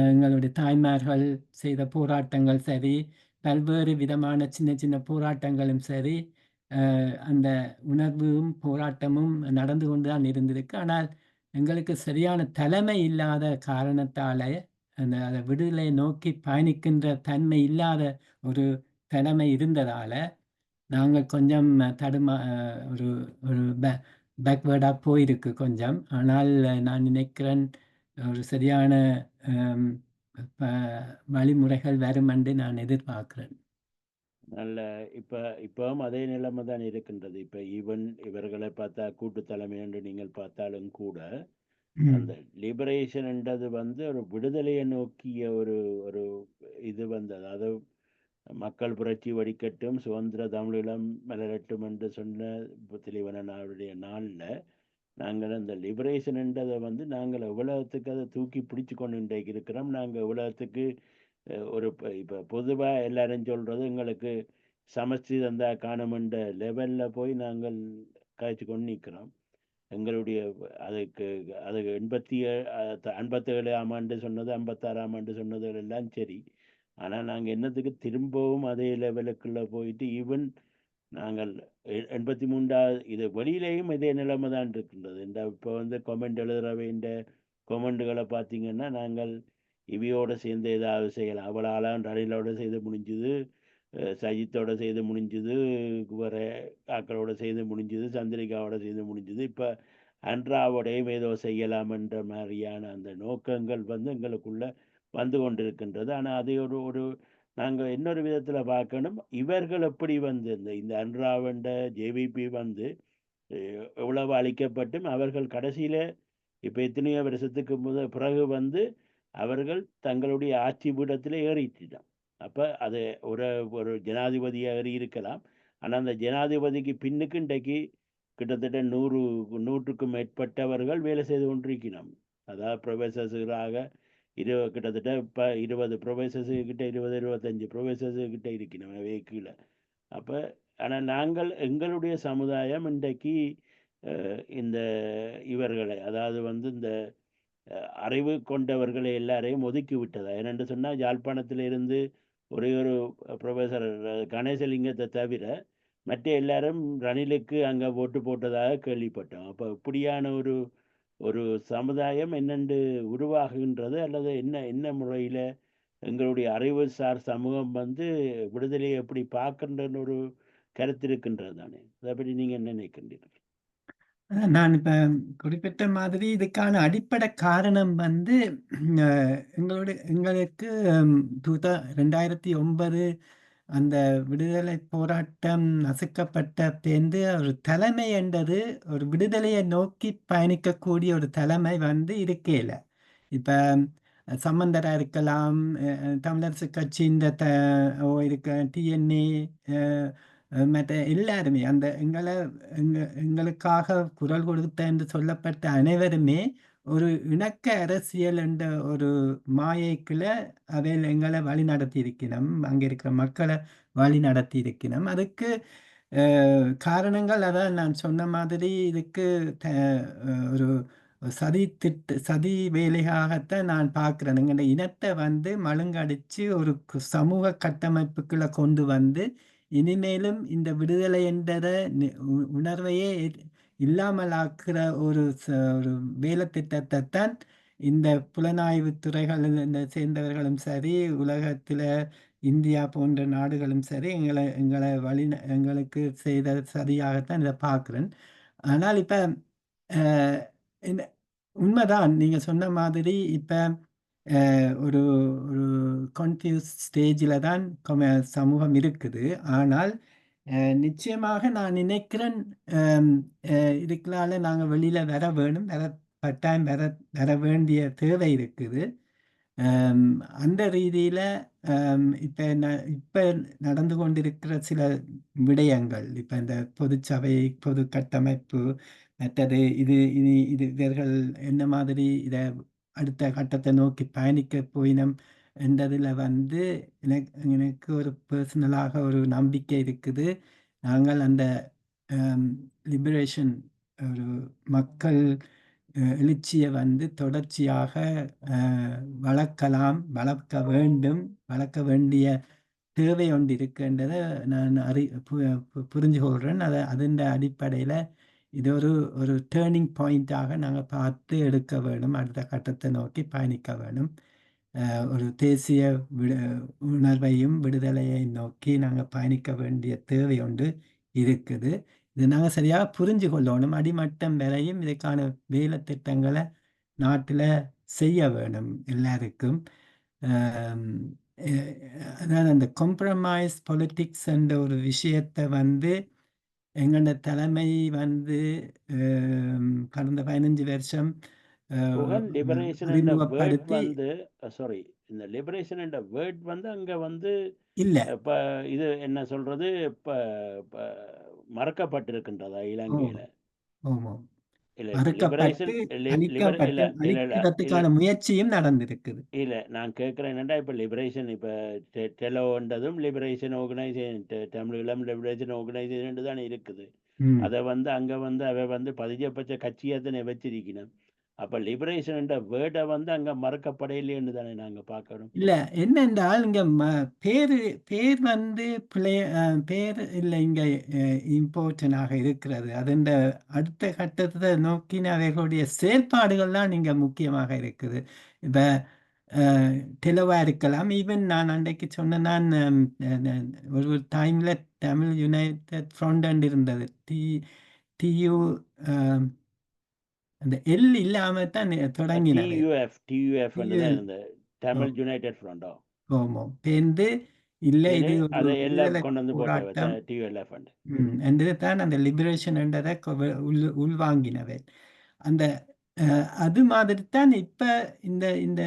எங்களுடைய தாய்மார்கள் செய்த போராட்டங்கள் சரி, பல்வேறு விதமான சின்ன சின்ன போராட்டங்களும் சரி, அந்த உணர்வும் போராட்டமும் நடந்து கொண்டு தான் இருந்திருக்கு. ஆனால் எங்களுக்கு சரியான தலைமை இல்லாத காரணத்தால் அந்த விடுதலை நோக்கி பயணிக்கின்ற தன்மை இல்லாத ஒரு தலைமை இருந்ததால் நாங்கள் கொஞ்சம் ஒரு ஒரு பேக்வேர்டாக போயிருக்கு கொஞ்சம். ஆனால் நான் நினைக்கிறேன் ஒரு சரியான வழிமுறைகள் வரும் என்று நான் எதிர்பார்க்கிறேன். நல்ல இப்பவும் அதே நிலைமை தான் இருக்கின்றது. இப்போ ஈவன் இவர்களை பார்த்தா கூட்டு தலைமை என்று நீங்கள் பார்த்தாலும் கூட அந்த லிபரேஷன் என்றது வந்து ஒரு விடுதலையை நோக்கிய ஒரு ஒரு இது வந்து, அதாவது மக்கள் புரட்சி வடிக்கட்டும், சுதந்திர தமிழீழம் மலரட்டும் என்று சொன்ன தெளிவனாருடைய நாளில் நாங்கள் அந்த லிபரேஷன் என்றதை வந்து நாங்கள் உலகத்துக்கு அதை தூக்கி பிடிச்சு கொண்டு இன்றைக்கு இருக்கிறோம். நாங்கள் உலகத்துக்கு ஒரு இப்போ பொதுவாக எல்லாரும் சொல்கிறது எங்களுக்கு சமஸ்டி தந்தால் காணுமென்ற லெவலில் போய் நாங்கள் காய்ச்சி கொண்டு நிற்கிறோம். எங்களுடைய அதுக்கு 57ஆம் ஆண்டு சொன்னது, 56ஆம் ஆண்டு சொன்னதுகள் எல்லாம் சரி. ஆனால் நாங்கள் என்னத்துக்கு திரும்பவும் அதே லெவலுக்குள்ளே போயிட்டு ஈவன் நாங்கள் 83ஆவது இது வெளியிலேயும் இதே நிலைமை தான் இருக்கின்றது. இந்த இப்போ வந்து கொமெண்ட் எழுதுறவை இந்த கொமெண்ட்டுகளை பார்த்தீங்கன்னா, நாங்கள் இவையோடு சேர்ந்து ஏதாவது செய்யலாம், அவளால் ரணிலோட செய்து முடிஞ்சுது, சஜித்தோட செய்து முடிஞ்சுது, வேறு ஆக்களோட செய்து முடிஞ்சுது, சந்திரிகாவோட செய்து முடிஞ்சுது, இப்போ அன்றாவோடையும் ஏதோ செய்யலாம் என்ற மாதிரியான அந்த நோக்கங்கள் வந்து எங்களுக்குள்ளே வந்து கொண்டிருக்கின்றது. ஆனால் அதை ஒரு நாங்கள் இன்னொரு விதத்தில் பார்க்கணும், இவர்கள் எப்படி வந்து இந்த அன்றாவண்ட ஜேவிபி வந்து எவ்வளவு அழிக்கப்பட்டும் அவர்கள் கடைசியில் இப்போ எத்தனையோ வருஷத்துக்கு பிறகு வந்து அவர்கள் தங்களுடைய ஆட்சி பீடத்தில் ஏறிட்டான். அப்போ அது ஒரு ஜனாதிபதியாக ஏறி இருக்கலாம். ஆனால் அந்த ஜனாதிபதிக்கு பின்னுக்கு இன்றைக்கு கிட்டத்தட்ட 100க்கும் மேற்பட்டவர்கள் வேலை செய்து கொண்டிருக்கணும். அதாவது ப்ரொஃபஸர்ஸாக கிட்டத்தட்ட இப்போ 20 ப்ரொஃபஸர்ஸு கிட்ட 20-25 ப்ரொஃபஸர்ஸு கிட்ட இருக்கணும் கீழே. அப்போ ஆனால் நாங்கள் எங்களுடைய சமுதாயம் இன்றைக்கு இந்த இவர்களை, அதாவது வந்து இந்த அறிவு கொண்டவர்களை எல்லாரையும் ஒதுக்கி விட்டதா? ஏனென்று சொன்னால் யாழ்ப்பாணத்திலிருந்து ஒரே ஒரு ப்ரொஃபஸர் கணேசலிங்கத்தை தவிர மற்ற எல்லாரும் ரணிலுக்கு அங்கே ஓட்டு போட்டதாக கேள்விப்பட்டோம். அப்போ இப்படியான ஒரு ஒரு சமுதாயம் என்னென்று உருவாகுகின்றது, அல்லது என்ன என்ன முறையில் எங்களுடைய அறிவுசார் சமூகம் வந்து விடுதலையை எப்படி பார்க்கின்றன்னு ஒரு கருத்து இருக்கின்றது தானே? அதை பற்றி நீங்கள் என்ன நினைக்கின்றீர்கள்? நான் இப்ப குறிப்பிட்ட மாதிரி இதுக்கான அடிப்படை காரணம் வந்து எங்களுக்கு 2009 அந்த விடுதலை போராட்டம் நசுக்கப்பட்ட பேர்ந்து ஒரு தலைமை என்றது ஒரு விடுதலையை நோக்கி பயணிக்கக்கூடிய ஒரு தலைமை வந்து இருக்கையில. இப்ப சம்பந்தரா இருக்கலாம், தமிழரசு கட்சி இந்த இருக்க டிஎன்ஏ, மற்ற எல்லாருமே அந்த எங்களுக்காக குரல் கொடுத்த என்று சொல்லப்பட்ட அனைவருமே ஒரு இணக்க அரசியல் என்ற ஒரு மாயைக்குள்ள அவையில் எங்களை வழி நடத்தி இருக்கணும், அங்கே இருக்கிற மக்களை வழி நடத்தி இருக்கணும். அதுக்கு காரணங்கள் அதான் நான் சொன்ன மாதிரி இதுக்கு ஒரு சதி வேலையாகத்தான் நான் பார்க்கிறேன். எங்களோட இனத்தை வந்து மழுங்கடிச்சு ஒரு சமூக கட்டமைப்புக்குள்ள கொண்டு வந்து இனிமேலும் இந்த விடுதலை என்றதை உணர்வையே இல்லாமலாக்குற ஒரு ஒரு வேலை திட்டத்தை தான் இந்த புலனாய்வு துறைகளில் சேர்ந்தவர்களும் சரி, உலகத்தில் இந்தியா போன்ற நாடுகளும் சரி எங்களை எங்களுக்கு செய்த சதியாகத்தான் இதை பார்க்குறேன். ஆனால் இப்போ இந்த உண்மைதான் நீங்கள் சொன்ன மாதிரி இப்போ ஒரு ஒரு கன்ஃபியூஸ் ஸ்டேஜில் தான் சமூகம் இருக்குது. ஆனால் நிச்சயமாக நான் நினைக்கிறேன் இதுக்குள்ளால நாங்கள் வெளியில் வர வேணும், கட்டாயம் வர வேண்டிய தேவை இருக்குது. அந்த ரீதியில் இப்போ நடந்து கொண்டிருக்கிற சில விடயங்கள், இப்போ இந்த பொதுச்சபை, பொது கட்டமைப்பு, மற்றது இது இவர்கள் என்ன மாதிரி இதை அடுத்த கட்டத்தை நோக்கி பயணிக்க போயினம் என்றதில் வந்து எனக்கு ஒரு பர்சனலாக ஒரு நம்பிக்கை இருக்குது. நாங்கள் அந்த லிபரேஷன் ஒரு மக்கள் எழுச்சியை வந்து தொடர்ச்சியாக வளர்க்க வேண்டும், வளர்க்க வேண்டிய தேவை ஒன்று இருக்குன்றதை நான் புரிஞ்சு கொள்கிறேன். அதன் அடிப்படையில் இது ஒரு டேர்னிங் பாயிண்டாக நாங்கள் பார்த்து எடுக்க வேணும், அடுத்த கட்டத்தை நோக்கி பயணிக்க வேணும். ஒரு தேசிய உணர்வையும் விடுதலையை நோக்கி நாங்கள் பயணிக்க வேண்டிய தேவை ஒன்று இருக்குது. இது நாங்கள் சரியாக புரிஞ்சு கொள்ளணும். அடிமட்டம் வரையும் இதுக்கான வேலை திட்டங்களை நாட்டில் செய்ய வேணும் எல்லாருக்கும். அதாவது அந்த காம்ப்ரமைஸ் பொலிட்டிக்ஸ் என்ற ஒரு விஷயத்தை வந்து எங்களோட தலைமை வந்து கடந்த 15 வருஷம் லிபரேஷன் என்ற வேர்ட் வந்து சாரி இந்த லிபரேஷன் என்ற வேர்ட் வந்து அங்க வந்து இல்ல இப்ப இது என்ன சொல்றது இப்ப மறக்கப்பட்டிருக்கின்றதா இலங்கையில? அழிக்கிறதுக்கான முயற்சியும் நடந்திருக்குது. இல்ல நான் கேட்கிறேன் என்னடா இப்ப லிபரேஷன் இப்ப டெலோன்றதும் liberation organisation, Tamil liberation organisation தானே இருக்குது. அதை வந்து அங்க வந்து அவ வந்து பதிஜபட்ச கட்சியத்தனை வச்சிருக்கணும். அப்ப லிபரேஷன் என்ற வேர்டை வந்து அங்க மறக்கப்படையிலேன்னு தானே நாங்க பார்க்கணும். இல்ல என்னென்றால் இங்க பேர் வந்து பேர் இல்லை இங்க இம்பார்ட்டன்டாக இருக்கிறது. அதன் அடுத்த கட்டத்தை நோக்கின அவைகளுடைய செயல்பாடுகள்லாம் இங்க முக்கியமாக இருக்குது. இப்ப டெலவா இருக்கலாம். ஈவன் நான் அன்றைக்கு சொன்ன நான் ஒரு டைம்ல தமிழ் யுனைடெட் ஃப்ரண்ட் இருந்தது. டியூ அந்த எல் இல்லாம தான் தொடங்கினது. Tamil United front. ஆமா பேருந்து இல்லை இது போராட்டம் தான் அந்த லிபரேஷன் என்றதை உள்வாங்கினவை. அந்த அது மாதிரி தான் இப்ப இந்த இந்த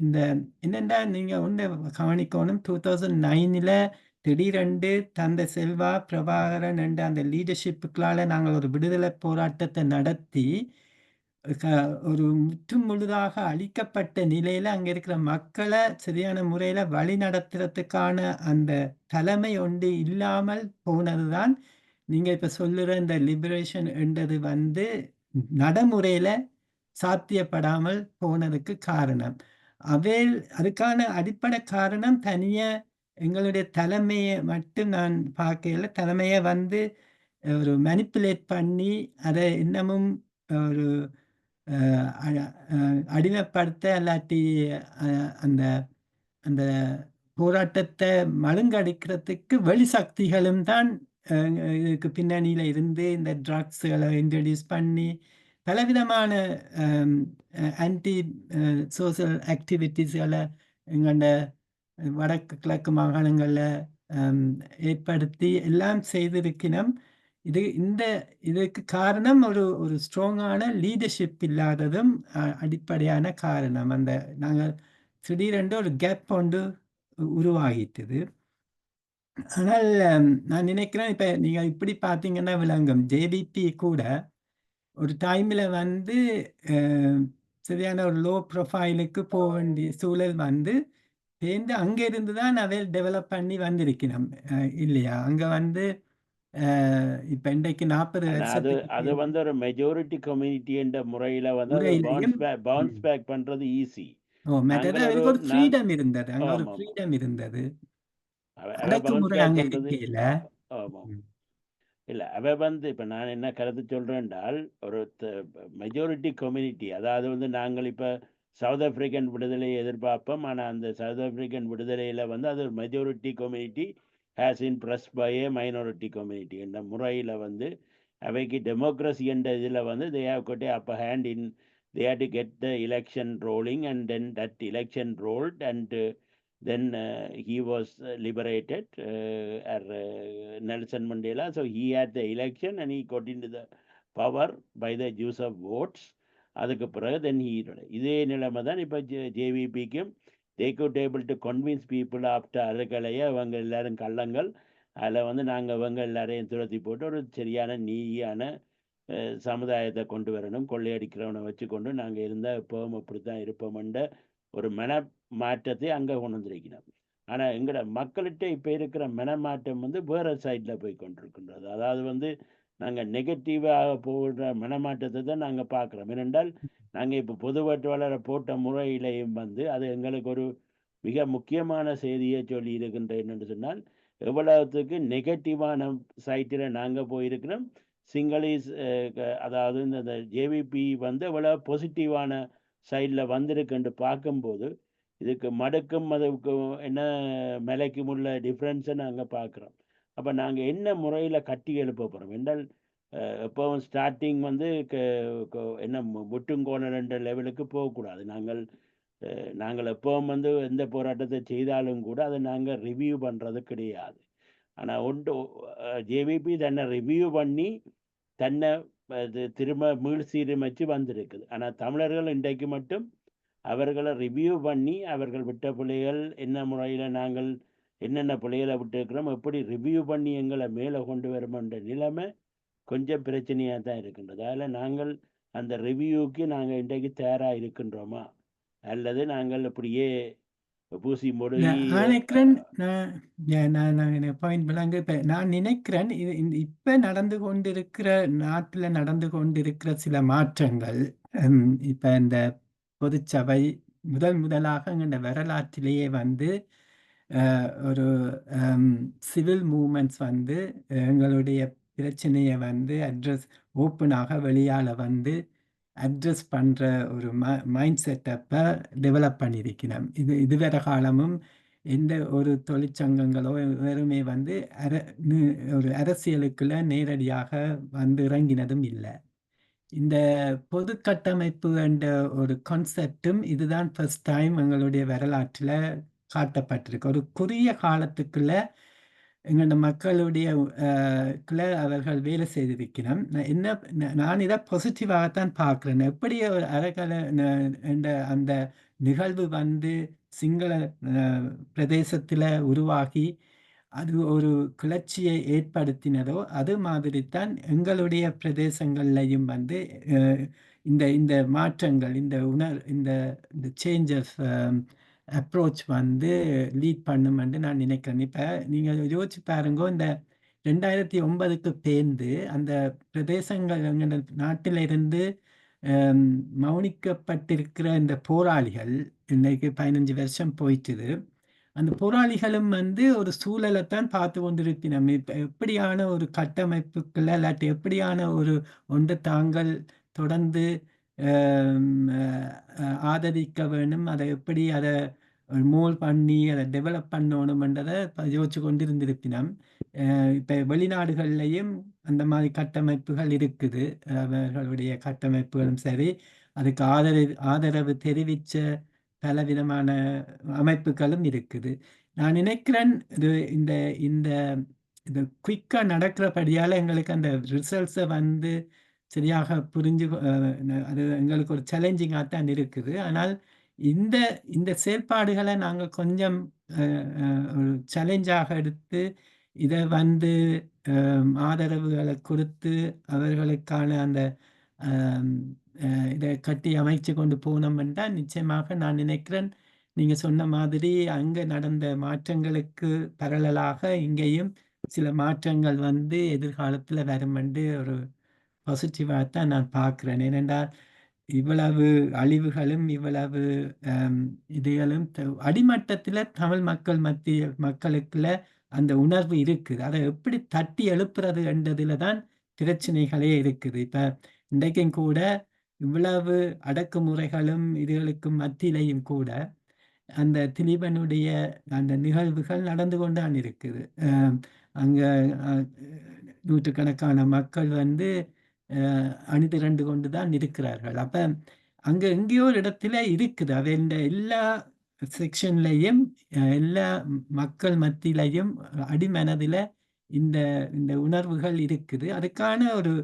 இந்த என்னென்னா நீங்க ஒன்று கவனிக்கணும். 2009 திடீரென்று தந்தை செல்வா பிரபாகரன் என்ற அந்த லீடர்ஷிப்புக்களால நாங்கள் ஒரு விடுதலை போராட்டத்தை நடத்தி ஒரு முழுதாக அழிக்கப்பட்ட நிலையில அங்க இருக்கிற மக்களை சரியான முறையில வழி நடத்துறதுக்கான அந்த தலைமை ஒன்று இல்லாமல் போனதுதான் நீங்க இப்ப சொல்லுற இந்த லிபரேஷன் என்றது வந்து நடைமுறையில சாத்தியப்படாமல் போனதுக்கு காரணம். அதுக்கான அடிப்படை காரணம் தனியா எங்களுடைய தலைமையை மட்டும் நான் பார்க்கையில, தலைமையை வந்து ஒரு மேனிப்புலேட் பண்ணி அதை இன்னமும் ஒரு அடிமைப்படுத்த இல்லாட்டி அந்த அந்த போராட்டத்தை மழுங்கடிக்கிறதுக்கு வெளி சக்திகளும் தான் இதுக்கு பின்னணியில இருந்து இந்த ட்ரக்ஸ்களை இன்ட்ரடியூஸ் பண்ணி பலவிதமான ஆன்டி சோசியல் ஆக்டிவிட்டீஸ்களை எங்கள்ட வடக்கு கிழக்கு மாகாணங்களில் ஏற்படுத்தி எல்லாம் செய்திருக்கணும். இதுக்கு காரணம் ஒரு ஸ்ட்ராங்கான லீடர்ஷிப் இல்லாததும் அடிப்படையான காரணம். நாங்கள் திடீரென்று ஒரு கேப் ஒன்று உருவாகிட்டது. ஆனால் நான் நினைக்கிறேன், இப்போ நீங்கள் இப்படி பார்த்தீங்கன்னா விளங்கும், ஜேவிபி கூட ஒரு டைமில் வந்து சரியான ஒரு லோ ப்ரொஃபைலுக்கு போக வேண்டிய சூழல் வந்து சேர்ந்து அங்கே இருந்து தான் அதை டெவலப் பண்ணி வந்திருக்கணும் இல்லையா? அங்கே வந்து இப்போ இன்றைக்கு 40 அது வந்து ஒரு மெஜாரிட்டி கம்யூனிட்டி என்ற முறையில் வந்து பவுன்ஸ் பேக் பண்ணுறது ஈஸி. ஒரு ஃப்ரீடம் இருந்தது, அங்கே ஒரு ஃப்ரீடம் இருந்தது. அடக்குமுறை அங்கே இருக்கையில் இல்லை, அவ வந்து இப்போ நான் என்ன கருத்து சொல்கிறேன் என்றால், ஒரு மெஜாரிட்டி கம்யூனிட்டி, அதாவது வந்து நாங்கள் இப்போ சவுத் ஆப்பிரிக்கன் விடுதலையை எதிர்பார்ப்போம். ஆனால் அந்த சவுத் ஆப்பிரிக்கன் விடுதலையில் வந்து அது ஒரு majority community has impressed by a minority community என்ற முறையில் வந்து அவைக்கு டெமோக்ரஸி என்ற இதில் வந்து they have got a upper hand in they had to get the election rolling, and then that election rolled, and then he was liberated, Nelson Mandela. So he had the election and he got into the power by the use of votes. அதுக்கு பிறகு then he இதே நிலைமை தான் இப்போ ஜேவிபிக்கும் they could able to convince people after அறுக்கலையே அவங்க எல்லாரும் கள்ளங்கள், அதில் வந்து நாங்கள் அவங்க எல்லாரையும் துரத்தி போட்டு ஒரு சரியான நீதியான சமுதாயத்தை கொண்டு வரணும், கொள்ளையடிக்கிறவனை வச்சுக்கொண்டு நாங்கள் இருந்தால் எப்போவும் அப்படித்தான் இருப்போம்ன்ற ஒரு மன மாற்றத்தை அங்கே கொண்டு வந்திருக்கணும். ஆனால் எங்களோட மக்கள்கிட்ட இப்போ இருக்கிற மனமாற்றம் வந்து வேறு சைடில் போய் கொண்டிருக்கின்றது. அதாவது வந்து நாங்கள் நெகட்டிவாக போகிற மனமாற்றத்தை தான் நாங்கள் பார்க்குறோம். ஏனென்றால் நாங்கள் இப்போ பொது வேட்பாளரை போட்ட முறையிலையும் வந்து அது எங்களுக்கு ஒரு மிக முக்கியமான செய்தியை சொல்லி இருக்கின்ற என்னென்னு சொன்னால், எவ்வளவுத்துக்கு நெகட்டிவான சைட்டில் நாங்கள் போயிருக்கிறோம். சிங்களீஸ் அதாவது இந்த ஜேவிபி வந்து எவ்வளோ பாசிட்டிவான சைடில் வந்திருக்குன்னு பார்க்கும்போது இதுக்கு மடுக்கும் அதுக்கும் என்ன மலைக்கும் உள்ள டிஃப்ரென்ஸை நாங்கள் பார்க்குறோம். அப்போ நாங்கள் என்ன முறையில் கட்டி எழுப்ப போகிறோம் என்றால், எப்போவும் ஸ்டார்டிங் வந்து என்ன முட்டுங்கோணன்ற லெவலுக்கு போகக்கூடாது. நாங்கள் எப்போவும் வந்து எந்த போராட்டத்தை செய்தாலும் கூட அதை நாங்கள் ரிவ்யூ பண்ணுறது கிடையாது. ஆனால் ஒன்று ஜேவிபி தன்னை ரிவ்யூ பண்ணி தன்னை திரும்ப மீள்சீரமைச்சு வந்திருக்குது. ஆனால் தமிழர்கள் இன்றைக்கு மட்டும் அவர்களை ரிவ்யூ பண்ணி அவர்கள் விட்ட பிள்ளைகள் என்ன முறையில் நாங்கள் என்னென்ன பிள்ளைகளை விட்டுருக்கிறோம் எப்படி ரிவ்யூ பண்ணி எங்களை மேலே கொண்டு வருமன்ற நிலைமை கொஞ்சம் பிரச்சனையாக தான் இருக்கின்றது. அதில் நாங்கள் அந்த ரிவ்யூவுக்கு நாங்கள் இன்றைக்கு தயாராக இருக்கின்றோமா, அல்லது நாங்கள் இப்படியே பூசி மொழி நினைக்கிறேன். பாயிண்ட் விளங்க. இப்ப நான் நினைக்கிறேன் இப்ப நடந்து கொண்டிருக்கிற நாட்டில் நடந்து கொண்டிருக்கிற சில மாற்றங்கள், இப்ப இந்த பொதுச்சபை முதலாக இந்த வரலாற்றிலேயே வந்து ஒரு சிவில் மூமெண்ட்ஸ் வந்து எங்களுடைய பிரச்சனையை வந்து ஓப்பனாக வெளியால் வந்து அட்ரஸ் பண்ணுற ஒரு மைண்ட் செட்டப்பை டெவலப் பண்ணியிருக்கிறோம். இதுவரை காலமும் எந்த ஒரு தொழிற்சங்கங்களோ வெறுமே வந்து ஒரு அரசியலுக்குள்ள நேரடியாக வந்து இறங்கினதும் இல்லை. இந்த பொது கட்டமைப்பு என்ற ஒரு கான்செப்டும் இதுதான் ஃபர்ஸ்ட் டைம் எங்களுடைய வரலாற்றில் காட்டப்பட்டிருக்கு. ஒரு குறுகிய காலத்துக்குள்ள எங்களோட மக்களுடைய அவர்கள் வேலை செய்திருக்கிறோம். நான் இதை பாசிட்டிவாகத்தான் பார்க்குறேன். எப்படி ஒரு அறக்கலை என்ற அந்த நிகழ்வு வந்து சிங்கள பிரதேசத்தில் உருவாகி அது ஒரு கிளர்ச்சியை ஏற்படுத்தினதோ அது மாதிரி தான் எங்களுடைய பிரதேசங்கள்லையும் வந்து இந்த மாற்றங்கள், இந்த சேஞ்சஸ் அப்ரோச் வந்து லீட் பண்ணுமென்று நான் நினைக்கிறேன். இப்போ நீங்கள் யோசிச்சு பாருங்க, இந்த 2009க்கு பேர்ந்து அந்த பிரதேசங்கள் எங்கள் நாட்டில் இருந்து அம், மௌனிக்கப்பட்டிருக்கிற இந்த போராளிகள் இன்னைக்கு 15 வருஷம் போயிட்டுது. அந்த போராளிகளும் வந்து ஒரு சூழலைத்தான் பார்த்து கொண்டிருப்பினோம். இப்ப எப்படியான ஒரு கட்டமைப்புக்குள்ள இல்லாட்டி எப்படியான ஒரு ஒன்றை தாங்கள் தொடர்ந்து ஆதரிக்க வேண்டும், அதை எப்படி அதை மோல் பண்ணி அதை டெவலப் பண்ணணுமென்றதை யோசிச்சு கொண்டு இருந்திருப்பினோம். இப்போ வெளிநாடுகள்லையும் அந்த மாதிரி கட்டமைப்புகள் இருக்குது. அவர்களுடைய கட்டமைப்புகளும் சரி, அதுக்கு ஆதரவு தெரிவித்த பலவிதமான அமைப்புகளும் இருக்குது. நான் நினைக்கிறேன் இந்த இந்த இது குயிக்காக நடக்கிறபடியால் எங்களுக்கு அந்த ரிசல்ட்ஸை வந்து சரியாக புரிஞ்சு அது எங்களுக்கு ஒரு சேலஞ்சிங்காக தான் இருக்குது. ஆனால் இந்த இந்த செயல்பாடுகளை நாங்கள் கொஞ்சம் ஒரு சேலஞ்சாக எடுத்து இதை வந்து ஆதரவுகளை கொடுத்து அவர்களுக்கான அந்த இதை கட்டி அமைச்சு கொண்டு போனோம்னா நிச்சயமாக நான் நினைக்கிறேன் நீங்கள் சொன்ன மாதிரி அங்கே நடந்த மாற்றங்களுக்கு பரவலாக இங்கேயும் சில மாற்றங்கள் வந்து எதிர்காலத்தில் வரும் என்று ஒரு பாசிட்டிவாக தான் நான் பார்க்குறேன். ஏனென்றால் இவ்வளவு அழிவுகளும் இவ்வளவு இதுகளும் அடிமட்டத்தில் தமிழ் மக்களுக்குள்ள அந்த உணர்வு இருக்குது. அதை எப்படி தட்டி எழுப்புறது என்றதுல தான் பிரச்சனைகளே இருக்குது. இப்போ இன்றைக்கும் கூட இவ்வளவு அடக்குமுறைகளும் இதுகளுக்கும் மத்தியிலையும் கூட அந்த திலீபனுடைய அந்த நிகழ்வுகள் நடந்து கொண்டான் இருக்குது. அங்கே நூற்றுக்கணக்கான மக்கள் வந்து அணிதிரண்டு கொண்டு தான் இருக்கிறார்கள். அப்போ அங்கே எங்கேயோ ஒரு இடத்துல இருக்குது. அது இந்த எல்லா செக்ஷன்லையும் எல்லா மக்கள் மத்தியிலையும் அடிமனதில் இந்த இந்த உணர்வுகள் இருக்குது. அதுக்கான ஒரு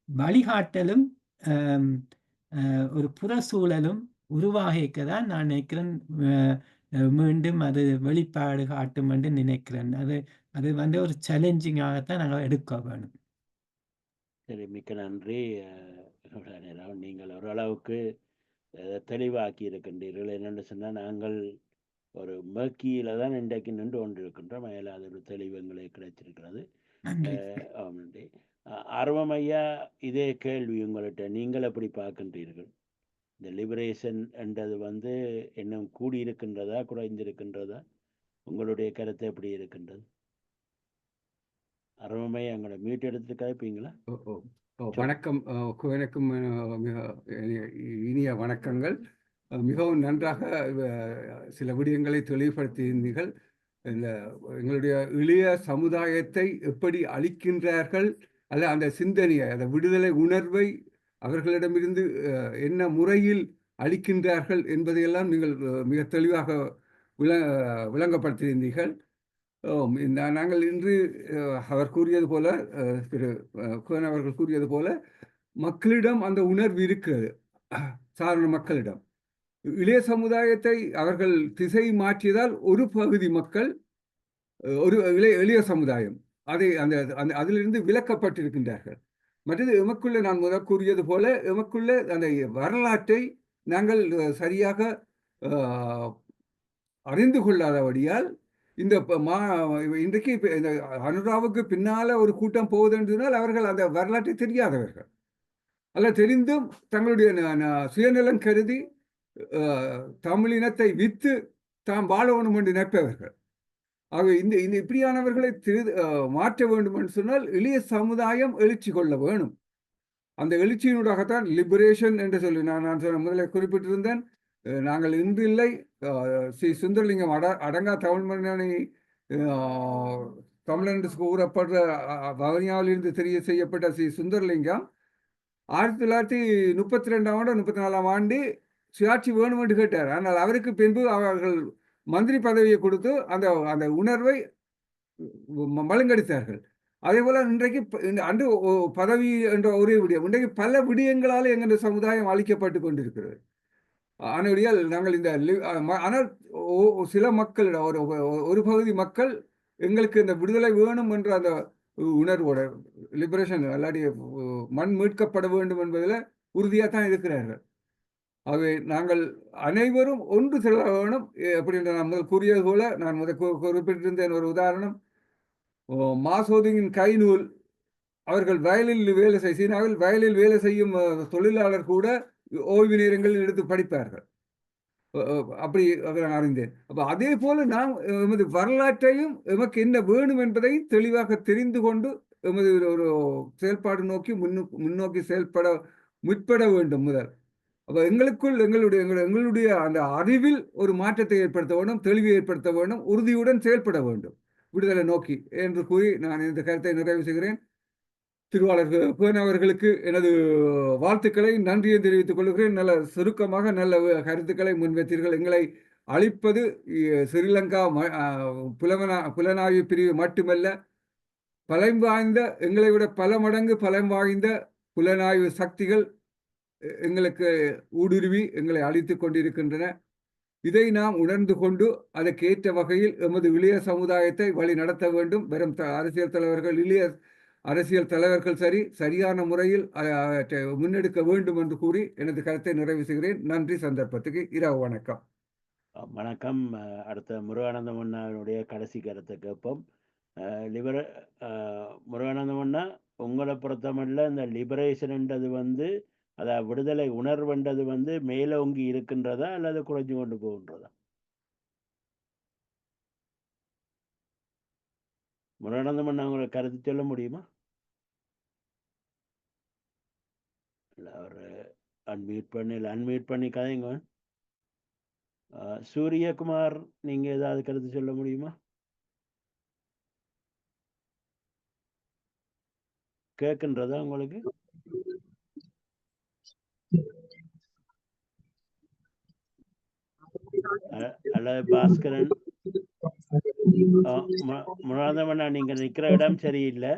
வழிகாட்டலும் ஒரு புற சூழலும் உருவாகிக்க தான் நான் நினைக்கிறேன் மீண்டும் அது வெளிப்பாடு காட்டும் என்று நினைக்கிறேன். அது வந்து ஒரு சேலஞ்சிங்காகத்தான் நாங்கள் எடுக்க வேணும். சரி, மிக்க நன்றி. நீங்கள் ஓரளவுக்கு தெளிவாக்கி இருக்கின்றீர்கள். என்னென்னு சொன்னால், நாங்கள் ஒரு மர்க்கியில தான் இன்றைக்கு நின்று கொண்டிருக்கின்றோம். அதில் அது ஒரு தெளிவு எங்களுக்கு கிடைச்சிருக்கிறது. நன்றி. ஆர்வம் ஐயா, இதே கேள்வி உங்கள்கிட்ட, நீங்கள் எப்படி பார்க்கின்றீர்கள்? இந்த லிபரேஷன் என்றது வந்து இன்னும் கூடியிருக்கின்றதா குறைந்திருக்கின்றதா? உங்களுடைய கருத்து எப்படி இருக்கின்றது? அருமை, எங்களோட மீட் எடுத்து கேட்பீங்களா? வணக்கம். எனக்கும் மிக இனிய வணக்கங்கள். மிகவும் நன்றாக சில விடயங்களை தெளிவுபடுத்தியிருந்தீர்கள். இந்த எங்களுடைய இளைய சமுதாயத்தை எப்படி அளிக்கின்றார்கள், அல்ல அந்த சிந்தனையை, அந்த விடுதலை உணர்வை அவர்களிடமிருந்து என்ன முறையில் அளிக்கின்றார்கள் என்பதையெல்லாம் நீங்கள் மிக தெளிவாக விளங்கப்படுத்தியிருந்தீர்கள். நாங்கள் இன்று அவர் கூறியது போல, திரு குவன் அவர்கள் கூறியது போல, மக்களிடம் அந்த உணர்வு இருக்கிறது. சாதாரண மக்களிடம் இளைய சமுதாயத்தை அவர்கள் திசை மாற்றியதால் ஒரு பகுதி மக்கள், ஒரு எளிய சமுதாயம் அதை அந்த அதிலிருந்து விலக்கப்பட்டிருக்கின்றார்கள். மற்றது எமக்குள்ள நான் முதல் கூறியது போல, எமக்குள்ள அந்த வரலாற்றை நாங்கள் சரியாக அறிந்து கொள்ளாதபடியால் இந்த இன்றைக்கு இந்த அனுராவுக்கு பின்னால ஒரு கூட்டம் போவதென்றால் அவர்கள் அந்த வரலாற்றை தெரியாதவர்கள், அல்ல தெரிந்தும் தங்களுடைய சுயநலம் கருதி தமிழினத்தை வித்து தாம் வாழணும் என்று நினைப்பவர்கள். ஆக இந்த இப்படியானவர்களை மாற்ற வேண்டும் என்று சொன்னால் எளிய சமுதாயம் எழுச்சி கொள்ள வேணும். அந்த எழுச்சியினூடாகத்தான் லிபரேஷன் என்று சொல்லி நான் முதலில் குறிப்பிட்டிருந்தேன். நாங்கள் இன்று இல்லை, ஸ்ரீ சுந்தரலிங்கம் அடங்கா தமிழ் மன்னனை தமிழன் என்று கூறப்படுற வவுனியாவிலிருந்து தெரிய செய்யப்பட்ட ஸ்ரீ சுந்தரலிங்கம் 1932 34 ஆண்டு சுயாட்சி வேணும் என்று கேட்டார். ஆனால் அவருக்கு பின்பு அவர்கள் மந்திரி பதவியை கொடுத்து அந்த அந்த உணர்வை மழுங்கடித்தார்கள். அதே போல இன்றைக்கு அன்று பதவி என்ற ஒரே விடயம், இன்றைக்கு பல விடயங்களால் எங்களுடைய சமுதாயம் அளிக்கப்பட்டு கொண்டிருக்கிறது. ஆனால் நாங்கள் இந்த ஆனால் சில மக்கள், ஒரு பகுதி மக்கள் எங்களுக்கு இந்த விடுதலை வேணும் என்ற அந்த உணர்வோட லிபரேஷன் அல்லாடி மண் மீட்கப்பட வேண்டும் என்பதில் உறுதியாக தான் இருக்கிறார்கள். ஆகவே நாங்கள் அனைவரும் ஒன்று செல்ல வேணும். அப்படின்ற நான் முதல் கூறியது போல, நான் முதல் குறிப்பிட்டிருந்தேன் ஒரு உதாரணம், மாசோதியின் கைநூல் அவர்கள் வயலில் வேலை சீனாவில் வயலில் வேலை செய்யும் தொழிலாளர் கூட ஓய்வு நேரங்களில் எடுத்து படிப்பார்கள். அப்படி நான் அறிந்தேன். அப்ப அதே போல நாம் எமது வரலாற்றையும் எமக்கு என்ன வேணும் என்பதையும் தெளிவாக தெரிந்து கொண்டு எமது ஒரு செயல்பாடு நோக்கி முன்னோக்கி செயல்பட முற்பட வேண்டும் முதல். அப்ப எங்களுடைய அந்த அறிவில் ஒரு மாற்றத்தை ஏற்படுத்த வேண்டும், தெளிவை ஏற்படுத்த வேண்டும், உறுதியுடன் செயல்பட வேண்டும் விடுதலை நோக்கி என்று கூறி நான் இந்த கருத்தை நிறைவு செய்கிறேன். திருவாளர் பேன் அவர்களுக்கு எனது வாழ்த்துக்களை நன்றியை தெரிவித்துக் கொள்கிறேன். நல்ல சுருக்கமாக நல்ல கருத்துக்களை முன்வைத்தீர்கள். எங்களை அழிப்பது ஸ்ரீலங்கா புலனாய்வு பிரிவு மட்டுமல்ல, பலம் வாய்ந்த எங்களை விட பல மடங்கு பலம் வாய்ந்த புலனாய்வு சக்திகள் எங்களுக்கு ஊடுருவி எங்களை அழித்துக் கொண்டிருக்கின்றன. இதை நாம் உணர்ந்து கொண்டு அதற்கு ஏற்ற வகையில் எமது இளைய சமுதாயத்தை வழி நடத்த வேண்டும். வெறும் அரசியல் தலைவர்கள் இளைய அரசியல் தலைவர்கள் சரியான முறையில் முன்னெடுக்க வேண்டும் என்று கூறி எனது கருத்தை நிறைவு செய்கிறேன். நன்றி. சந்தர்ப்பத்துக்கு இரவு வணக்கம். வணக்கம். அடுத்த முருகானந்தம் அண்ணாவுடைய கடைசி கருத்தை கேட்போம். முருகானந்தம் அண்ணா, உங்களை பொறுத்தமல்ல இந்த லிபரேஷன்ன்றது அதாவது விடுதலை உணர்வுன்றது மேலோங்கி இருக்கின்றதா அல்லது குறைஞ்சு கொண்டு போகின்றதா? முருகானந்தம் அண்ணா உங்களை கருத்து சொல்ல முடியுமா? அவர் அன்மியூட் பண்ணி கதைங்க. சூரியகுமார், நீங்க ஏதாவது கருத்து சொல்ல முடியுமா? கேட்கின்றதா உங்களுக்கு? அல்லது பாஸ்கரன்? முருகானந்தமண்ணா, நீங்க நிக்கிற இடம் சரியில்லை,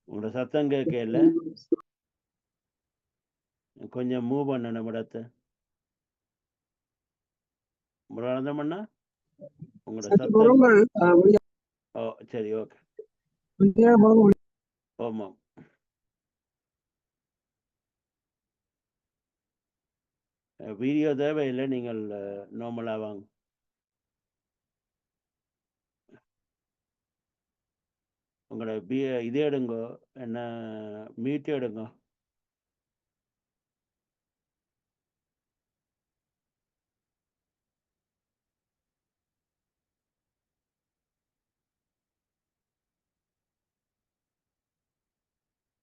உங்களோட சத்தம் கேட்கல, கொஞ்சம் மூவ் பண்ணணும் இடத்தை. முருகானந்தமண்ணா, உங்களோட சத்தம். ஓ சரி, ஓகே. ஆமாம். வீடியோ தேவையில்லை, நீங்கள் நார்மலாக வாங்க. உங்களோட இது எடுங்கோ, என்ன மீட் எடுங்க.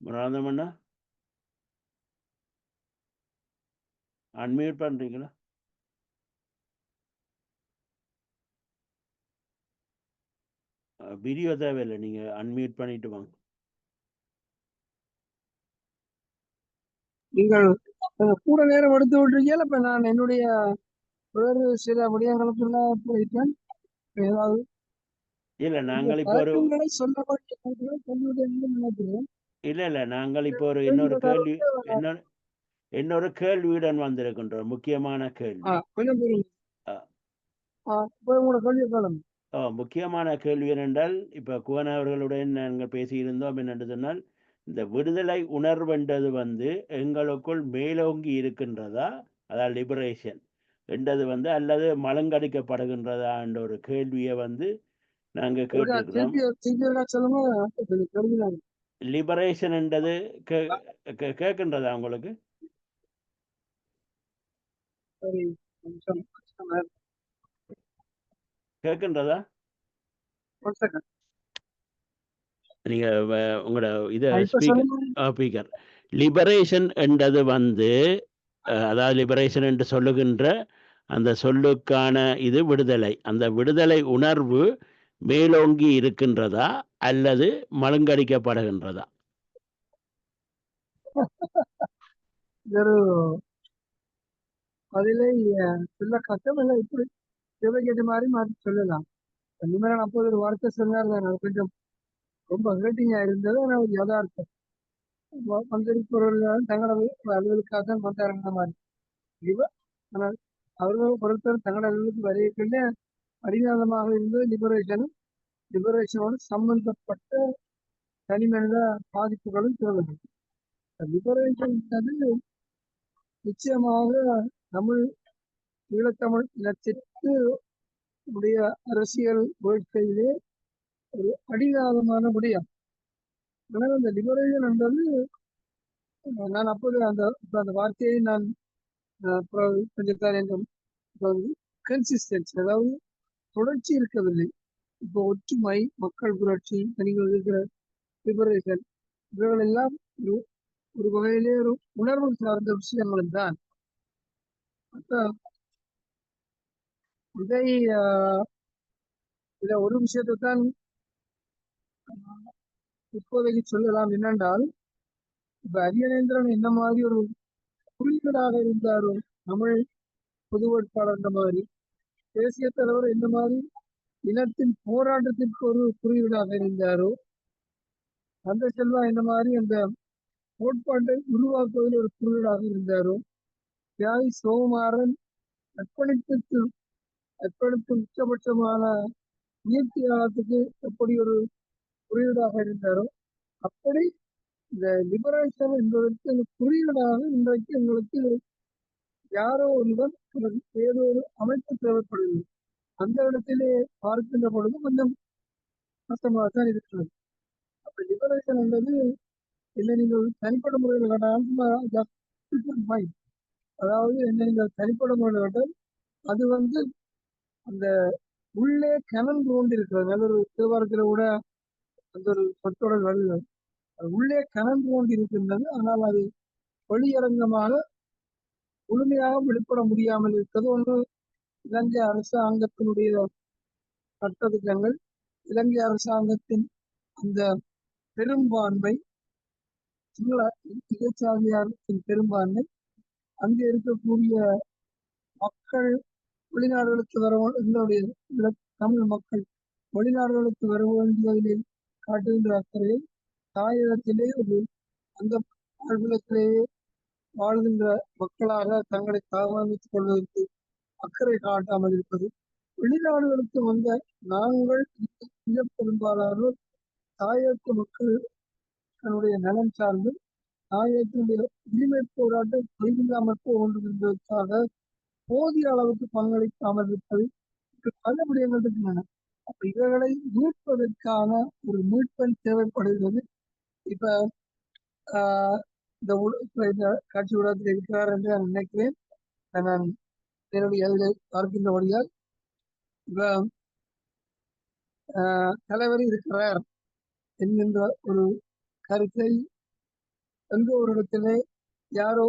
முருகானந்தமண்ணா, அன்மியூட் பண்றீங்களா? வீடியோ தேவையில்லை, நீங்க அன்மியூட் பண்ணிட்டு வாங்க. நீங்கள் கூட நேரம் எடுத்து விட்டுருக்கீங்க. இப்ப நான் என்னுடைய வேறு சில விடயங்களுக்குள்ள போயிட்டேன். ஏதாவது இல்ல, நாங்கள் இப்போ ஒரு நினைக்கிறேன். இல்ல நாங்கள் இப்போ ஒரு இன்னொரு கேள்வியுடன் வந்திருக்கின்றோம். முக்கியமான கேள்வி. முக்கியமான கேள்வி என்னென்றால், இப்ப குவன் அவர்களுடன் நாங்கள் பேசியிருந்தோம். என்னென்று சொன்னால், இந்த விடுதலை உணர்வுன்றது எங்களுக்குள் மேலோங்கி இருக்கின்றதா, அதாவது லிபரேஷன் என்றது அல்லது மலங்கடிக்கப்படுகின்றதா என்ற ஒரு கேள்வியை நாங்க கேட்டிருக்கிறோம். லிபரேஷன் என்றது கேட்கின்றதா உங்களுக்கு? கேட்கின்றதா? நீங்க உங்களோட இத ஸ்பீக்கர். லிபரேஷன் என்றது அதாவது லிபரேஷன் என்று சொல்லுகின்ற அந்த சொல்லுக்கான இது விடுதலை. அந்த விடுதலை உணர்வு மேலோங்கி இருக்கின்றதா அல்லது மழுங்கடிக்கப்படுகின்றதா? அதிலே சொல்ல கஷ்டம். இப்படி கேட்ட மாதிரி மாற்றி சொல்லலாம். நிமிடம் அப்போது ஒரு வார்த்தை சொன்னார், கொஞ்சம் ரொம்ப ஹேட்டிங்கா இருந்தது. ஆனால் ஒரு யதார்த்தம். வந்திருப்பவர்கள் தங்களது அலுவலுக்காக தான் வந்தாருன்ற மாதிரி. ஆனால் அவர்கள் பொறுத்தவரை தங்களது அலுவலுக்கு வரையக்குள்ள அடிநாதமாக இருந்தது லிபரேஷனோடு சம்பந்தப்பட்ட தனி மனித பாதிப்புகளும் தேவைகள். லிபரேஷன் நிச்சயமாக ஈழத்தமிழ் இனத்திற்கு உடைய அரசியல் வாழ்க்கையிலே ஒரு அடிநாதமான விடயம். ஆனால் அந்த லிபரேஷன் என்றது நான் அப்போது அந்த வார்த்தையை நான் கொஞ்சம் கன்சிஸ்டன்சி, அதாவது தொடர்ச்சி இருக்கவில்லை. இப்போ ஒற்றுமை, மக்கள் புரட்சி, நீங்கள் இருக்கிற லிபரேஷன், இவைகள் எல்லாம் ஒரு வகையிலே ஒரு உணர்வு சார்ந்த விஷயங்களும் தான். இதை இதை ஒரு விஷயத்தை தான் இப்போதைக்கு சொல்லலாம். என்னென்றால், இப்ப அரியநேந்திரன் என்ன மாதிரி ஒரு குறியீடாக இருந்தாரோ, தமிழ் பொது வேட்பாளர் மாதிரி, தேசிய தலைவர் என்ன மாதிரி இனத்தின் போராட்டத்திற்கு ஒரு குறியீடாக இருந்தாரோ, அந்த செல்வா என்ன மாதிரி அந்த கோட்பாட்டை உருவாக்குவதில் ஒரு குறியீடாக இருந்தாரோ, தியாகி சோமமாறன் அர்ப்பணிப்புக்கு உச்சபட்சமான இயற்கையாளத்துக்கு எப்படி ஒரு குறியீடாக இருந்தாரோ, அப்படி இந்த லிபரேஷன் என்பதற்கு குறியீடாக இன்றைக்கு எங்களுக்கு யாரோ ஒருவர் ஏதோ ஒரு அமைப்பு தேவைப்படுது. அந்த இடத்திலே பார்க்கின்ற பொழுது கொஞ்சம் கஷ்டமாக தான் இருக்கிறது. அப்ப லிபரேஷன் என்பது இல்லை, நீங்கள் தனிப்பட்ட முறையில் கேட்டால், அதாவது என்ன நீங்கள் தனிப்பட்ட முறையில் கேட்டால், அது அந்த உள்ளே கனல் கொண்டு இருக்கிறது. நல்ல ஒரு தேவாரத்தில் கூட அந்த ஒரு சொற்றொடர் வருது, அது உள்ளே கனல் கொண்டு இருக்கின்றது, ஆனால் அது வெளியரங்கமாக முழுமையாக வெளிப்பட முடியாமல் இருக்கிறது. ஒன்று இலங்கை அரசாங்கத்தினுடைய சட்டத்திட்டங்கள், இலங்கை அரசாங்கத்தின் அந்த பெரும்பான்மை, இடைச்சாதியாரத்தின் பெரும்பான்மை, அங்கே இருக்கக்கூடிய மக்கள் வெளிநாடுகளுக்கு வர எங்களுடைய தமிழ் மக்கள் வெளிநாடுகளுக்கு வர வேண்டியதிலே காட்டுகின்ற அக்கறையை தாயகத்திலே ஒரு அந்த வாழ்விடத்திலேயே வாழ்கின்ற மக்களாக தங்களை தகவமைத்துக் கொள்வதற்கு அக்கறை காட்டாமல் இருப்பது. வெளிநாடுகளுக்கு வந்த நாங்கள் மிக பெரும்பாலானோர் தாயக மக்கள் தன்னுடைய நலன் சார்ந்து தாயகத்தினுடைய உரிமை போராட்டம் கைவிடாமல் போகின்றது என்பதற்காக போதிய அளவுக்கு பங்களிக்காமல் இருப்பது பல விடயங்கள் இருக்கின்றன. அப்ப இவர்களை மீட்பதற்கான ஒரு மீட்பன் தேவைப்படுகிறது. இப்ப இந்த காட்சி ஊடகத்தில் இருக்கிறார் என்று நான் நினைக்கிறேன். நான் என்னுடைய அதில் பார்க்கின்றபடியால் இப்ப தலைவர் இருக்கிறார் என்கின்ற ஒரு கருத்தை எந்த ஒரு இடத்திலே யாரோ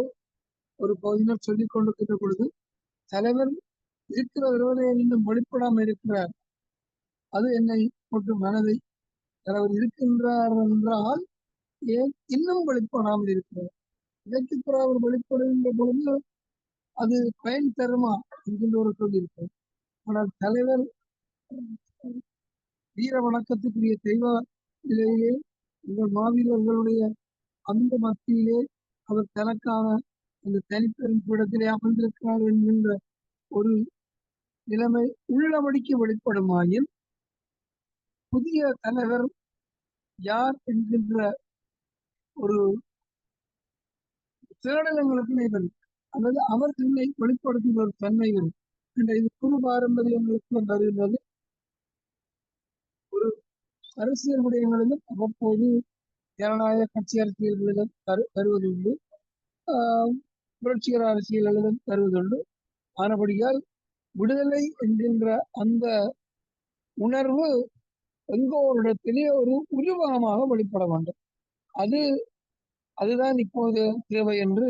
ஒரு பகுதியினர் சொல்லிக் கொண்டிருக்கின்ற பொழுது, தலைவர் இருக்கிற விரோதையை இன்னும் வெளிப்படாமல் இருக்கிறார், அது என்னை போட்டு மனதை, தலைவர் இருக்கின்றார் என்றால் ஏன் இன்னும் வெளிப்படாமல் இருக்கிறார், இதற்கு பிறகு அவர் வெளிப்படுகின்ற பொழுது அது பயன் தருமா என்கின்ற ஒரு கேள்வி இருக்கிறது. ஆனால் தலைவர் வீர வணக்கத்துக்குரிய தெய்வ நிலையிலே எங்கள் மாவீரர்களுடைய அந்த மத்தியிலே அவர் தனக்கான அந்த தனிப்பெரும் பீடத்திலே அமர்ந்திருக்கிறார் என்கின்ற ஒரு நிலைமை உள்ளபடிக்கு வெளிப்படுமாயின், புதிய தலைவர் யார் என்கின்ற ஒரு தேடலங்களுக்கு நேரம், அல்லது அவர் தன்னை வெளிப்படுத்துகிற ஒரு தன்மை வரும். இது குரு பாரம்பரியங்களுக்கு வருகிறது. ஒரு அரசியல் விடயங்களிலும் அவ்வப்போது ஜனநாயக கட்சி அரசியல்களிலும் வருவதுண்டு, புரட்சிகர அரசியல்களிலும் வருவதுண்டு. ஆனபடியால் விடுதலை என்கின்ற அந்த உணர்வு எங்கோ ஒரு இடத்திலே ஒரு உருவகமாக வெளிப்பட வேண்டும். அதுதான் இப்போது தேவை என்று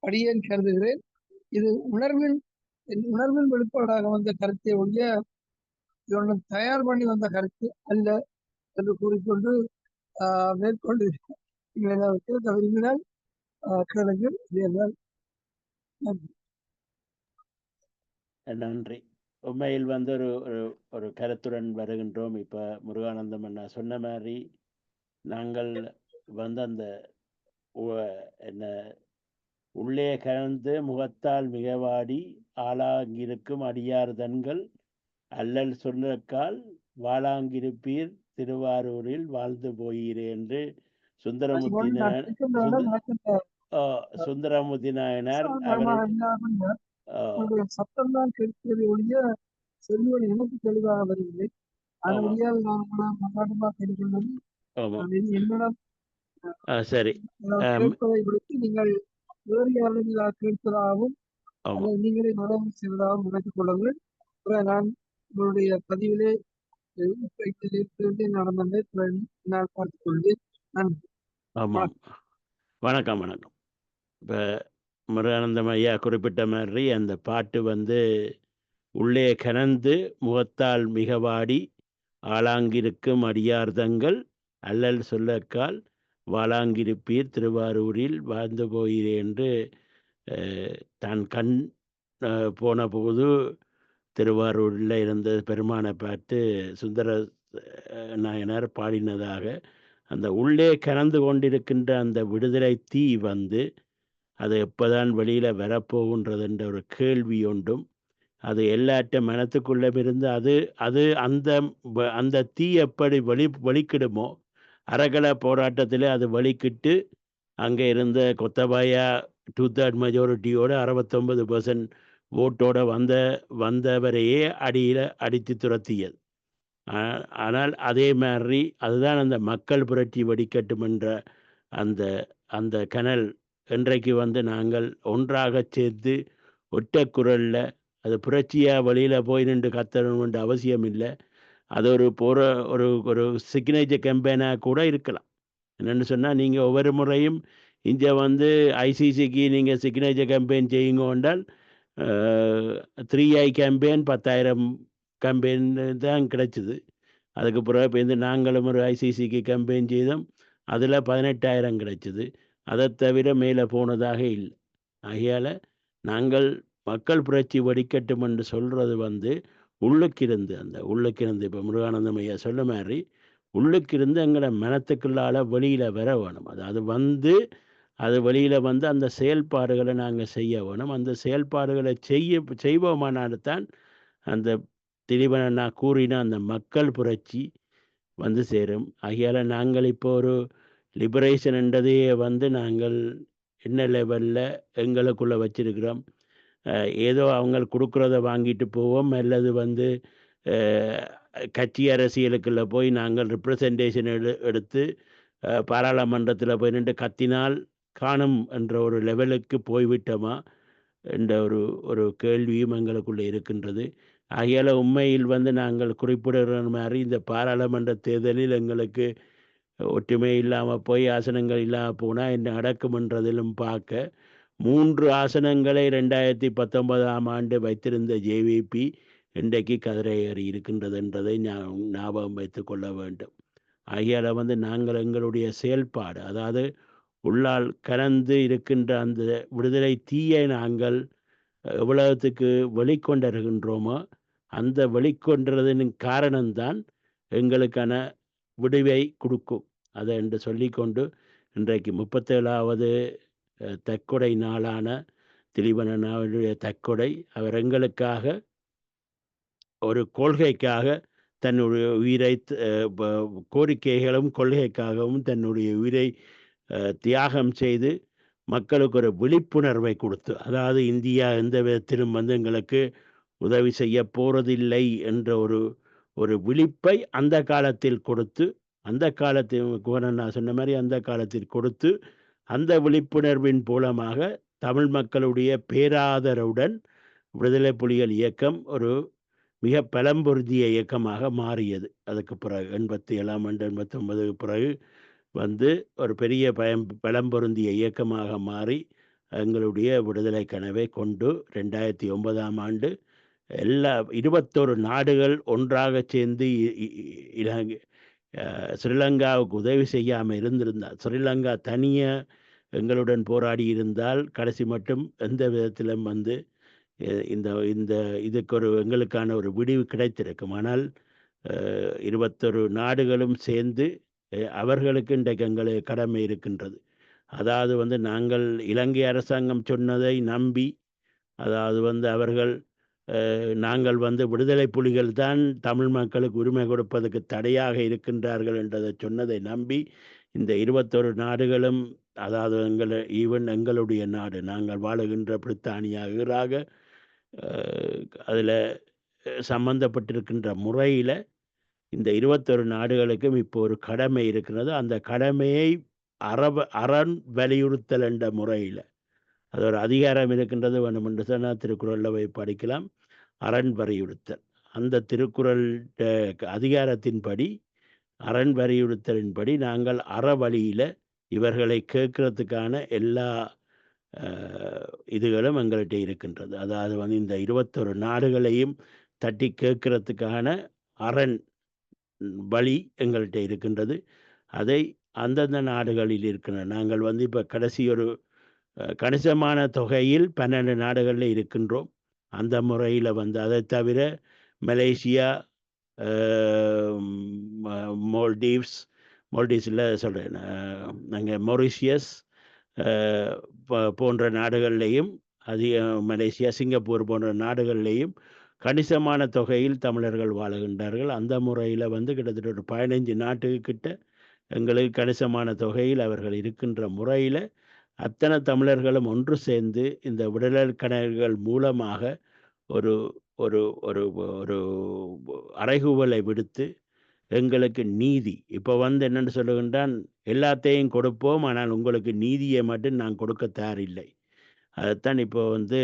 அடியேன் கருதுகிறேன். இது உணர்வின் வெளிப்பாடாக வந்த கருத்தை ஒழிய இதனுடன் தயார் பண்ணி வந்த கருத்து அல்ல என்று கூறிக்கொண்டு மேற்கொண்டு கேட்க விரும்பினால் கேளுங்கள். நன்றி. உண்மையில் ஒரு ஒரு கருத்துடன் வருகின்றோம். இப்ப முருகானந்தம் அண்ணா சொன்ன மாதிரி நாங்கள் அந்த என்ன உள்ளே கலந்து முகத்தால் மிகவாடி ஆளாங்கிருக்கும் அடியார் தன்கள் அல்லல் சொன்னக்கால் வாழாங்கிருப்பீர் திருவாரூரில் வாழ்ந்து போகிறே என்று சுந்தரமூர்த்தி நாயனார் சத்தம் தான் கேட்கிறது ஒழிய செல்வன் எனக்கு தெளிவாக வருவதில்லை. அதனால் நான் கேட்டுக்கொண்டது என்னிடம் சரி. கேட்பதை விடுத்து நீங்கள் வேறு யாரிடம் கேட்பதாகவும் ஆமாம். அல்லது நீங்களே நிறைவு செய்வதாகவும் நினைத்துக் கொள்ளுங்கள். நான் உங்களுடைய பதிவிலே நடந்ததை நான் பார்த்துக் கொள்வேன். நன்றி. ஆமாம். வணக்கம். இப்போ முருகானந்தம் ஐயா குறிப்பிட்ட மாதிரி அந்த பாட்டு வந்து உள்ளே கனந்து முகத்தால் மிக வாடி ஆளாங்கிருக்கும் அடியார்தங்கள் அல்லல் சொல்லக்கால் வாளாங்கிருப்பீர் திருவாரூரில் வாழ்ந்து போகிறே என்று தான் கண் போன போது திருவாரூரில் இருந்த பெருமானை பார்த்து சுந்தர நாயனார் பாடினதாக அந்த உள்ளே கனந்து கொண்டிருக்கின்ற அந்த விடுதலை தீ வந்து அது எப்போதான் வெளியில் வரப்போகின்றதுன்ற ஒரு கேள்வி ஒன்றும் அது எல்லாற்ற மனத்துக்குள்ளே இருந்து அது அது அந்த அந்த தீ எப்படி வெளிக்கிடுமோ அறகலை போராட்டத்தில் அது வெளிக்கிட்டு அங்கே இருந்த கொத்தபாயா 2/3 மெஜாரிட்டியோடு 69% ஓட்டோட வந்தவரையே அடியில் அடித்து துரத்தியது. ஆனால் அதே மாதிரி அதுதான் அந்த மக்கள் புரட்சி வெடிக்கட்டும் என்ற அந்த அந்த கனல் இன்றைக்கு வந்து நாங்கள் ஒன்றாக சேர்ந்து ஒற்றை குரலில் அது புரட்சியாக வெளியில் போய் நின்று கத்தணுன்ற அவசியம் இல்லை. அது ஒரு சிக்னேச்சர் கேம்பெயினாக கூட இருக்கலாம். என்னென்னு சொன்னால் நீங்கள் ஒவ்வொரு முறையும் இங்கே வந்து ஐசிசிக்கு நீங்கள் சிக்னேச்சர் கேம்பெயின் செய்யுங்க என்றால் 3i கேம்பெயின் 10,000 கேம்பெயின் தான் கிடைச்சிது. அதுக்கு பிறகு இப்போ நாங்களும் ஒரு ஐசிசிக்கு கேம்பெயின் செய்தோம், அதில் 18,000 கிடைச்சிது. அதை தவிர மேலே போனதாக இல்லை. ஆகையால் நாங்கள் மக்கள் புரட்சி வெடிக்கட்டும் என்று சொல்கிறது வந்து உள்ளுக்கிருந்து இப்போ முருகானந்தம் ஐயா சொல்ல மாதிரி உள்ளுக்கிருந்து எங்களை மனத்துக்குள்ளால் வெளியில் வர வேணும். அது வெளியில் வந்து அந்த செயல்பாடுகளை நாங்கள் செய்ய வேணும். அந்த செயல்பாடுகளை செய்வோமானால்தான் அந்த திலீபன் நான் கூறின அந்த மக்கள் புரட்சி வந்து சேரும். ஆகையால் நாங்கள் இப்போ ஒரு லிபரேஷன் என்றதையே வந்து நாங்கள் என்ன லெவலில் எங்களுக்குள்ளே வச்சிருக்கிறோம். ஏதோ அவங்க கொடுக்குறத வாங்கிட்டு போவோம், அல்லது வந்து கட்சி அரசியலுக்குள்ளே போய் நாங்கள் ரிப்ரசன்டேஷன் எடுத்து பாராளுமன்றத்தில் போய் நின்று கத்தினால் காணும் என்ற ஒரு லெவலுக்கு போய்விட்டோமா என்ற ஒரு கேள்வியும் எங்களுக்குள்ளே இருக்கின்றது. ஆகையால் உண்மையில் வந்து நாங்கள் குறிப்பிடுற மாதிரி இந்த பாராளுமன்ற தேர்தலில் எங்களுக்கு ஒற்றுமை இல்லாமல் போய் ஆசனங்கள் இல்லாமல் போனால் என்ன நடக்குமென்றதிலும் பார்க்க 3 ஆசனங்களை 2019ஆம் ஆண்டு வைத்திருந்த ஜேவிபி இன்றைக்கு கதிரையேறி இருக்கின்றது என்றதை ஞாபகம் வைத்து கொள்ள வேண்டும். ஆகையால் வந்து நாங்கள் எங்களுடைய செயல்பாடு, அதாவது உள்ளால் கலந்து இருக்கின்ற அந்த விடுதலை தீயை நாங்கள் எவ்வளவுக்கு வெளிக்கொண்டிருக்கின்றோமோ அந்த வெளிக்கொண்டதின் காரணம்தான் எங்களுக்கான விடுவை கொடுக்கும். அதை என்று சொல்லிக்கொண்டு இன்றைக்கு 37வது தற்கொலை நாளான திலீபனுடைய தற்கொலை, அவர் எங்களுக்காக ஒரு கொள்கைக்காக தன்னுடைய உயிரை கோரிக்கைகளும் கொள்கைக்காகவும் தன்னுடைய உயிரை தியாகம் செய்து மக்களுக்கு ஒரு விழிப்புணர்வை கொடுத்து, அதாவது இந்தியா எந்த விதத்திலும் வந்து எங்களுக்கு உதவி செய்ய போறதில்லை என்ற ஒரு விழிப்பை அந்த காலத்தில் கொடுத்து, அந்த காலத்தில் நான் சொன்ன மாதிரி அந்த காலத்தில் கொடுத்து, அந்த விழிப்புணர்வின் மூலமாக தமிழ் மக்களுடைய பேராதரவுடன் விடுதலை புலிகள் இயக்கம் ஒரு மிக பலம் பொருந்திய இயக்கமாக மாறியது. அதுக்கு பிறகு 87ஆம் ஆண்டு 89க்கு பிறகு வந்து ஒரு பெரிய பலம் பொருந்திய இயக்கமாக மாறி எங்களுடைய விடுதலை கனவை கொண்டு 2009ஆம் ஆண்டு எல்லா 21 நாடுகள் ஒன்றாக சேர்ந்து இலங்கை ஸ்ரீலங்காவுக்கு உதவி செய்யாமல் இருந்திருந்தால், ஸ்ரீலங்கா தனியாக எங்களுடன் போராடி இருந்தால் கடைசி மட்டும் எந்த விதத்திலும் வந்து இந்த இதுக்கு எங்களுக்கான ஒரு விடிவு கிடைத்திருக்கும். ஆனால் 21 நாடுகளும் சேர்ந்து அவர்களுக்கு இன்றைக்கு எங்களுக்கு கடமை இருக்கின்றது. அதாவது வந்து நாங்கள் இலங்கை அரசாங்கம் சொன்னதை நம்பி, அதாவது வந்து அவர்கள் நாங்கள் வந்து விடுதலை புலிகள் தான் தமிழ் மக்களுக்கு உரிமை கொடுப்பதற்கு தடையாக இருக்கின்றார்கள் என்றதை சொன்னதை நம்பி இந்த 21 நாடுகளும், அதாவது எங்களுடைய நாடு, நாங்கள் வாழுகின்ற பிரித்தானியா, ஈராக அதில் சம்பந்தப்பட்டிருக்கின்ற முறையில் இந்த 21 நாடுகளுக்கும் இப்போ ஒரு கடமை இருக்கிறது. அந்த கடமையை அரண் வலியுறுத்தல் என்ற முறையில் அது ஒரு அதிகாரம் இருக்கின்றது. வேணுமென்று சொன்னால் திருக்குறளில் போய் படிக்கலாம். அரண் வலியுறுத்தல் அந்த திருக்குறள் அதிகாரத்தின்படி அரண் வலியுறுத்தலின்படி நாங்கள் அறவழியில் இவர்களை கேட்கறதுக்கான எல்லா இதுகளும் எங்கள்கிட்ட இருக்கின்றது. அதாவது வந்து இந்த 21 நாடுகளையும் தட்டி கேட்கறதுக்கான அரண் வழி எங்கள்கிட்ட இருக்கின்றது. அதை அந்தந்த நாடுகளில் இருக்கின்ற நாங்கள் வந்து இப்போ கடைசி ஒரு கணிசமான தொகையில் 12 நாடுகளில் இருக்கின்றோம். அந்த முறையில் வந்து அதை தவிர மலேசியா, மால்டீவ்ஸில் சொல்கிறேன், நாங்கள் மொரிஷியஸ் போன்ற நாடுகள்லேயும் மலேசியா, சிங்கப்பூர் போன்ற நாடுகள்லேயும் கணிசமான தொகையில் தமிழர்கள் வாழுகின்றார்கள். அந்த முறையில் வந்து கிட்டத்தட்ட ஒரு 15 நாட்டுக்கிட்ட எங்களுக்கு கணிசமான தொகையில் அவர்கள் இருக்கின்ற முறையில் அத்தனை தமிழர்களும் ஒன்று சேர்ந்து இந்த விடுதலை கணக்குகள் மூலமாக ஒரு ஒரு ஒரு ஒரு அறைகூவலை விடுத்து எங்களுக்கு நீதி இப்போ வந்து என்னென்னு சொல்லுகின்றான், எல்லாத்தையும் கொடுப்போம், ஆனால் உங்களுக்கு நீதியை மட்டும் நான் கொடுக்க தயாரில்லை. அதைத்தான் இப்போ வந்து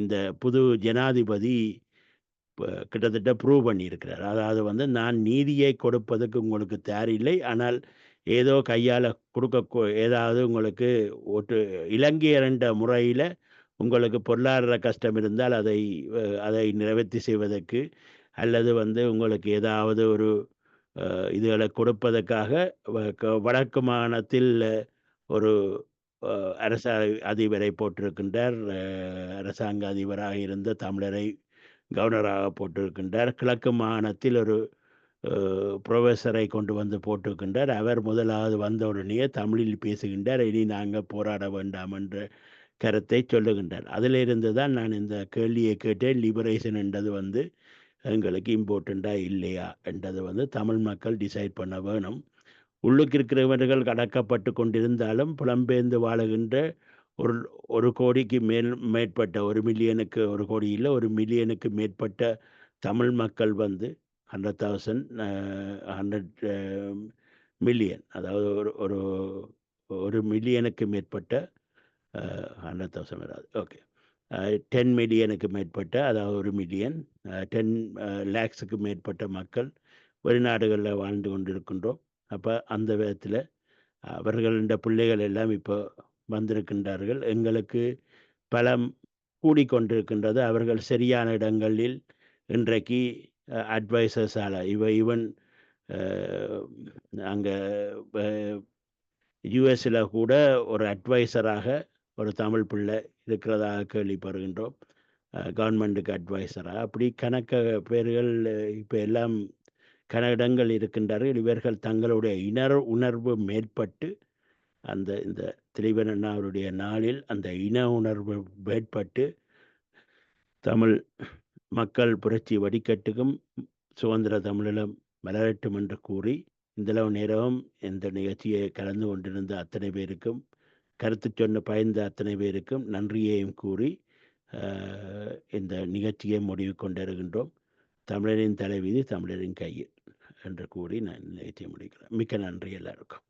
இந்த புது ஜனாதிபதி கிட்டத்தட்ட ப்ரூவ் பண்ணியிருக்கிறார். அதாவது வந்து நான் நீதியை கொடுப்பதற்கு உங்களுக்கு தயாரில்லை, ஆனால் ஏதோ கையால் கொடுக்க ஏதாவது உங்களுக்கு இலங்கையர் என்ற முறையில் உங்களுக்கு பொருளாதார கஷ்டம் இருந்தால் அதை நிறைவேற்றி செய்வதற்கு அல்லது வந்து உங்களுக்கு ஏதாவது ஒரு இதுகளை கொடுப்பதற்காக வடக்கு மாகாணத்தில் ஒரு அதிபரை போட்டிருக்கின்றார். அரசாங்க அதிபராக இருந்த தமிழரை கவர்னராக போட்டிருக்கின்றார். கிழக்கு மாகாணத்தில் ஒரு ப்ரொஃபஸரை கொண்டு வந்து போட்டிருக்கின்றார். அவர் முதலாவது வந்த உடனே தமிழில் பேசுகின்றார். இனி நாங்கள் போராட வேண்டாம் என்ற கருத்தை சொல்லுகின்றார். அதிலிருந்து தான் நான் இந்த கேள்வியை கேட்டேன். லிபரேஷன் என்றது வந்து எங்களுக்கு இம்பார்ட்டண்ட்டாக இல்லையா என்றது வந்து தமிழ் மக்கள் டிசைட் பண்ண வேணும். உள்ளுக்கு இருக்கிறவர்கள் கடக்கப்பட்டு கொண்டிருந்தாலும் புலம்பெயர்ந்து வாழுகின்ற ஒரு கோடிக்கு மேற்பட்ட 1 மில்லியனுக்கு 1 கோடி இல்லை 1 மில்லியனுக்கு மேற்பட்ட தமிழ் மக்கள் வந்து 100 மில்லியன், அதாவது ஒரு 1 மில்லியனுக்கு மேற்பட்ட 100,000 வராது, ஓகே, 10 மில்லியனுக்கு மேற்பட்ட, அதாவது 1 மில்லியன் 10 லேக்ஸுக்கு மேற்பட்ட மக்கள் வெளிநாடுகளில் வாழ்ந்து கொண்டிருக்கின்றோம். அப்போ அந்த விதத்தில் அவர்கள பிள்ளைகள் எல்லாம் இப்போ வந்திருக்கின்றார்கள். எங்களுக்கு பலம் கூடிக்கொண்டிருக்கின்றது. அவர்கள் சரியான இடங்களில் இன்றைக்கு அட்வைசர்ஸால் ஈவன் அங்கே யூஎஸில் கூட ஒரு அட்வைசராக ஒரு தமிழ் பிள்ளை இருக்கிறதாக கேள்விப்படுகின்றோம். கவர்மெண்ட்டுக்கு அட்வைசராக அப்படி பேர்கள் இப்போ எல்லாம் இடங்கள் இருக்கின்றார்கள். இவர்கள் தங்களுடைய உணர்வு மேற்பட்டு இந்த திலீபன் அண்ணா அவருடைய நாளில் அந்த இன உணர்வு மேற்பட்டு தமிழ் மக்கள் புரட்சி வடிகட்டுக்கும் சுதந்திர தமிழீழம் மலரட்டும் என்று கூறி இந்தளவு நேரம் இந்த நிகழ்ச்சியை கலந்து கொண்டிருந்த அத்தனை பேருக்கும், கருத்து சொன்ன பயந்த அத்தனை பேருக்கும் நன்றியையும் கூறி இந்த நிகழ்ச்சியை முடிவு கொண்டிருக்கின்றோம். தமிழரின் தலைவிதி தமிழரின் கையில் என்று கூறி நான் நிகழ்ச்சியை முடிக்கிறேன். மிக்க நன்றி எல்லாருக்கும்.